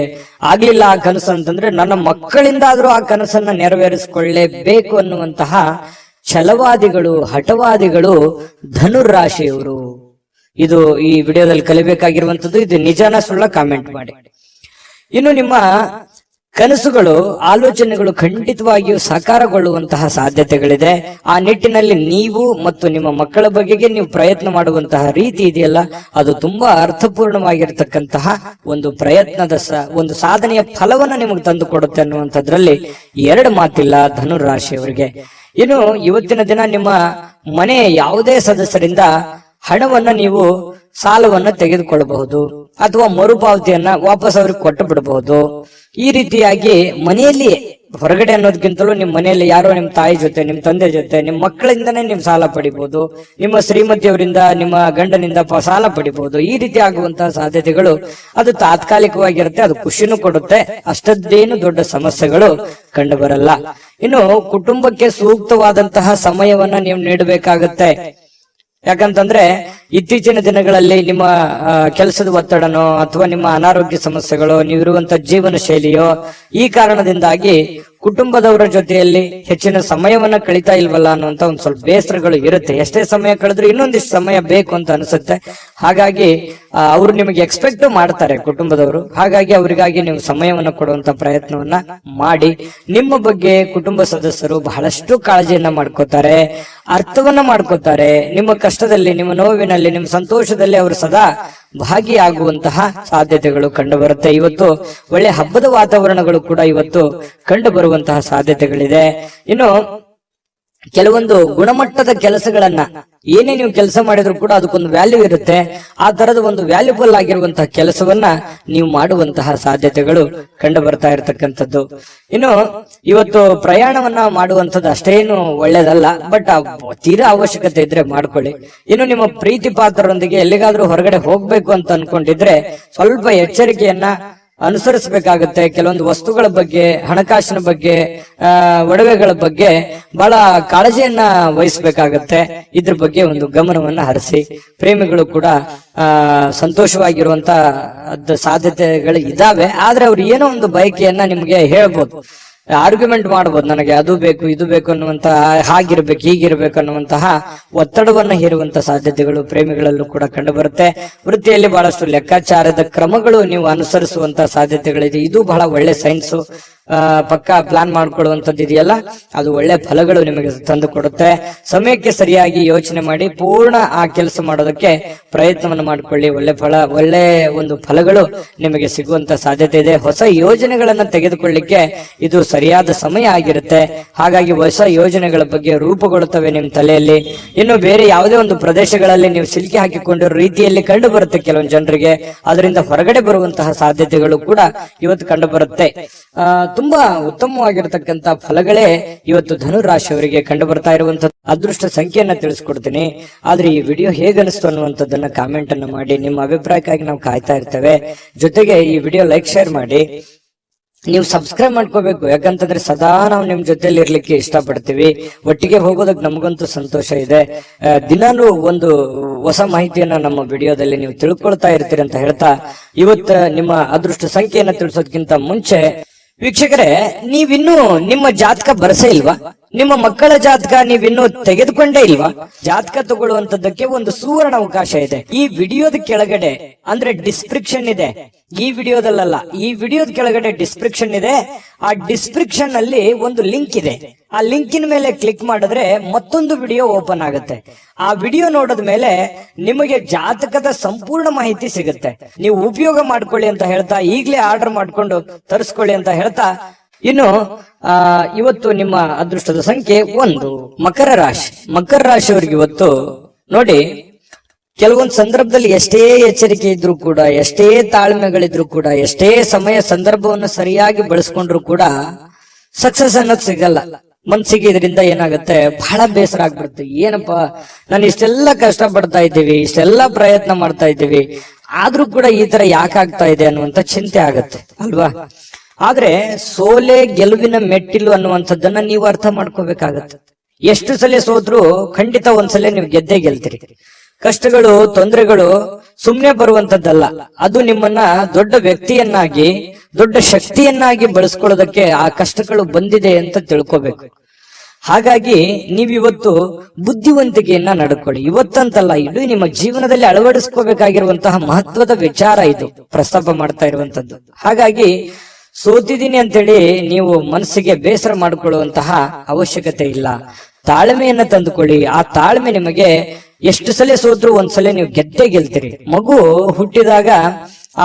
ಆಗ್ಲಿಲ್ಲ ಆ ಕನಸು ಅಂತಂದ್ರೆ, ನನ್ನ ಮಕ್ಕಳಿಂದಾದ್ರೂ ಆ ಕನಸನ್ನ ನೆರವೇರಿಸಿಕೊಳ್ಳೇಬೇಕು ಅನ್ನುವಂತಹ ಛಲವಾದಿಗಳು, ಹಠವಾದಿಗಳು ಧನುರಾಶಿಯವರು. ಇದು ಈ ವಿಡಿಯೋದಲ್ಲಿ ಕಲಿಬೇಕಾಗಿರುವಂತದ್ದು. ಇದು ನಿಜಾನ ಸುಳ್ಳ ಕಾಮೆಂಟ್ ಮಾಡಿ. ಇನ್ನು ನಿಮ್ಮ ಕನಸುಗಳು, ಆಲೋಚನೆಗಳು ಖಂಡಿತವಾಗಿಯೂ ಸಾಕಾರಗೊಳ್ಳುವಂತಹ ಸಾಧ್ಯತೆಗಳಿದೆ. ಆ ನಿಟ್ಟಿನಲ್ಲಿ ನೀವು ಮತ್ತು ನಿಮ್ಮ ಮಕ್ಕಳ ಬಗೆಗೆ ನೀವು ಪ್ರಯತ್ನ ಮಾಡುವಂತಹ ರೀತಿ ಇದೆಯಲ್ಲ, ಅದು ತುಂಬಾ ಅರ್ಥಪೂರ್ಣವಾಗಿರ್ತಕ್ಕಂತಹ ಒಂದು ಪ್ರಯತ್ನದ ಒಂದು ಸಾಧನೆಯ ಫಲವನ್ನ ನಿಮಗೆ ತಂದು ಕೊಡುತ್ತೆ ಅನ್ನುವಂಥದ್ರಲ್ಲಿ ಎರಡು ಮಾತಿಲ್ಲ ಧನುರಾಶಿಯವರಿಗೆ. ಇನ್ನು ಇವತ್ತಿನ ದಿನ ನಿಮ್ಮ ಮನೆಯ ಯಾವುದೇ ಸದಸ್ಯರಿಂದ ಹಣವನ್ನ ನೀವು ಸಾಲವನ್ನ ತೆಗೆದುಕೊಳ್ಳಬಹುದು ಅಥವಾ ಮರುಪಾವತಿಯನ್ನ ವಾಪಸ್ ಅವ್ರಿಗೆ ಕೊಟ್ಟು ಬಿಡಬಹುದು. ಈ ರೀತಿಯಾಗಿ ಮನೆಯಲ್ಲಿ ಹೊರಗಡೆ ಅನ್ನೋದಕ್ಕಿಂತಲೂ ನಿಮ್ಮ ಮನೆಯಲ್ಲಿ ಯಾರೋ ನಿಮ್ಮ ತಾಯಿ ಜೊತೆ, ನಿಮ್ಮ ತಂದೆ ಜೊತೆ, ನಿಮ್ಮ ಮಕ್ಕಳಿಂದನೇ ನೀವು ಸಾಲ ಪಡಿಬಹುದು, ನಿಮ್ಮ ಶ್ರೀಮತಿಯವರಿಂದ, ನಿಮ್ಮ ಗಂಡನಿಂದ ಸಾಲ ಪಡಿಬಹುದು. ಈ ರೀತಿ ಆಗುವಂತಹ ಸಾಧ್ಯತೆಗಳು ಅದು ತಾತ್ಕಾಲಿಕವಾಗಿರುತ್ತೆ. ಅದು ಖುಷಿನೂ ಕೊಡುತ್ತೆ, ಅಷ್ಟದ್ದೇನು ದೊಡ್ಡ ಸಮಸ್ಯೆಗಳು ಕಂಡು ಬರಲ್ಲ. ಇನ್ನು ಕುಟುಂಬಕ್ಕೆ ಸೂಕ್ತವಾದಂತಹ ಸಮಯವನ್ನ ನೀವು ನೀಡಬೇಕಾಗತ್ತೆ. ಯಾಕಂತಂದ್ರೆ ಇತ್ತೀಚಿನ ದಿನಗಳಲ್ಲಿ ನಿಮ್ಮ ಕೆಲಸದ ಒತ್ತಡನೋ ಅಥವಾ ನಿಮ್ಮ ಅನಾರೋಗ್ಯ ಸಮಸ್ಯೆಗಳು, ನೀವಿರುವಂತ ಜೀವನ ಶೈಲಿಯೋ, ಈ ಕಾರಣದಿಂದಾಗಿ ಕುಟುಂಬದವರ ಜೊತೆಯಲ್ಲಿ ಹೆಚ್ಚಿನ ಸಮಯವನ್ನ ಕಳೀತಾ ಇಲ್ವಲ್ಲ ಅನ್ನುವಂತ ಒಂದ್ ಸ್ವಲ್ಪ ಬೇಸರಗಳು ಇರುತ್ತೆ. ಎಷ್ಟೇ ಸಮಯ ಕಳೆದ್ರು ಇನ್ನೊಂದಿಷ್ಟು ಸಮಯ ಬೇಕು ಅಂತ ಅನ್ಸುತ್ತೆ. ಹಾಗಾಗಿ ಅವರು ನಿಮಗೆ ಎಕ್ಸ್ಪೆಕ್ಟ್ ಮಾಡ್ತಾರೆ ಕುಟುಂಬದವರು. ಹಾಗಾಗಿ ಅವರಿಗಾಗಿ ನೀವು ಸಮಯವನ್ನ ಕೊಡುವಂತ ಪ್ರಯತ್ನವನ್ನ ಮಾಡಿ. ನಿಮ್ಮ ಬಗ್ಗೆ ಕುಟುಂಬ ಸದಸ್ಯರು ಬಹಳಷ್ಟು ಕಾಳಜಿಯನ್ನ ಮಾಡ್ಕೋತಾರೆ, ಅರ್ಥವನ್ನ ಮಾಡ್ಕೋತಾರೆ. ನಿಮ್ಮ ಕಷ್ಟದಲ್ಲಿ, ನಿಮ್ಮ ನೋವಿನಲ್ಲಿ, ನಿಮ್ಮ ಸಂತೋಷದಲ್ಲಿ ಅವರು ಸದಾ ಭಾಗಿಯಾಗುವಂತಹ ಸಾಧ್ಯತೆಗಳು ಕಂಡು ಬರುತ್ತೆ. ಇವತ್ತು ಒಳ್ಳೆ ಹಬ್ಬದ ವಾತಾವರಣಗಳು ಕೂಡ ಇವತ್ತು ಕಂಡು ಬರುವಂತಹ ಸಾಧ್ಯತೆಗಳಿದೆ. ಇನ್ನು ಕೆಲವೊಂದು ಗುಣಮಟ್ಟದ ಕೆಲಸಗಳನ್ನ, ಏನೇ ನೀವು ಕೆಲಸ ಮಾಡಿದ್ರು ಕೂಡ ಅದಕ್ಕೊಂದು ವ್ಯಾಲ್ಯೂ ಇರುತ್ತೆ. ಆ ತರದ ಒಂದು ವ್ಯಾಲ್ಯೂಬಲ್ ಆಗಿರುವಂತಹ ಕೆಲಸವನ್ನ ನೀವು ಮಾಡುವಂತಹ ಸಾಧ್ಯತೆಗಳು ಕಂಡು ಬರ್ತಾ ಇರತಕ್ಕಂಥದ್ದು. ಇನ್ನು ಇವತ್ತು ಪ್ರಯಾಣವನ್ನ ಮಾಡುವಂಥದ್ದು ಅಷ್ಟೇನು ಒಳ್ಳೇದಲ್ಲ, ಬಟ್ ತೀರಾ ಅವಶ್ಯಕತೆ ಇದ್ರೆ ಮಾಡ್ಕೊಳ್ಳಿ. ಇನ್ನು ನಿಮ್ಮ ಪ್ರೀತಿ ಪಾತ್ರರೊಂದಿಗೆ ಎಲ್ಲಿಗಾದ್ರೂ ಹೊರಗಡೆ ಹೋಗ್ಬೇಕು ಅಂತ ಅನ್ಕೊಂಡಿದ್ರೆ ಸ್ವಲ್ಪ ಎಚ್ಚರಿಕೆಯನ್ನ ಅನುಸರಿಸಬೇಕಾಗುತ್ತೆ. ಕೆಲವೊಂದು ವಸ್ತುಗಳ ಬಗ್ಗೆ, ಹಣಕಾಸಿನ ಬಗ್ಗೆ, ಒಡವೆಗಳ ಬಗ್ಗೆ ಬಹಳ ಕಾಳಜಿಯನ್ನ ವಹಿಸಬೇಕಾಗತ್ತೆ. ಇದ್ರ ಬಗ್ಗೆ ಒಂದು ಗಮನವನ್ನ ಹರಿಸಿ. ಪ್ರೇಮಿಗಳು ಕೂಡ ಸಂತೋಷವಾಗಿರುವಂತ ಸಾಧ್ಯತೆಗಳು ಇದಾವೆ. ಆದ್ರೆ ಅವ್ರು ಏನೋ ಒಂದು ಬಯಕೆಯನ್ನ ನಿಮ್ಗೆ ಹೇಳ್ಬೋದು, ಆರ್ಗ್ಯುಮೆಂಟ್ ಮಾಡಬಹುದು, ನನಗೆ ಅದು ಬೇಕು ಇದು ಬೇಕು ಅನ್ನುವಂತಹ, ಹಾಗಿರ್ಬೇಕು ಹೀಗಿರ್ಬೇಕು ಅನ್ನುವಂತಹ ಒತ್ತಡವನ್ನ ಹೇರುವಂತಹ ಸಾಧ್ಯತೆಗಳು ಪ್ರೇಮಿಗಳಲ್ಲೂ ಕೂಡ ಕಂಡು ಬರುತ್ತೆ. ವೃತ್ತಿಯಲ್ಲಿ ಬಹಳಷ್ಟು ಲೆಕ್ಕಾಚಾರದ ಕ್ರಮಗಳು ನೀವು ಅನುಸರಿಸುವಂತಹ ಸಾಧ್ಯತೆಗಳಿದೆ. ಇದು ಬಹಳ ಒಳ್ಳೆ ಸೈನ್ಸು. ಪಕ್ಕಾ ಪ್ಲಾನ್ ಮಾಡ್ಕೊಳ್ಳುವಂಥದ್ದು ಇದೆಯಲ್ಲ, ಅದು ಒಳ್ಳೆ ಫಲಗಳು ನಿಮಗೆ ತಂದು ಕೊಡುತ್ತೆ. ಸಮಯಕ್ಕೆ ಸರಿಯಾಗಿ ಯೋಚನೆ ಮಾಡಿ ಪೂರ್ಣ ಆ ಕೆಲಸ ಮಾಡೋದಕ್ಕೆ ಪ್ರಯತ್ನವನ್ನು ಮಾಡಿಕೊಳ್ಳಿ. ಒಳ್ಳೆ ಒಂದು ಫಲಗಳು ನಿಮಗೆ ಸಿಗುವಂತ ಸಾಧ್ಯತೆ ಇದೆ. ಹೊಸ ಯೋಜನೆಗಳನ್ನ ತೆಗೆದುಕೊಳ್ಳಿಕ್ಕೆ ಇದು ಸರಿಯಾದ ಸಮಯ ಆಗಿರುತ್ತೆ. ಹಾಗಾಗಿ ಹೊಸ ಯೋಜನೆಗಳ ಬಗ್ಗೆ ರೂಪುಗೊಳ್ಳುತ್ತವೆ ನಿಮ್ಮ ತಲೆಯಲ್ಲಿ. ಇನ್ನು ಬೇರೆ ಯಾವುದೇ ಒಂದು ಪ್ರದೇಶಗಳಲ್ಲಿ ನೀವು ಸಿಲುಕಿ ಹಾಕಿಕೊಂಡಿರೋ ರೀತಿಯಲ್ಲಿ ಕಂಡು ಬರುತ್ತೆ ಕೆಲವೊಂದು ಜನರಿಗೆ. ಅದರಿಂದ ಹೊರಗಡೆ ಬರುವಂತಹ ಸಾಧ್ಯತೆಗಳು ಕೂಡ ಇವತ್ತು ಕಂಡು ಬರುತ್ತೆ. ತುಂಬಾ ಉತ್ತಮವಾಗಿರತಕ್ಕಂತ ಫಲಗಳೇ ಇವತ್ತು ಧನು ರಾಶಿಯವರಿಗೆ ಕಂಡು ಬರ್ತಾ ಇರುವಂತದ್ದು. ಅದೃಷ್ಟ ಸಂಖ್ಯೆಯನ್ನ ತಿಳಿಸ್ಕೊಡ್ತೀನಿ. ಆದ್ರೆ ಈ ವಿಡಿಯೋ ಹೇಗನಿಸ್ತು ಅನ್ನುವಂಥದ್ದನ್ನ ಕಾಮೆಂಟ್ ಅನ್ನ ಮಾಡಿ. ನಿಮ್ಮ ಅಭಿಪ್ರಾಯಕ್ಕಾಗಿ ನಾವು ಕಾಯ್ತಾ ಇರ್ತೇವೆ. ಜೊತೆಗೆ ಈ ವಿಡಿಯೋ ಲೈಕ್, ಶೇರ್ ಮಾಡಿ. ನೀವು ಸಬ್ಸ್ಕ್ರೈಬ್ ಮಾಡ್ಕೋಬೇಕು. ಯಾಕಂತಂದ್ರೆ ಸದಾ ನಾವು ನಿಮ್ ಜೊತೆಲಿ ಇರ್ಲಿಕ್ಕೆ ಇಷ್ಟಪಡ್ತೀವಿ. ಒಟ್ಟಿಗೆ ಹೋಗೋದಕ್ಕೆ ನಮಗಂತೂ ಸಂತೋಷ ಇದೆ. ದಿನಾನು ಒಂದು ಹೊಸ ಮಾಹಿತಿಯನ್ನ ನಮ್ಮ ವಿಡಿಯೋದಲ್ಲಿ ನೀವು ತಿಳ್ಕೊಳ್ತಾ ಇರ್ತೀರಿ ಅಂತ ಹೇಳ್ತಾ, ಇವತ್ತು ನಿಮ್ಮ ಅದೃಷ್ಟ ಸಂಖ್ಯೆಯನ್ನ ತಿಳಿಸೋದಕ್ಕಿಂತ ಮುಂಚೆ ವೀಕ್ಷಕರೇ, ನೀವಿನ್ನೂ ನಿಮ್ಮ ಜಾತಕ ಬರಸೇ ಇಲ್ವಾ? ನಿಮ್ಮ ಮಕ್ಕಳ ಜಾತಕ ನೀವಿನ್ನೂ ತೆಗೆದುಕೊಂಡೇ ಇಲ್ವಾ? ಜಾತಕ ತಗೊಳ್ಳುವಂತದ್ದಕ್ಕೆ ಒಂದು ಸುವರ್ಣ ಅವಕಾಶ ಇದೆ. ಈ ವಿಡಿಯೋದ ಕೆಳಗಡೆ ಅಂದ್ರೆ ಡಿಸ್ಕ್ರಿಪ್ಷನ್ ಇದೆ. ಈ ವಿಡಿಯೋದಲ್ಲ, ಈ ವಿಡಿಯೋದ ಕೆಳಗಡೆ ಡಿಸ್ಕ್ರಿಪ್ಷನ್ ಇದೆ. ಆ ಡಿಸ್ಕ್ರಿಪ್ಷನ್ ಅಲ್ಲಿ ಒಂದು ಲಿಂಕ್ ಇದೆ. ಆ ಲಿಂಕಿನ ಮೇಲೆ ಕ್ಲಿಕ್ ಮಾಡಿದ್ರೆ ಮತ್ತೊಂದು ವಿಡಿಯೋ ಓಪನ್ ಆಗುತ್ತೆ. ಆ ವಿಡಿಯೋ ನೋಡಿದ ಮೇಲೆ ನಿಮಗೆ ಜಾತಕದ ಸಂಪೂರ್ಣ ಮಾಹಿತಿ ಸಿಗುತ್ತೆ. ನೀವು ಉಪಯೋಗ ಮಾಡ್ಕೊಳ್ಳಿ ಅಂತ ಹೇಳ್ತಾ, ಈಗಲೇ ಆರ್ಡರ್ ಮಾಡ್ಕೊಂಡು ತರಿಸ್ಕೊಳ್ಳಿ ಅಂತ ಹೇಳ್ತಾ, ಇನ್ನು ಇವತ್ತು ನಿಮ್ಮ ಅದೃಷ್ಟದ ಸಂಖ್ಯೆ 1. ಮಕರ ರಾಶಿ. ಮಕರ ರಾಶಿಯವರಿಗೆ ಇವತ್ತು ನೋಡಿ, ಕೆಲವೊಂದು ಸಂದರ್ಭದಲ್ಲಿ ಎಷ್ಟೇ ಎಚ್ಚರಿಕೆ ಇದ್ರೂ ಕೂಡ, ಎಷ್ಟೇ ತಾಳ್ಮೆಗಳಿದ್ರು ಕೂಡ, ಎಷ್ಟೇ ಸಮಯ ಸಂದರ್ಭವನ್ನು ಸರಿಯಾಗಿ ಬಳಸ್ಕೊಂಡ್ರು ಕೂಡ ಸಕ್ಸಸ್ ಅನ್ನೋದು ಸಿಗಲ್ಲ. ಮನ್ಸಿಗೆ ಇದರಿಂದ ಏನಾಗುತ್ತೆ, ಬಹಳ ಬೇಸರ ಆಗ್ಬಿಡುತ್ತೆ. ಏನಪ್ಪಾ, ನಾನು ಇಷ್ಟೆಲ್ಲ ಕಷ್ಟ ಪಡ್ತಾ ಇದ್ದೀವಿ, ಇಷ್ಟೆಲ್ಲ ಪ್ರಯತ್ನ ಮಾಡ್ತಾ ಇದ್ದೀವಿ, ಆದ್ರೂ ಕೂಡ ಈ ತರ ಯಾಕಾಗ್ತಾ ಇದೆ ಅನ್ನುವಂತ ಚಿಂತೆ ಆಗತ್ತೆ ಅಲ್ವಾ? ಆದ್ರೆ ಸೋಲೆ ಗೆಲುವಿನ ಮೆಟ್ಟಿಲು ಅನ್ನುವಂಥದ್ದನ್ನ ನೀವು ಅರ್ಥ ಮಾಡ್ಕೋಬೇಕಾಗತ್ತೆ. ಎಷ್ಟು ಸಲ ಸೋತ್ರು ಖಂಡಿತ ಒಂದ್ಸಲ ನೀವು ಗೆದ್ದೇ ಗೆಲ್ತೀರಿ. ಕಷ್ಟಗಳು, ತೊಂದರೆಗಳು ಸುಮ್ನೆ ಬರುವಂತದ್ದಲ್ಲ. ಅದು ನಿಮ್ಮನ್ನ ದೊಡ್ಡ ವ್ಯಕ್ತಿಯನ್ನಾಗಿ, ದೊಡ್ಡ ಶಕ್ತಿಯನ್ನಾಗಿ ಬಳಸ್ಕೊಳ್ಳೋದಕ್ಕೆ ಆ ಕಷ್ಟಗಳು ಬಂದಿದೆ ಅಂತ ತಿಳ್ಕೋಬೇಕು. ಹಾಗಾಗಿ ನೀವಿವತ್ತು ಬುದ್ಧಿವಂತಿಕೆಯನ್ನ ನಡ್ಕೊಳ್ಳಿ. ಇವತ್ತಂತಲ್ಲ, ಇದು ನಿಮ್ಮ ಜೀವನದಲ್ಲಿ ಅಳವಡಿಸ್ಕೋಬೇಕಾಗಿರುವಂತಹ ಮಹತ್ವದ ವಿಚಾರ ಇದು ಪ್ರಸ್ತಾಪ ಮಾಡ್ತಾ ಇರುವಂತದ್ದು. ಹಾಗಾಗಿ ಸೋತಿದ್ದೀನಿ ಅಂತೇಳಿ ನೀವು ಮನಸ್ಸಿಗೆ ಬೇಸರ ಮಾಡಿಕೊಳ್ಳುವಂತಹ ಅವಶ್ಯಕತೆ ಇಲ್ಲ. ತಾಳ್ಮೆಯನ್ನ ತಂದುಕೊಳ್ಳಿ. ಆ ತಾಳ್ಮೆ ನಿಮಗೆ ಎಷ್ಟು ಸಲ ಸೋತ್ರು ಒಂದ್ಸಲ ನೀವು ಗೆದ್ದೇ ಗೆಲ್ತೀರಿ. ಮಗು ಹುಟ್ಟಿದಾಗ ಆ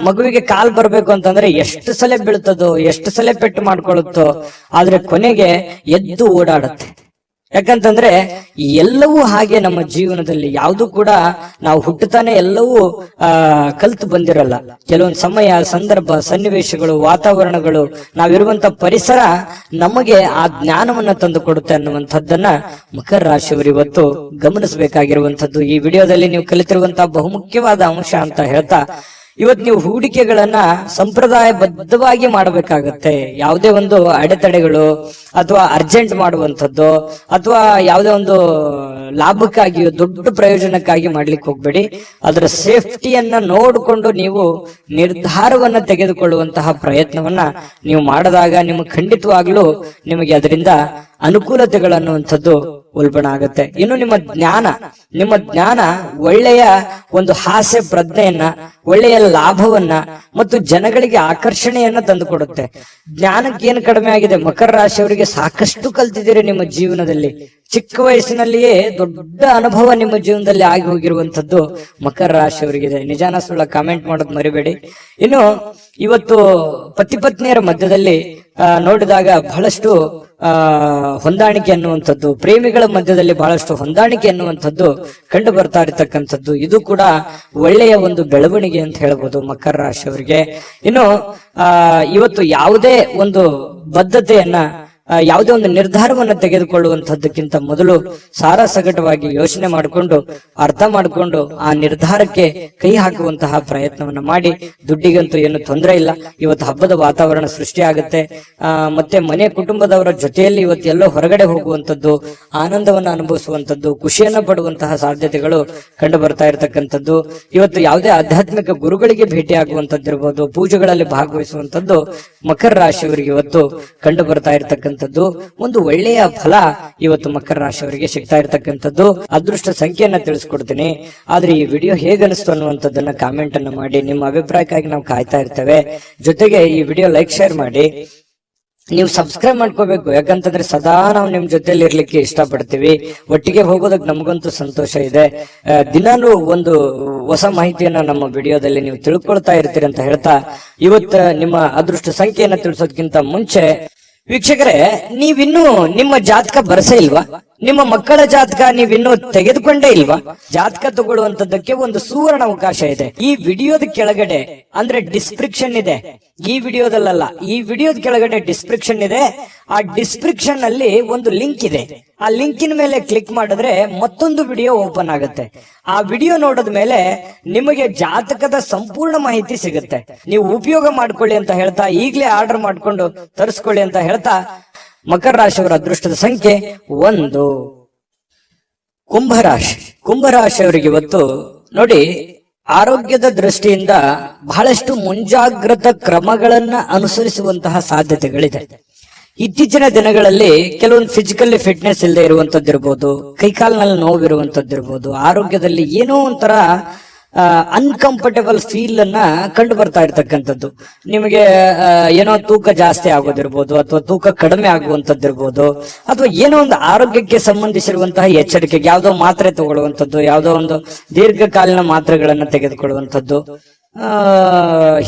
ಮಗುವಿಗೆ ಕಾಲ್ ಬರ್ಬೇಕು ಅಂತಂದ್ರೆ ಎಷ್ಟು ಸಲ ಬೀಳ್ತದೋ, ಎಷ್ಟು ಸಲ ಪೆಟ್ಟು ಮಾಡ್ಕೊಳ್ಳುತ್ತೋ, ಆದ್ರೆ ಕೊನೆಗೆ ಎದ್ದು ಓಡಾಡುತ್ತೆ. ಯಾಕಂತಂದ್ರೆ ಎಲ್ಲವೂ ಹಾಗೆ ನಮ್ಮ ಜೀವನದಲ್ಲಿ ಯಾವುದು ಕೂಡ ನಾವು ಹುಟ್ಟುತ್ತಾನೆ ಎಲ್ಲವೂ ಕಲ್ತು ಬಂದಿರಲ್ಲ. ಕೆಲವೊಂದು ಸಮಯ, ಸಂದರ್ಭ, ಸನ್ನಿವೇಶಗಳು, ವಾತಾವರಣಗಳು, ನಾವಿರುವಂತ ಪರಿಸರ ನಮಗೆ ಆ ಜ್ಞಾನವನ್ನ ತಂದು ಕೊಡುತ್ತೆ ಅನ್ನುವಂಥದ್ದನ್ನ ಮಕರ ರಾಶಿಯವರು ಇವತ್ತು ಗಮನಿಸಬೇಕಾಗಿರುವಂತದ್ದು. ಈ ವಿಡಿಯೋದಲ್ಲಿ ನೀವು ಕಲಿತಿರುವಂತಹ ಬಹುಮುಖ್ಯವಾದ ಅಂಶ ಅಂತ ಹೇಳ್ತಾ, ಇವತ್ತು ನೀವು ಹೂಡಿಕೆಗಳನ್ನ ಸಂಪ್ರದಾಯಬದ್ಧವಾಗಿ ಮಾಡಬೇಕಾಗತ್ತೆ. ಯಾವುದೇ ಒಂದು ಅಡೆತಡೆಗಳು ಅಥವಾ ಅರ್ಜೆಂಟ್ ಮಾಡುವಂಥದ್ದು ಅಥವಾ ಯಾವುದೇ ಒಂದು ಲಾಭಕ್ಕಾಗಿ, ದೊಡ್ಡ ಪ್ರಯೋಜನಕ್ಕಾಗಿ ಮಾಡ್ಲಿಕ್ಕೆ ಹೋಗ್ಬೇಡಿ. ಅದರ ಸೇಫ್ಟಿಯನ್ನ ನೋಡಿಕೊಂಡು ನೀವು ನಿರ್ಧಾರವನ್ನ ತೆಗೆದುಕೊಳ್ಳುವಂತಹ ಪ್ರಯತ್ನವನ್ನ ನೀವು ಮಾಡಿದಾಗ ನಿಮಗೆ ಖಂಡಿತವಾಗ್ಲೂ ನಿಮಗೆ ಅದರಿಂದ ಅನುಕೂಲತೆಗಳನ್ನುವಂಥದ್ದು ಉಲ್ಬಣ ಆಗುತ್ತೆ. ಇನ್ನು ನಿಮ್ಮ ಜ್ಞಾನ ಒಳ್ಳೆಯ ಒಂದು ಹಾಸ್ಯ ಪ್ರಜ್ಞೆಯನ್ನ, ಒಳ್ಳೆಯ ಲಾಭವನ್ನ ಮತ್ತು ಜನಗಳಿಗೆ ಆಕರ್ಷಣೆಯನ್ನ ತಂದು ಕೊಡುತ್ತೆ. ಜ್ಞಾನಕ್ಕೆ ಏನು ಕಡಿಮೆ ಆಗಿದೆ? ಮಕರ ರಾಶಿಯವರಿಗೆ ಸಾಕಷ್ಟು ಕಲ್ತಿದ್ದೀರಿ ನಿಮ್ಮ ಜೀವನದಲ್ಲಿ. ಚಿಕ್ಕ ವಯಸ್ಸಿನಲ್ಲಿಯೇ ದೊಡ್ಡ ಅನುಭವ ನಿಮ್ಮ ಜೀವನದಲ್ಲಿ ಆಗಿ ಹೋಗಿರುವಂತದ್ದು ಮಕರ ರಾಶಿಯವರಿಗಿದೆ. ನಿಜಾನ ಸುಳ್ಳ ಕಾಮೆಂಟ್ ಮಾಡೋದು ಮರಿಬೇಡಿ. ಇನ್ನು ಇವತ್ತು ಪತಿ ಪತ್ನಿಯರ ಮಧ್ಯದಲ್ಲಿ ನೋಡಿದಾಗ ಬಹಳಷ್ಟು ಹೊಂದಾಣಿಕೆ ಅನ್ನುವಂಥದ್ದು, ಪ್ರೇಮಿಗಳ ಮಧ್ಯದಲ್ಲಿ ಬಹಳಷ್ಟು ಹೊಂದಾಣಿಕೆ ಅನ್ನುವಂಥದ್ದು ಕಂಡು ಬರ್ತಾ ಇರತಕ್ಕಂಥದ್ದು. ಇದು ಕೂಡ ಒಳ್ಳೆಯ ಒಂದು ಬೆಳವಣಿಗೆ ಅಂತ ಹೇಳ್ಬೋದು ಮಕರ ರಾಶಿಯವರಿಗೆ. ಇನ್ನು ಇವತ್ತು ಯಾವುದೇ ಒಂದು ಬದ್ಧತೆಯನ್ನ, ಯಾವುದೇ ಒಂದು ನಿರ್ಧಾರವನ್ನು ತೆಗೆದುಕೊಳ್ಳುವಂತದ್ದಕ್ಕಿಂತ ಮೊದಲು ಸಾರಾಸಗಟವಾಗಿ ಯೋಚನೆ ಮಾಡಿಕೊಂಡು, ಅರ್ಥ ಮಾಡಿಕೊಂಡು ಆ ನಿರ್ಧಾರಕ್ಕೆ ಕೈ ಹಾಕುವಂತಹ ಪ್ರಯತ್ನವನ್ನ ಮಾಡಿ. ದುಡ್ಡಿಗಂತೂ ಏನು ತೊಂದರೆ ಇಲ್ಲ. ಇವತ್ತು ಹಬ್ಬದ ವಾತಾವರಣ ಸೃಷ್ಟಿಯಾಗುತ್ತೆ. ಮತ್ತೆ ಮನೆ ಕುಟುಂಬದವರ ಜೊತೆಯಲ್ಲಿ ಇವತ್ತು ಎಲ್ಲೋ ಹೊರಗಡೆ ಹೋಗುವಂತದ್ದು, ಆನಂದವನ್ನ ಅನುಭವಿಸುವಂತದ್ದು, ಖುಷಿಯನ್ನ ಪಡುವಂತಹ ಸಾಧ್ಯತೆಗಳು ಕಂಡು ಬರ್ತಾ ಇರತಕ್ಕಂಥದ್ದು. ಇವತ್ತು ಯಾವುದೇ ಆಧ್ಯಾತ್ಮಿಕ ಗುರುಗಳಿಗೆ ಭೇಟಿ ಆಗುವಂತದ್ದಿರ್ಬೋದು, ಪೂಜೆಗಳಲ್ಲಿ ಭಾಗವಹಿಸುವಂತದ್ದು ಮಕರ ರಾಶಿಯವರಿಗೆ ಇವತ್ತು ಕಂಡು ಬರ್ತಾ ಇರತಕ್ಕಂಥ ಒಂದು ಒಳ್ಳೆಯ ಫಲ ಇವತ್ತು ಮಕರ ರಾಶಿಯವರಿಗೆ ಸಿಗ್ತಾ ಇರತಕ್ಕಂಥದ್ದು. ಅದೃಷ್ಟ ಸಂಖ್ಯೆಯನ್ನ ತಿಳಿಸ್ಕೊಡ್ತೀನಿ. ಆದ್ರೆ ಈ ವಿಡಿಯೋ ಹೇಗನಿಸ್ತು ಅನ್ನುವಂಥದ್ದನ್ನ ಕಾಮೆಂಟ್ ಅನ್ನ ಮಾಡಿ. ನಿಮ್ಮ ಅಭಿಪ್ರಾಯಕ್ಕಾಗಿ ನಾವು ಕಾಯ್ತಾ ಇರ್ತೇವೆ. ಜೊತೆಗೆ ಈ ವಿಡಿಯೋ ಲೈಕ್, ಶೇರ್ ಮಾಡಿ. ನೀವು ಸಬ್ಸ್ಕ್ರೈಬ್ ಮಾಡ್ಕೋಬೇಕು. ಯಾಕಂತಂದ್ರೆ ಸದಾ ನಾವು ನಿಮ್ ಜೊತೆಲಿ ಇರ್ಲಿಕ್ಕೆ ಇಷ್ಟಪಡ್ತೀವಿ. ಒಟ್ಟಿಗೆ ಹೋಗೋದಕ್ಕೆ ನಮಗಂತೂ ಸಂತೋಷ ಇದೆ. ದಿನಾನು ಒಂದು ಹೊಸ ಮಾಹಿತಿಯನ್ನ ನಮ್ಮ ವಿಡಿಯೋದಲ್ಲಿ ನೀವು ತಿಳ್ಕೊಳ್ತಾ ಇರ್ತೀರಿ ಅಂತ ಹೇಳ್ತಾ, ಇವತ್ತು ನಿಮ್ಮ ಅದೃಷ್ಟ ಸಂಖ್ಯೆಯನ್ನ ತಿಳಿಸೋದಕ್ಕಿಂತ ಮುಂಚೆ ವೀಕ್ಷಕರೇ, ನೀವಿನ್ನೂ ನಿಮ್ಮ ಜಾತಕ ಬರಸೇ ಇಲ್ವಾ? ನಿಮ್ಮ ಮಕ್ಕಳ ಜಾತಕ ನೀವಿನ್ನೂ ತೆಗೆದುಕೊಂಡೇ ಇಲ್ವಾ? ಜಾತಕ ತಗೊಳ್ಳುವಂತದ್ದಕ್ಕೆ ಒಂದು ಸುವರ್ಣ ಅವಕಾಶ ಇದೆ. ಈ ವಿಡಿಯೋದ ಕೆಳಗಡೆ ಅಂದ್ರೆ ಡಿಸ್ಕ್ರಿಪ್ಷನ್ ಇದೆ. ಈ ವಿಡಿಯೋದಲ್ಲ, ಈ ವಿಡಿಯೋದ ಕೆಳಗಡೆ ಡಿಸ್ಕ್ರಿಪ್ಷನ್ ಇದೆ. ಆ ಡಿಸ್ಕ್ರಿಪ್ಷನ್ ಅಲ್ಲಿ ಒಂದು ಲಿಂಕ್ ಇದೆ. ಆ ಲಿಂಕಿನ ಮೇಲೆ ಕ್ಲಿಕ್ ಮಾಡಿದ್ರೆ ಮತ್ತೊಂದು ವಿಡಿಯೋ ಓಪನ್ ಆಗುತ್ತೆ. ಆ ವಿಡಿಯೋ ನೋಡಿದ ಮೇಲೆ ನಿಮಗೆ ಜಾತಕದ ಸಂಪೂರ್ಣ ಮಾಹಿತಿ ಸಿಗುತ್ತೆ. ನೀವು ಉಪಯೋಗ ಮಾಡ್ಕೊಳ್ಳಿ ಅಂತ ಹೇಳ್ತಾ, ಈಗಲೇ ಆರ್ಡರ್ ಮಾಡ್ಕೊಂಡು ತರಿಸ್ಕೊಳ್ಳಿ ಅಂತ ಹೇಳ್ತಾ, ಮಕರ ರಾಶಿಯವರ ಅದೃಷ್ಟದ ಸಂಖ್ಯೆ 1. ಕುಂಭರಾಶಿಯವರಿಗೆ ಇವತ್ತು ನೋಡಿ, ಆರೋಗ್ಯದ ದೃಷ್ಟಿಯಿಂದ ಬಹಳಷ್ಟು ಮುಂಜಾಗ್ರತಾ ಕ್ರಮಗಳನ್ನ ಅನುಸರಿಸುವಂತಹ ಸಾಧ್ಯತೆಗಳಿದೆ. ಇತ್ತೀಚಿನ ದಿನಗಳಲ್ಲಿ ಕೆಲವೊಂದು ಫಿಸಿಕಲಿ ಫಿಟ್ನೆಸ್ ಇಲ್ಲದೆ ಇರುವಂತದ್ದಿರ್ಬೋದು, ಕೈಕಾಲಿನಲ್ಲಿ ನೋವಿರುವಂತದ್ದಿರ್ಬೋದು, ಆರೋಗ್ಯದಲ್ಲಿ ಏನೋ ಒಂಥರ ಅನ್ಕಂಫರ್ಟೇಬಲ್ ಫೀಲ್ ಅನ್ನ ಕಂಡು ಬರ್ತಾ ಇರ್ತಕ್ಕಂಥದ್ದು. ನಿಮಗೆ ಏನೋ ತೂಕ ಜಾಸ್ತಿ ಆಗೋದಿರ್ಬೋದು, ಅಥವಾ ತೂಕ ಕಡಿಮೆ ಆಗುವಂತದ್ದಿರ್ಬೋದು, ಅಥವಾ ಏನೋ ಒಂದು ಆರೋಗ್ಯಕ್ಕೆ ಸಂಬಂಧಿಸಿರುವಂತಹ ಎಚ್ಚರಿಕೆಗೆ ಯಾವುದೋ ಮಾತ್ರೆ ತಗೊಳ್ಳುವಂಥದ್ದು, ಯಾವುದೋ ಒಂದು ದೀರ್ಘಕಾಲೀನ ಮಾತ್ರೆಗಳನ್ನ ತೆಗೆದುಕೊಳ್ಳುವಂಥದ್ದು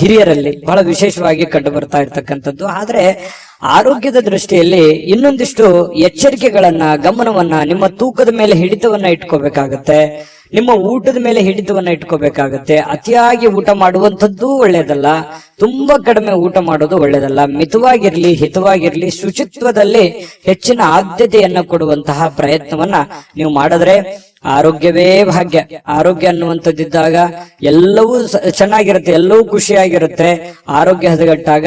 ಹಿರಿಯರಲ್ಲಿ ಬಹಳ ವಿಶೇಷವಾಗಿ ಕಂಡು ಬರ್ತಾ ಇರ್ತಕ್ಕಂಥದ್ದು. ಆದ್ರೆ ಆರೋಗ್ಯದ ದೃಷ್ಟಿಯಲ್ಲಿ ಇನ್ನೊಂದಿಷ್ಟು ಎಚ್ಚರಿಕೆಗಳನ್ನ, ಗಮನವನ್ನ, ನಿಮ್ಮ ತೂಕದ ಮೇಲೆ ಹಿಡಿತವನ್ನ ಇಟ್ಕೋಬೇಕಾಗತ್ತೆ. ನಿಮ್ಮ ಊಟದ ಮೇಲೆ ಹಿಡಿತವನ್ನ ಇಟ್ಕೋಬೇಕಾಗತ್ತೆ. ಅತಿಯಾಗಿ ಊಟ ಮಾಡುವಂಥದ್ದು ಒಳ್ಳೇದಲ್ಲ, ತುಂಬಾ ಕಡಿಮೆ ಊಟ ಮಾಡೋದು ಒಳ್ಳೇದಲ್ಲ. ಮಿತವಾಗಿರ್ಲಿ, ಹಿತವಾಗಿರ್ಲಿ, ಶುಚಿತ್ವದಲ್ಲಿ ಹೆಚ್ಚಿನ ಆದ್ಯತೆಯನ್ನ ಕೊಡುವಂತಹ ಪ್ರಯತ್ನವನ್ನ ನೀವು ಮಾಡಿದ್ರೆ ಆರೋಗ್ಯವೇ ಭಾಗ್ಯ. ಆರೋಗ್ಯ ಅನ್ನುವಂಥದ್ದಿದ್ದಾಗ ಎಲ್ಲವೂ ಚೆನ್ನಾಗಿರುತ್ತೆ, ಎಲ್ಲವೂ ಖುಷಿಯಾಗಿರುತ್ತೆ. ಆರೋಗ್ಯ ಹದಗೆಟ್ಟಾಗ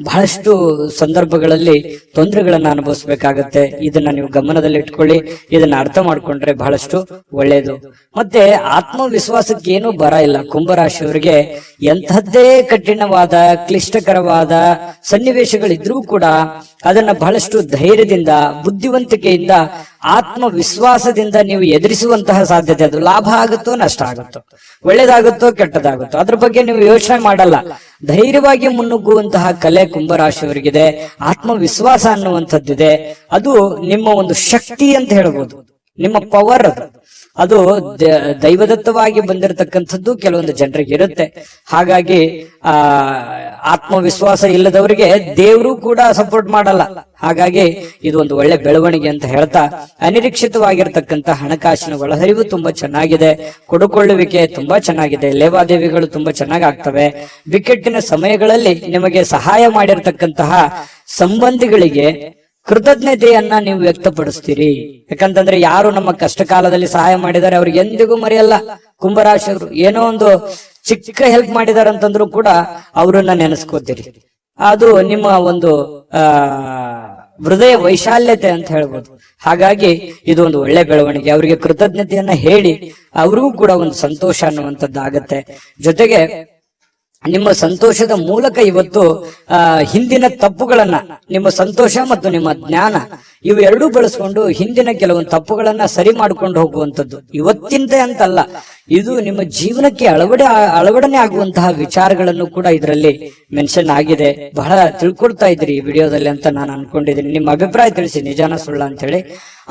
ಬಹಳಷ್ಟು ಸಂದರ್ಭಗಳಲ್ಲಿ ತೊಂದರೆಗಳನ್ನ ಅನುಭವಿಸ್ಬೇಕಾಗತ್ತೆ. ಇದನ್ನ ನೀವು ಗಮನದಲ್ಲಿ ಇಟ್ಕೊಳ್ಳಿ. ಇದನ್ನ ಅರ್ಥ ಮಾಡ್ಕೊಂಡ್ರೆ ಬಹಳಷ್ಟು ಒಳ್ಳೇದು. ಮತ್ತೆ ಆತ್ಮವಿಶ್ವಾಸಕ್ಕೆ ಏನೂ ಬರ ಇಲ್ಲ. ಕುಂಭರಾಶಿಯವರಿಗೆ ಎಂಥದ್ದೇ ಕಠಿಣವಾದ, ಕ್ಲಿಷ್ಟಕರವಾದ ಸನ್ನಿವೇಶಗಳಿದ್ರೂ ಕೂಡ ಅದನ್ನ ಬಹಳಷ್ಟು ಧೈರ್ಯದಿಂದ, ಬುದ್ಧಿವಂತಿಕೆಯಿಂದ, ಆತ್ಮವಿಶ್ವಾಸದಿಂದ ನೀವು ಎದುರಿಸುವಂತಹ ಸಾಧ್ಯತೆ. ಅದು ಲಾಭ ಆಗುತ್ತೋ ನಷ್ಟ ಆಗುತ್ತೋ, ಒಳ್ಳೇದಾಗುತ್ತೋ ಕೆಟ್ಟದಾಗುತ್ತೋ, ಅದ್ರ ಬಗ್ಗೆ ನೀವು ಯೋಚನೆ ಮಾಡಲ್ಲ. ಧೈರ್ಯವಾಗಿ ಮುನ್ನುಗ್ಗುವಂತಹ ಕಲೆ ಕುಂಭರಾಶಿಯವರಿಗಿದೆ. ಆತ್ಮವಿಶ್ವಾಸ ಅನ್ನುವಂಥದ್ದಿದೆ. ಅದು ನಿಮ್ಮ ಒಂದು ಶಕ್ತಿ ಅಂತ ಹೇಳ್ಬೋದು. ನಿಮ್ಮ ಪವರ್ ಅದು ದೈವದತ್ತವಾಗಿ ಬಂದಿರತಕ್ಕಂಥದ್ದು ಕೆಲವೊಂದು ಜನರಿಗೆ ಇರುತ್ತೆ. ಹಾಗಾಗಿ ಆತ್ಮವಿಶ್ವಾಸ ಇಲ್ಲದವರಿಗೆ ದೇವರು ಕೂಡ ಸಪೋರ್ಟ್ ಮಾಡಲ್ಲ. ಹಾಗಾಗಿ ಇದು ಒಂದು ಒಳ್ಳೆ ಬೆಳವಣಿಗೆ ಅಂತ ಹೇಳ್ತಾ, ಅನಿರೀಕ್ಷಿತವಾಗಿರ್ತಕ್ಕಂಥ ಹಣಕಾಸಿನ ಒಳಹರಿವು ತುಂಬಾ ಚೆನ್ನಾಗಿದೆ, ಕೊಡುಕೊಳ್ಳುವಿಕೆ ತುಂಬಾ ಚೆನ್ನಾಗಿದೆ, ಲೇವಾದೇವಿಗಳು ತುಂಬಾ ಚೆನ್ನಾಗಿ ಆಗ್ತವೆ. ಬಿಕ್ಕಟ್ಟಿನ ಸಮಯಗಳಲ್ಲಿ ನಿಮಗೆ ಸಹಾಯ ಮಾಡಿರ್ತಕ್ಕಂತಹ ಸಂಬಂಧಿಗಳಿಗೆ ಕೃತಜ್ಞತೆಯನ್ನ ನೀವು ವ್ಯಕ್ತಪಡಿಸ್ತೀರಿ. ಯಾಕಂತಂದ್ರೆ ಯಾರು ನಮ್ಮ ಕಷ್ಟ ಕಾಲದಲ್ಲಿ ಸಹಾಯ ಮಾಡಿದ್ದಾರೆ ಅವ್ರಿಗೆ ಎಂದಿಗೂ ಮರೆಯಲ್ಲ. ಕುಂಭರಾಶಿಯವರು ಏನೋ ಒಂದು ಚಿಕ್ಕ ಹೆಲ್ಪ್ ಮಾಡಿದಾರೆ ಅಂತಂದ್ರು ಕೂಡ ಅವರನ್ನ ನೆನೆಸ್ಕೋತೀರಿ. ಅದು ನಿಮ್ಮ ಒಂದು ಹೃದಯ ವೈಶಾಲ್ಯತೆ ಅಂತ ಹೇಳ್ಬೋದು. ಹಾಗಾಗಿ ಇದು ಒಂದು ಒಳ್ಳೆ ಬೆಳವಣಿಗೆ. ಅವರಿಗೆ ಕೃತಜ್ಞತೆಯನ್ನ ಹೇಳಿ ಅವ್ರಿಗೂ ಕೂಡ ಒಂದು ಸಂತೋಷ ಅನ್ನುವಂಥದ್ದಾಗತ್ತೆ. ಜೊತೆಗೆ ನಿಮ್ಮ ಸಂತೋಷದ ಮೂಲಕ ಇವತ್ತು ಹಿಂದಿನ ತಪ್ಪುಗಳನ್ನ, ನಿಮ್ಮ ಸಂತೋಷ ಮತ್ತು ನಿಮ್ಮ ಜ್ಞಾನ ಇವೆರಡೂ ಬಳಸ್ಕೊಂಡು ಹಿಂದಿನ ಕೆಲವೊಂದು ತಪ್ಪುಗಳನ್ನ ಸರಿ ಮಾಡ್ಕೊಂಡು ಹೋಗುವಂಥದ್ದು. ಇವತ್ತಿಂದ ಅಂತಲ್ಲ, ಇದು ನಿಮ್ಮ ಜೀವನಕ್ಕೆ ಅಳವಡನೆ ಆಗುವಂತಹ ವಿಚಾರಗಳನ್ನು ಕೂಡ ಇದರಲ್ಲಿ ಮೆನ್ಷನ್ ಆಗಿದೆ. ಬಹಳ ತಿಳ್ಕೊಳ್ತಾ ಇದ್ರಿ ಈ ವಿಡಿಯೋದಲ್ಲಿ ಅಂತ ನಾನು ಅನ್ಕೊಂಡಿದ್ದೀನಿ. ನಿಮ್ಮ ಅಭಿಪ್ರಾಯ ತಿಳಿಸಿ, ನಿಜಾನ ಸುಳ್ಳ ಅಂತ ಹೇಳಿ.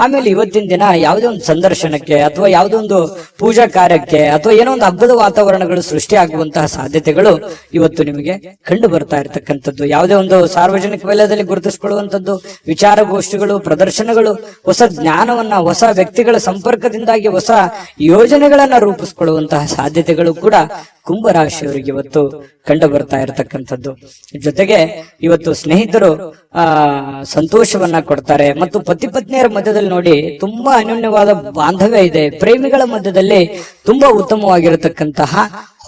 ಆಮೇಲೆ ಇವತ್ತಿನ ದಿನ ಯಾವುದೇ ಒಂದು ಸಂದರ್ಶನಕ್ಕೆ ಅಥವಾ ಯಾವುದೋ ಒಂದು ಪೂಜಾ ಕಾರ್ಯಕ್ಕೆ ಅಥವಾ ಏನೋ ಒಂದು ಹಬ್ಬದ ವಾತಾವರಣಗಳು ಸೃಷ್ಟಿ ಆಗುವಂತಹ ಸಾಧ್ಯತೆಗಳು ಇವತ್ತು ನಿಮಗೆ ಕಂಡು ಬರ್ತಾ ಇರತಕ್ಕಂಥದ್ದು. ಯಾವುದೇ ಒಂದು ಸಾರ್ವಜನಿಕ ವಲಯದಲ್ಲಿ ಗುರುತಿಸಿಕೊಳ್ಳುವಂಥದ್ದು, ವಿಚಾರಗೋಷ್ಠಿಗಳು, ಪ್ರದರ್ಶನಗಳು, ಹೊಸ ಜ್ಞಾನವನ್ನ, ಹೊಸ ವ್ಯಕ್ತಿಗಳ ಸಂಪರ್ಕದಿಂದಾಗಿ ಹೊಸ ಯೋಜನೆಗಳನ್ನ ರೂಪಿಸಿಕೊಳ್ಳುವಂತಹ ಸಾಧ್ಯತೆಗಳು ಕೂಡ ಕುಂಭರಾಶಿಯವರಿಗೆ ಇವತ್ತು ಕಂಡು ಬರ್ತಾ ಇರತಕ್ಕಂಥದ್ದು. ಜೊತೆಗೆ ಇವತ್ತು ಸ್ನೇಹಿತರು ಸಂತೋಷವನ್ನ ಕೊಡ್ತಾರೆ ಮತ್ತು ಪತಿ ಪತ್ನಿಯರ ಮಧ್ಯದಲ್ಲಿ ನೋಡಿ ತುಂಬಾ ಅನ್ಯೋನ್ಯವಾದ ಬಾಂಧವ್ಯ ಇದೆ. ಪ್ರೇಮಿಗಳ ಮಧ್ಯದಲ್ಲಿ ತುಂಬಾ ಉತ್ತಮವಾಗಿರತಕ್ಕಂತಹ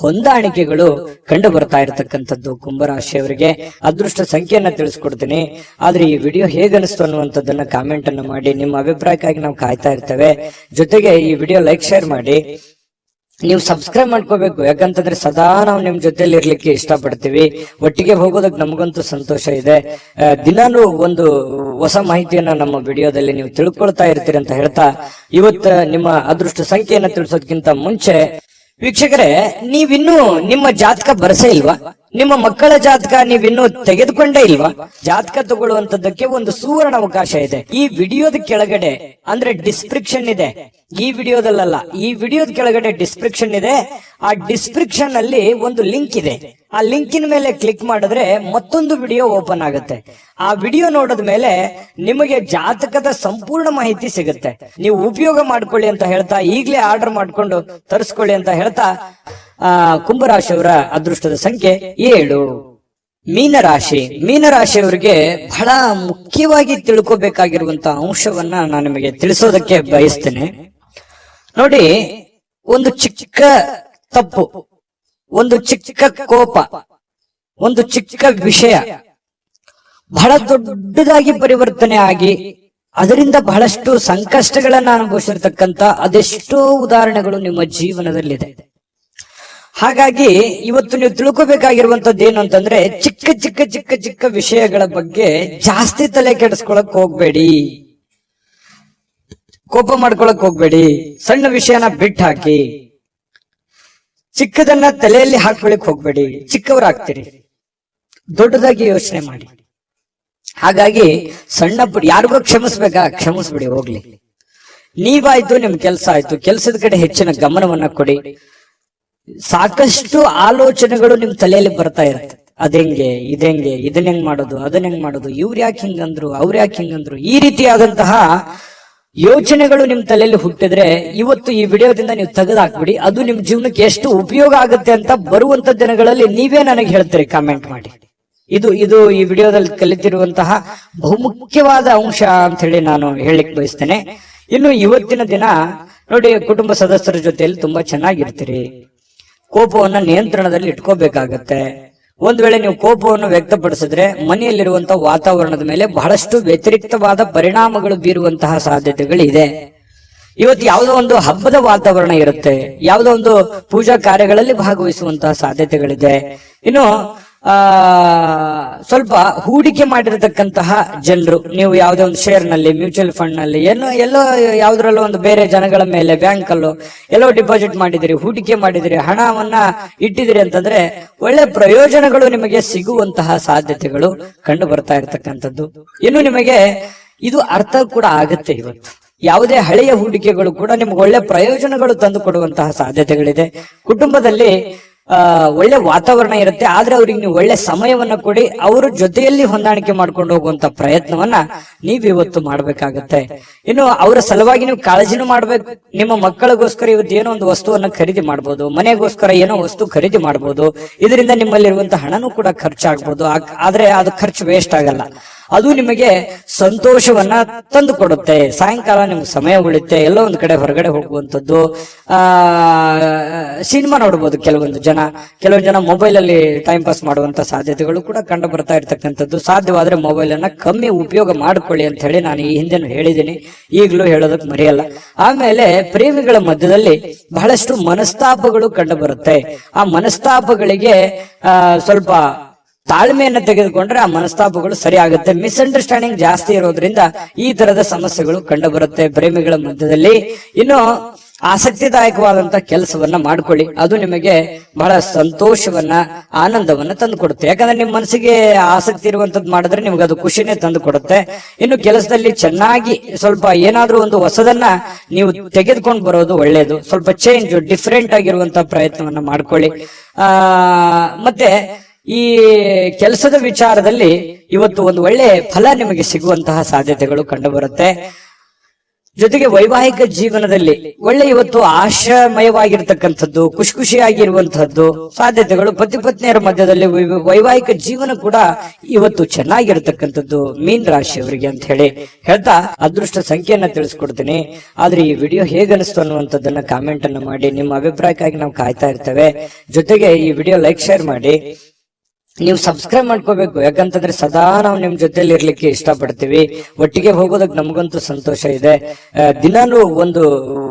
ಹೊಂದಾಣಿಕೆಗಳು ಕಂಡು ಬರ್ತಾ ಇರತಕ್ಕಂಥದ್ದು ಕುಂಭರಾಶಿಯವರಿಗೆ. ಅದೃಷ್ಟ ಸಂಖ್ಯೆಯನ್ನ ತಿಳಿಸ್ಕೊಡ್ತೀನಿ. ಆದ್ರೆ ಈ ವಿಡಿಯೋ ಹೇಗನಿಸ್ತು ಅನ್ನುವಂಥದ್ದನ್ನ ಕಾಮೆಂಟ್ ಅನ್ನು ಮಾಡಿ. ನಿಮ್ಮ ಅಭಿಪ್ರಾಯಕ್ಕಾಗಿ ನಾವು ಕಾಯ್ತಾ ಇರ್ತೇವೆ. ಜೊತೆಗೆ ಈ ವಿಡಿಯೋ ಲೈಕ್, ಶೇರ್ ಮಾಡಿ. ನೀವು ಸಬ್ಸ್ಕ್ರೈಬ್ ಮಾಡ್ಕೋಬೇಕು. ಯಾಕಂತಂದ್ರೆ ಸದಾ ನಾವು ನಿಮ್ ಜೊತೆಲಿ ಇರ್ಲಿಕ್ಕೆ ಇಷ್ಟಪಡ್ತೀವಿ. ಒಟ್ಟಿಗೆ ಹೋಗೋದಕ್ಕೆ ನಮಗಂತೂ ಸಂತೋಷ ಇದೆ. ದಿನಾನು ಒಂದು ಹೊಸ ಮಾಹಿತಿಯನ್ನ ನಮ್ಮ ವಿಡಿಯೋದಲ್ಲಿ ನೀವು ತಿಳ್ಕೊಳ್ತಾ ಇರ್ತೀರಿ ಅಂತ ಹೇಳ್ತಾ, ಇವತ್ತು ನಿಮ್ಮ ಅದೃಷ್ಟ ಸಂಖ್ಯೆಯನ್ನ ತಿಳಿಸೋದಕ್ಕಿಂತ ಮುಂಚೆ ವೀಕ್ಷಕರೇ, ನೀವಿನ್ನೂ ನಿಮ್ಮ ಜಾತಕ ಬರಸೇ ಇಲ್ವಾ? ನಿಮ್ಮ ಮಕ್ಕಳ ಜಾತಕ ನೀವಿನ್ನೂ ತೆಗೆದುಕೊಂಡೇ ಇಲ್ವಾ? ಜಾತಕ ತಗೊಳ್ಳುವಂತದ್ದಕ್ಕೆ ಒಂದು ಸುವರ್ಣ ಅವಕಾಶ ಇದೆ. ಈ ವಿಡಿಯೋದ ಕೆಳಗಡೆ ಅಂದ್ರೆ ಡಿಸ್ಕ್ರಿಪ್ಷನ್ ಇದೆ. ಈ ವಿಡಿಯೋದಲ್ಲ, ಈ ವಿಡಿಯೋದ ಕೆಳಗಡೆ ಡಿಸ್ಕ್ರಿಪ್ಷನ್ ಇದೆ. ಆ ಡಿಸ್ಕ್ರಿಪ್ಷನ್ ಅಲ್ಲಿ ಒಂದು ಲಿಂಕ್ ಇದೆ. ಆ ಲಿಂಕಿನ ಮೇಲೆ ಕ್ಲಿಕ್ ಮಾಡಿದ್ರೆ ಮತ್ತೊಂದು ವಿಡಿಯೋ ಓಪನ್ ಆಗುತ್ತೆ. ಆ ವಿಡಿಯೋ ನೋಡಿದ ಮೇಲೆ ನಿಮಗೆ ಜಾತಕದ ಸಂಪೂರ್ಣ ಮಾಹಿತಿ ಸಿಗುತ್ತೆ. ನೀವು ಉಪಯೋಗ ಮಾಡ್ಕೊಳ್ಳಿ ಅಂತ ಹೇಳ್ತಾ, ಈಗಲೇ ಆರ್ಡರ್ ಮಾಡ್ಕೊಂಡು ತರಿಸ್ಕೊಳ್ಳಿ ಅಂತ ಹೇಳ್ತಾ, ಕುಂಭರಾಶಿಯವರ ಅದೃಷ್ಟದ ಸಂಖ್ಯೆ 7. ಮೀನರಾಶಿಯವರಿಗೆ ಬಹಳ ಮುಖ್ಯವಾಗಿ ತಿಳ್ಕೋಬೇಕಾಗಿರುವಂತಹ ಅಂಶವನ್ನ ನಾನು ನಿಮಗೆ ತಿಳಿಸೋದಕ್ಕೆ ಬಯಸ್ತೇನೆ. ನೋಡಿ, ಒಂದು ಚಿಕ್ಕ ತಪ್ಪು, ಒಂದು ಚಿಕ್ಕ ಕೋಪ, ಒಂದು ಚಿಕ್ಕ ವಿಷಯ ಬಹಳ ದೊಡ್ಡದಾಗಿ ಪರಿವರ್ತನೆ ಆಗಿ ಅದರಿಂದ ಬಹಳಷ್ಟು ಸಂಕಷ್ಟಗಳನ್ನ ಅನುಭವಿಸಿರ್ತಕ್ಕಂಥ ಅದೆಷ್ಟೋ ಉದಾಹರಣೆಗಳು ನಿಮ್ಮ ಜೀವನದಲ್ಲಿದೆ. ಹಾಗಾಗಿ ಇವತ್ತು ನೀವು ತಿಳ್ಕೋಬೇಕಾಗಿರುವಂತದ್ದು ಏನು ಅಂತಂದ್ರೆ, ಚಿಕ್ಕ ಚಿಕ್ಕ ಚಿಕ್ಕ ಚಿಕ್ಕ ವಿಷಯಗಳ ಬಗ್ಗೆ ಜಾಸ್ತಿ ತಲೆ ಕೆಡಿಸ್ಕೊಳಕ್ ಹೋಗ್ಬೇಡಿ, ಕೋಪ ಮಾಡ್ಕೊಳಕ್ ಹೋಗ್ಬೇಡಿ. ಸಣ್ಣ ವಿಷಯನ ಬಿಟ್ಟು ಹಾಕಿ, ಚಿಕ್ಕದನ್ನ ತಲೆಯಲ್ಲಿ ಹಾಕೊಳ್ಳಿಕ್ ಹೋಗ್ಬೇಡಿ. ಚಿಕ್ಕವರಾಗ್ತೀರಿ, ದೊಡ್ಡದಾಗಿ ಯೋಚನೆ ಮಾಡಿ. ಹಾಗಾಗಿ ಸಣ್ಣ ಪುಟ್ಟ ಯಾರಿಗೋ ಕ್ಷಮಿಸ್ಬೇಕಾ, ಕ್ಷಮಿಸ್ಬಿಡಿ, ಹೋಗ್ಲಿ. ನೀವಾಯ್ತು, ನಿಮ್ ಕೆಲಸ ಆಯ್ತು, ಕೆಲಸದ ಕಡೆ ಹೆಚ್ಚಿನ ಗಮನವನ್ನ ಕೊಡಿ. ಸಾಕಷ್ಟು ಆಲೋಚನೆಗಳು ನಿಮ್ ತಲೆಯಲ್ಲಿ ಬರ್ತಾ ಇರುತ್ತೆ. ಅದಂಗೆ, ಇದೆಂಗೆ, ಇದನ್ನ ಹೆಂಗ್ ಮಾಡೋದು, ಅದನ್ನ ಹೆಂಗ್ ಮಾಡೋದು, ಇವ್ರು ಯಾಕೆ ಹಿಂಗಂದ್ರು, ಅವ್ರು ಯಾಕೆ ಹಿಂಗಂದ್ರು, ಈ ರೀತಿಯಾದಂತಹ ಯೋಚನೆಗಳು ನಿಮ್ ತಲೆಯಲ್ಲಿ ಹುಟ್ಟಿದ್ರೆ ಇವತ್ತು ಈ ವಿಡಿಯೋದಿಂದ ನೀವು ತೆಗೆದಾಕ್ಬಿಡಿ. ಅದು ನಿಮ್ ಜೀವನಕ್ಕೆ ಎಷ್ಟು ಉಪಯೋಗ ಆಗುತ್ತೆ ಅಂತ ಬರುವಂತ ದಿನಗಳಲ್ಲಿ ನೀವೇ ನನಗೆ ಹೇಳ್ತೀರಿ, ಕಾಮೆಂಟ್ ಮಾಡಿ. ಇದು ಈ ವಿಡಿಯೋದಲ್ಲಿ ಕಲಿತಿರುವಂತಹ ಬಹುಮುಖ್ಯವಾದ ಅಂಶ ಅಂತ ಹೇಳಿ ನಾನು ಹೇಳಿಕ್ ಬಯಸ್ತೇನೆ. ಇನ್ನು ಇವತ್ತಿನ ದಿನ ನೋಡಿ, ಕುಟುಂಬ ಸದಸ್ಯರ ಜೊತೆಯಲ್ಲಿ ತುಂಬಾ ಚೆನ್ನಾಗಿರ್ತೀರಿ. ಕೋಪವನ್ನ ನಿಯಂತ್ರಣದಲ್ಲಿ ಇಟ್ಕೋಬೇಕಾಗತ್ತೆ. ಒಂದ್ ವೇಳೆ ನೀವು ಕೋಪವನ್ನು ವ್ಯಕ್ತಪಡಿಸಿದ್ರೆ ಮನೆಯಲ್ಲಿರುವಂತಹ ವಾತಾವರಣದ ಮೇಲೆ ಬಹಳಷ್ಟು ವ್ಯತಿರಿಕ್ತವಾದ ಪರಿಣಾಮಗಳು ಬೀರುವಂತಹ ಸಾಧ್ಯತೆಗಳಿದೆ. ಇವತ್ತು ಯಾವುದೋ ಒಂದು ಹಬ್ಬದ ವಾತಾವರಣ ಇರುತ್ತೆ, ಯಾವುದೋ ಒಂದು ಪೂಜಾ ಕಾರ್ಯಗಳಲ್ಲಿ ಭಾಗವಹಿಸುವಂತಹ ಸಾಧ್ಯತೆಗಳಿದೆ. ಇನ್ನು ಸ್ವಲ್ಪ ಹೂಡಿಕೆ ಮಾಡಿರತಕ್ಕಂತಹ ಜನರು, ನೀವು ಯಾವುದೇ ಒಂದು ಶೇರ್ ನಲ್ಲಿ, ಮ್ಯೂಚುವಲ್ ಫಂಡ್ ನಲ್ಲಿ, ಎಲ್ಲೋ ಯಾವ್ದ್ರಲ್ಲೋ ಒಂದು ಬೇರೆ ಜನಗಳ ಮೇಲೆ, ಬ್ಯಾಂಕ್ ಅಲ್ಲೋ ಎಲ್ಲೋ ಡಿಪಾಸಿಟ್ ಮಾಡಿದಿರಿ, ಹೂಡಿಕೆ ಮಾಡಿದಿರಿ, ಹಣವನ್ನ ಇಟ್ಟಿದಿರಿ ಅಂತಂದ್ರೆ ಒಳ್ಳೆ ಪ್ರಯೋಜನಗಳು ನಿಮಗೆ ಸಿಗುವಂತಹ ಸಾಧ್ಯತೆಗಳು ಕಂಡು ಬರ್ತಾ ಇರತಕ್ಕಂಥದ್ದು. ಇನ್ನು ನಿಮಗೆ ಇದು ಅರ್ಥ ಕೂಡ ಆಗುತ್ತೆ ಇವತ್ತು. ಯಾವುದೇ ಹಳೆಯ ಹೂಡಿಕೆಗಳು ಕೂಡ ನಿಮ್ಗೆ ಒಳ್ಳೆ ಪ್ರಯೋಜನಗಳು ತಂದು ಕೊಡುವಂತಹ ಸಾಧ್ಯತೆಗಳಿದೆ. ಕುಟುಂಬದಲ್ಲಿ ಒಳ್ಳೆ ವಾತಾವರಣ ಇರುತ್ತೆ, ಆದ್ರೆ ಅವ್ರಿಗೆ ನೀವು ಒಳ್ಳೆ ಸಮಯವನ್ನ ಕೊಡಿ, ಅವರ ಜೊತೆಯಲ್ಲಿ ಹೊಂದಾಣಿಕೆ ಮಾಡ್ಕೊಂಡು ಹೋಗುವಂತ ಪ್ರಯತ್ನವನ್ನ ನೀವು ಇವತ್ತು ಮಾಡ್ಬೇಕಾಗತ್ತೆ. ಇನ್ನು ಅವರ ಸಲುವಾಗಿ ನೀವು ಕಾಳಜಿನೂ ಮಾಡ್ಬೇಕು. ನಿಮ್ಮ ಮಕ್ಕಳಿಗೋಸ್ಕರ ಇವತ್ತು ಏನೋ ಒಂದು ವಸ್ತುವನ್ನ ಖರೀದಿ ಮಾಡ್ಬೋದು, ಮನೆಗೋಸ್ಕರ ಏನೋ ವಸ್ತು ಖರೀದಿ ಮಾಡ್ಬೋದು. ಇದರಿಂದ ನಿಮ್ಮಲ್ಲಿರುವಂತಹ ಹಣನೂ ಕೂಡ ಖರ್ಚಾಗ್ಬೋದು. ಆದ್ರೆ ಅದು ಖರ್ಚು ವೇಸ್ಟ್ ಆಗಲ್ಲ, ಅದು ನಿಮಗೆ ಸಂತೋಷವನ್ನ ತಂದು ಕೊಡುತ್ತೆ. ಸಾಯಂಕಾಲ ನಿಮ್ಗೆ ಸಮಯ ಉಳಿಯುತ್ತೆ, ಎಲ್ಲೋ ಒಂದ್ ಕಡೆ ಹೊರಗಡೆ ಹೋಗುವಂಥದ್ದು, ಸಿನಿಮಾ ನೋಡ್ಬೋದು. ಕೆಲವೊಂದು ಜನ ಮೊಬೈಲ್ ಅಲ್ಲಿ ಟೈಮ್ ಪಾಸ್ ಮಾಡುವಂತ ಸಾಧ್ಯತೆಗಳು ಕೂಡ ಕಂಡು ಬರ್ತಾ ಇರ್ತಕ್ಕಂಥದ್ದು. ಸಾಧ್ಯವಾದ್ರೆ ಮೊಬೈಲ್ ಅನ್ನ ಕಮ್ಮಿ ಉಪಯೋಗ ಮಾಡ್ಕೊಳ್ಳಿ ಅಂತ ಹೇಳಿ ನಾನು ಈ ಹಿಂದೆನೂ ಹೇಳಿದ್ದೀನಿ, ಈಗಲೂ ಹೇಳೋದಕ್ಕೆ ಮರೆಯಲ್ಲ. ಆಮೇಲೆ ಪ್ರೇಮಿಗಳ ಮಧ್ಯದಲ್ಲಿ ಬಹಳಷ್ಟು ಮನಸ್ತಾಪಗಳು ಕಂಡು ಬರುತ್ತೆ. ಆ ಮನಸ್ತಾಪಗಳಿಗೆ ಸ್ವಲ್ಪ ತಾಳ್ಮೆಯನ್ನ ತೆಗೆದುಕೊಂಡ್ರೆ ಆ ಮನಸ್ತಾಪಗಳು ಸರಿ ಆಗುತ್ತೆ. ಮಿಸ್ಅಂಡರ್ಸ್ಟ್ಯಾಂಡಿಂಗ್ ಜಾಸ್ತಿ ಇರೋದ್ರಿಂದ ಈ ತರದ ಸಮಸ್ಯೆಗಳು ಕಂಡು ಬರುತ್ತೆ ಪ್ರೇಮಿಗಳ ಮಧ್ಯದಲ್ಲಿ. ಇನ್ನು ಆಸಕ್ತಿದಾಯಕವಾದಂತಹ ಕೆಲಸವನ್ನ ಮಾಡ್ಕೊಳ್ಳಿ, ಅದು ನಿಮಗೆ ಬಹಳ ಸಂತೋಷವನ್ನ ಆನಂದವನ್ನ ತಂದು ಕೊಡುತ್ತೆ. ಯಾಕಂದ್ರೆ ನಿಮ್ಮ ಮನಸ್ಸಿಗೆ ಆಸಕ್ತಿ ಇರುವಂತದ್ದು ಮಾಡಿದ್ರೆ ನಿಮ್ಗೆ ಅದು ಖುಷಿನೇ ತಂದು ಕೊಡುತ್ತೆ. ಇನ್ನು ಕೆಲಸದಲ್ಲಿ ಚೆನ್ನಾಗಿ ಸ್ವಲ್ಪ ಏನಾದ್ರೂ ಒಂದು ಹೊಸದನ್ನ ನೀವು ತೆಗೆದುಕೊಂಡು ಬರೋದು ಒಳ್ಳೇದು. ಸ್ವಲ್ಪ ಚೇಂಜ್, ಡಿಫ್ರೆಂಟ್ ಆಗಿರುವಂತಹ ಪ್ರಯತ್ನವನ್ನ ಮಾಡ್ಕೊಳ್ಳಿ. ಮತ್ತೆ ಈ ಕೆಲಸದ ವಿಚಾರದಲ್ಲಿ ಇವತ್ತು ಒಂದು ಒಳ್ಳೆ ಫಲ ನಿಮಗೆ ಸಿಗುವಂತಹ ಸಾಧ್ಯತೆಗಳು ಕಂಡು ಬರುತ್ತೆ. ಜೊತೆಗೆ ವೈವಾಹಿಕ ಜೀವನದಲ್ಲಿ ಒಳ್ಳೆ ಇವತ್ತು ಆಶಾಮಯವಾಗಿರ್ತಕ್ಕಂಥದ್ದು, ಖುಷಿಯಾಗಿರುವಂತಹದ್ದು ಸಾಧ್ಯತೆಗಳು. ಪತಿ ಪತ್ನಿಯರ ಮಧ್ಯದಲ್ಲಿ ವೈವಾಹಿಕ ಜೀವನ ಕೂಡ ಇವತ್ತು ಚೆನ್ನಾಗಿರ್ತಕ್ಕಂಥದ್ದು ಮೀನ್ ರಾಶಿಯವರಿಗೆ ಅಂತ ಹೇಳಿ ಹೇಳ್ತಾ ಅದೃಷ್ಟ ಸಂಖ್ಯೆಯನ್ನ ತಿಳಿಸ್ಕೊಡ್ತೀನಿ. ಆದ್ರೆ ಈ ವಿಡಿಯೋ ಹೇಗನಿಸ್ತು ಅನ್ನುವಂಥದ್ದನ್ನ ಕಾಮೆಂಟ್ ಅನ್ನ ಮಾಡಿ, ನಿಮ್ಮ ಅಭಿಪ್ರಾಯಕ್ಕಾಗಿ ನಾವು ಕಾಯ್ತಾ ಇರ್ತೇವೆ. ಜೊತೆಗೆ ಈ ವಿಡಿಯೋ ಲೈಕ್ ಶೇರ್ ಮಾಡಿ, ನೀವು ಸಬ್ಸ್ಕ್ರೈಬ್ ಮಾಡ್ಕೋಬೇಕು. ಯಾಕಂತಂದ್ರೆ ಸದಾ ನಾವು ನಿಮ್ ಜೊತೆಲಿ ಇರ್ಲಿಕ್ಕೆ ಇಷ್ಟಪಡ್ತೀವಿ. ಒಟ್ಟಿಗೆ ಹೋಗೋದಕ್ಕೆ ನಮಗಂತೂ ಸಂತೋಷ ಇದೆ. ದಿನಾಲೂ ಒಂದು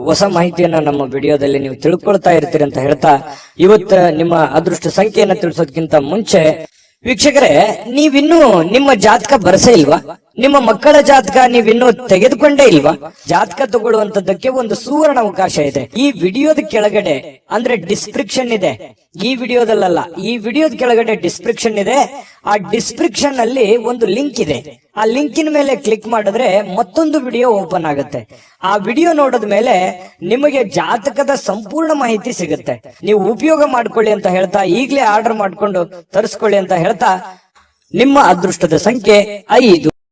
ಹೊಸ ಮಾಹಿತಿಯನ್ನ ನಮ್ಮ ವಿಡಿಯೋದಲ್ಲಿ ನೀವು ತಿಳ್ಕೊಳ್ತಾ ಇರ್ತೀರಿ ಅಂತ ಹೇಳ್ತಾ, ಇವತ್ತು ನಿಮ್ಮ ಅದೃಷ್ಟ ಸಂಖ್ಯೆಯನ್ನ ತಿಳಿಸೋದಕ್ಕಿಂತ ಮುಂಚೆ ವೀಕ್ಷಕರೇ, ನೀವಿನ್ನೂ ನಿಮ್ಮ ಜಾತಕ ಬರಸೇ ಇಲ್ವಾ? ನಿಮ್ಮ ಮಕ್ಕಳ ಜಾತಕ ನೀವಿನ್ನೂ ತೆಗೆದುಕೊಂಡೇ ಇಲ್ವಾ? ಜಾತಕ ತಗೊಳ್ಳುವಂತದ್ದಕ್ಕೆ ಒಂದು ಸುವರ್ಣ ಅವಕಾಶ ಇದೆ. ಈ ವಿಡಿಯೋದ ಕೆಳಗಡೆ ಅಂದ್ರೆ ಡಿಸ್ಕ್ರಿಪ್ಷನ್ ಇದೆ, ಈ ವಿಡಿಯೋದಲ್ಲ, ಈ ವಿಡಿಯೋದ ಕೆಳಗಡೆ ಡಿಸ್ಕ್ರಿಪ್ಷನ್ ಇದೆ. ಆ ಡಿಸ್ಕ್ರಿಪ್ಷನ್ ಅಲ್ಲಿ ಒಂದು ಲಿಂಕ್ ಇದೆ. ಆ ಲಿಂಕಿನ ಮೇಲೆ ಕ್ಲಿಕ್ ಮಾಡಿದ್ರೆ ಮತ್ತೊಂದು ವಿಡಿಯೋ ಓಪನ್ ಆಗುತ್ತೆ. ಆ ವಿಡಿಯೋ ನೋಡಿದ ಮೇಲೆ ನಿಮಗೆ ಜಾತಕದ ಸಂಪೂರ್ಣ ಮಾಹಿತಿ ಸಿಗುತ್ತೆ. ನೀವು ಉಪಯೋಗ ಮಾಡ್ಕೊಳ್ಳಿ ಅಂತ ಹೇಳ್ತಾ, ಈಗಲೇ ಆರ್ಡರ್ ಮಾಡ್ಕೊಂಡು ತರಿಸ್ಕೊಳ್ಳಿ ಅಂತ ಹೇಳ್ತಾ, ನಿಮ್ಮ ಅದೃಷ್ಟದ ಸಂಖ್ಯೆ 5.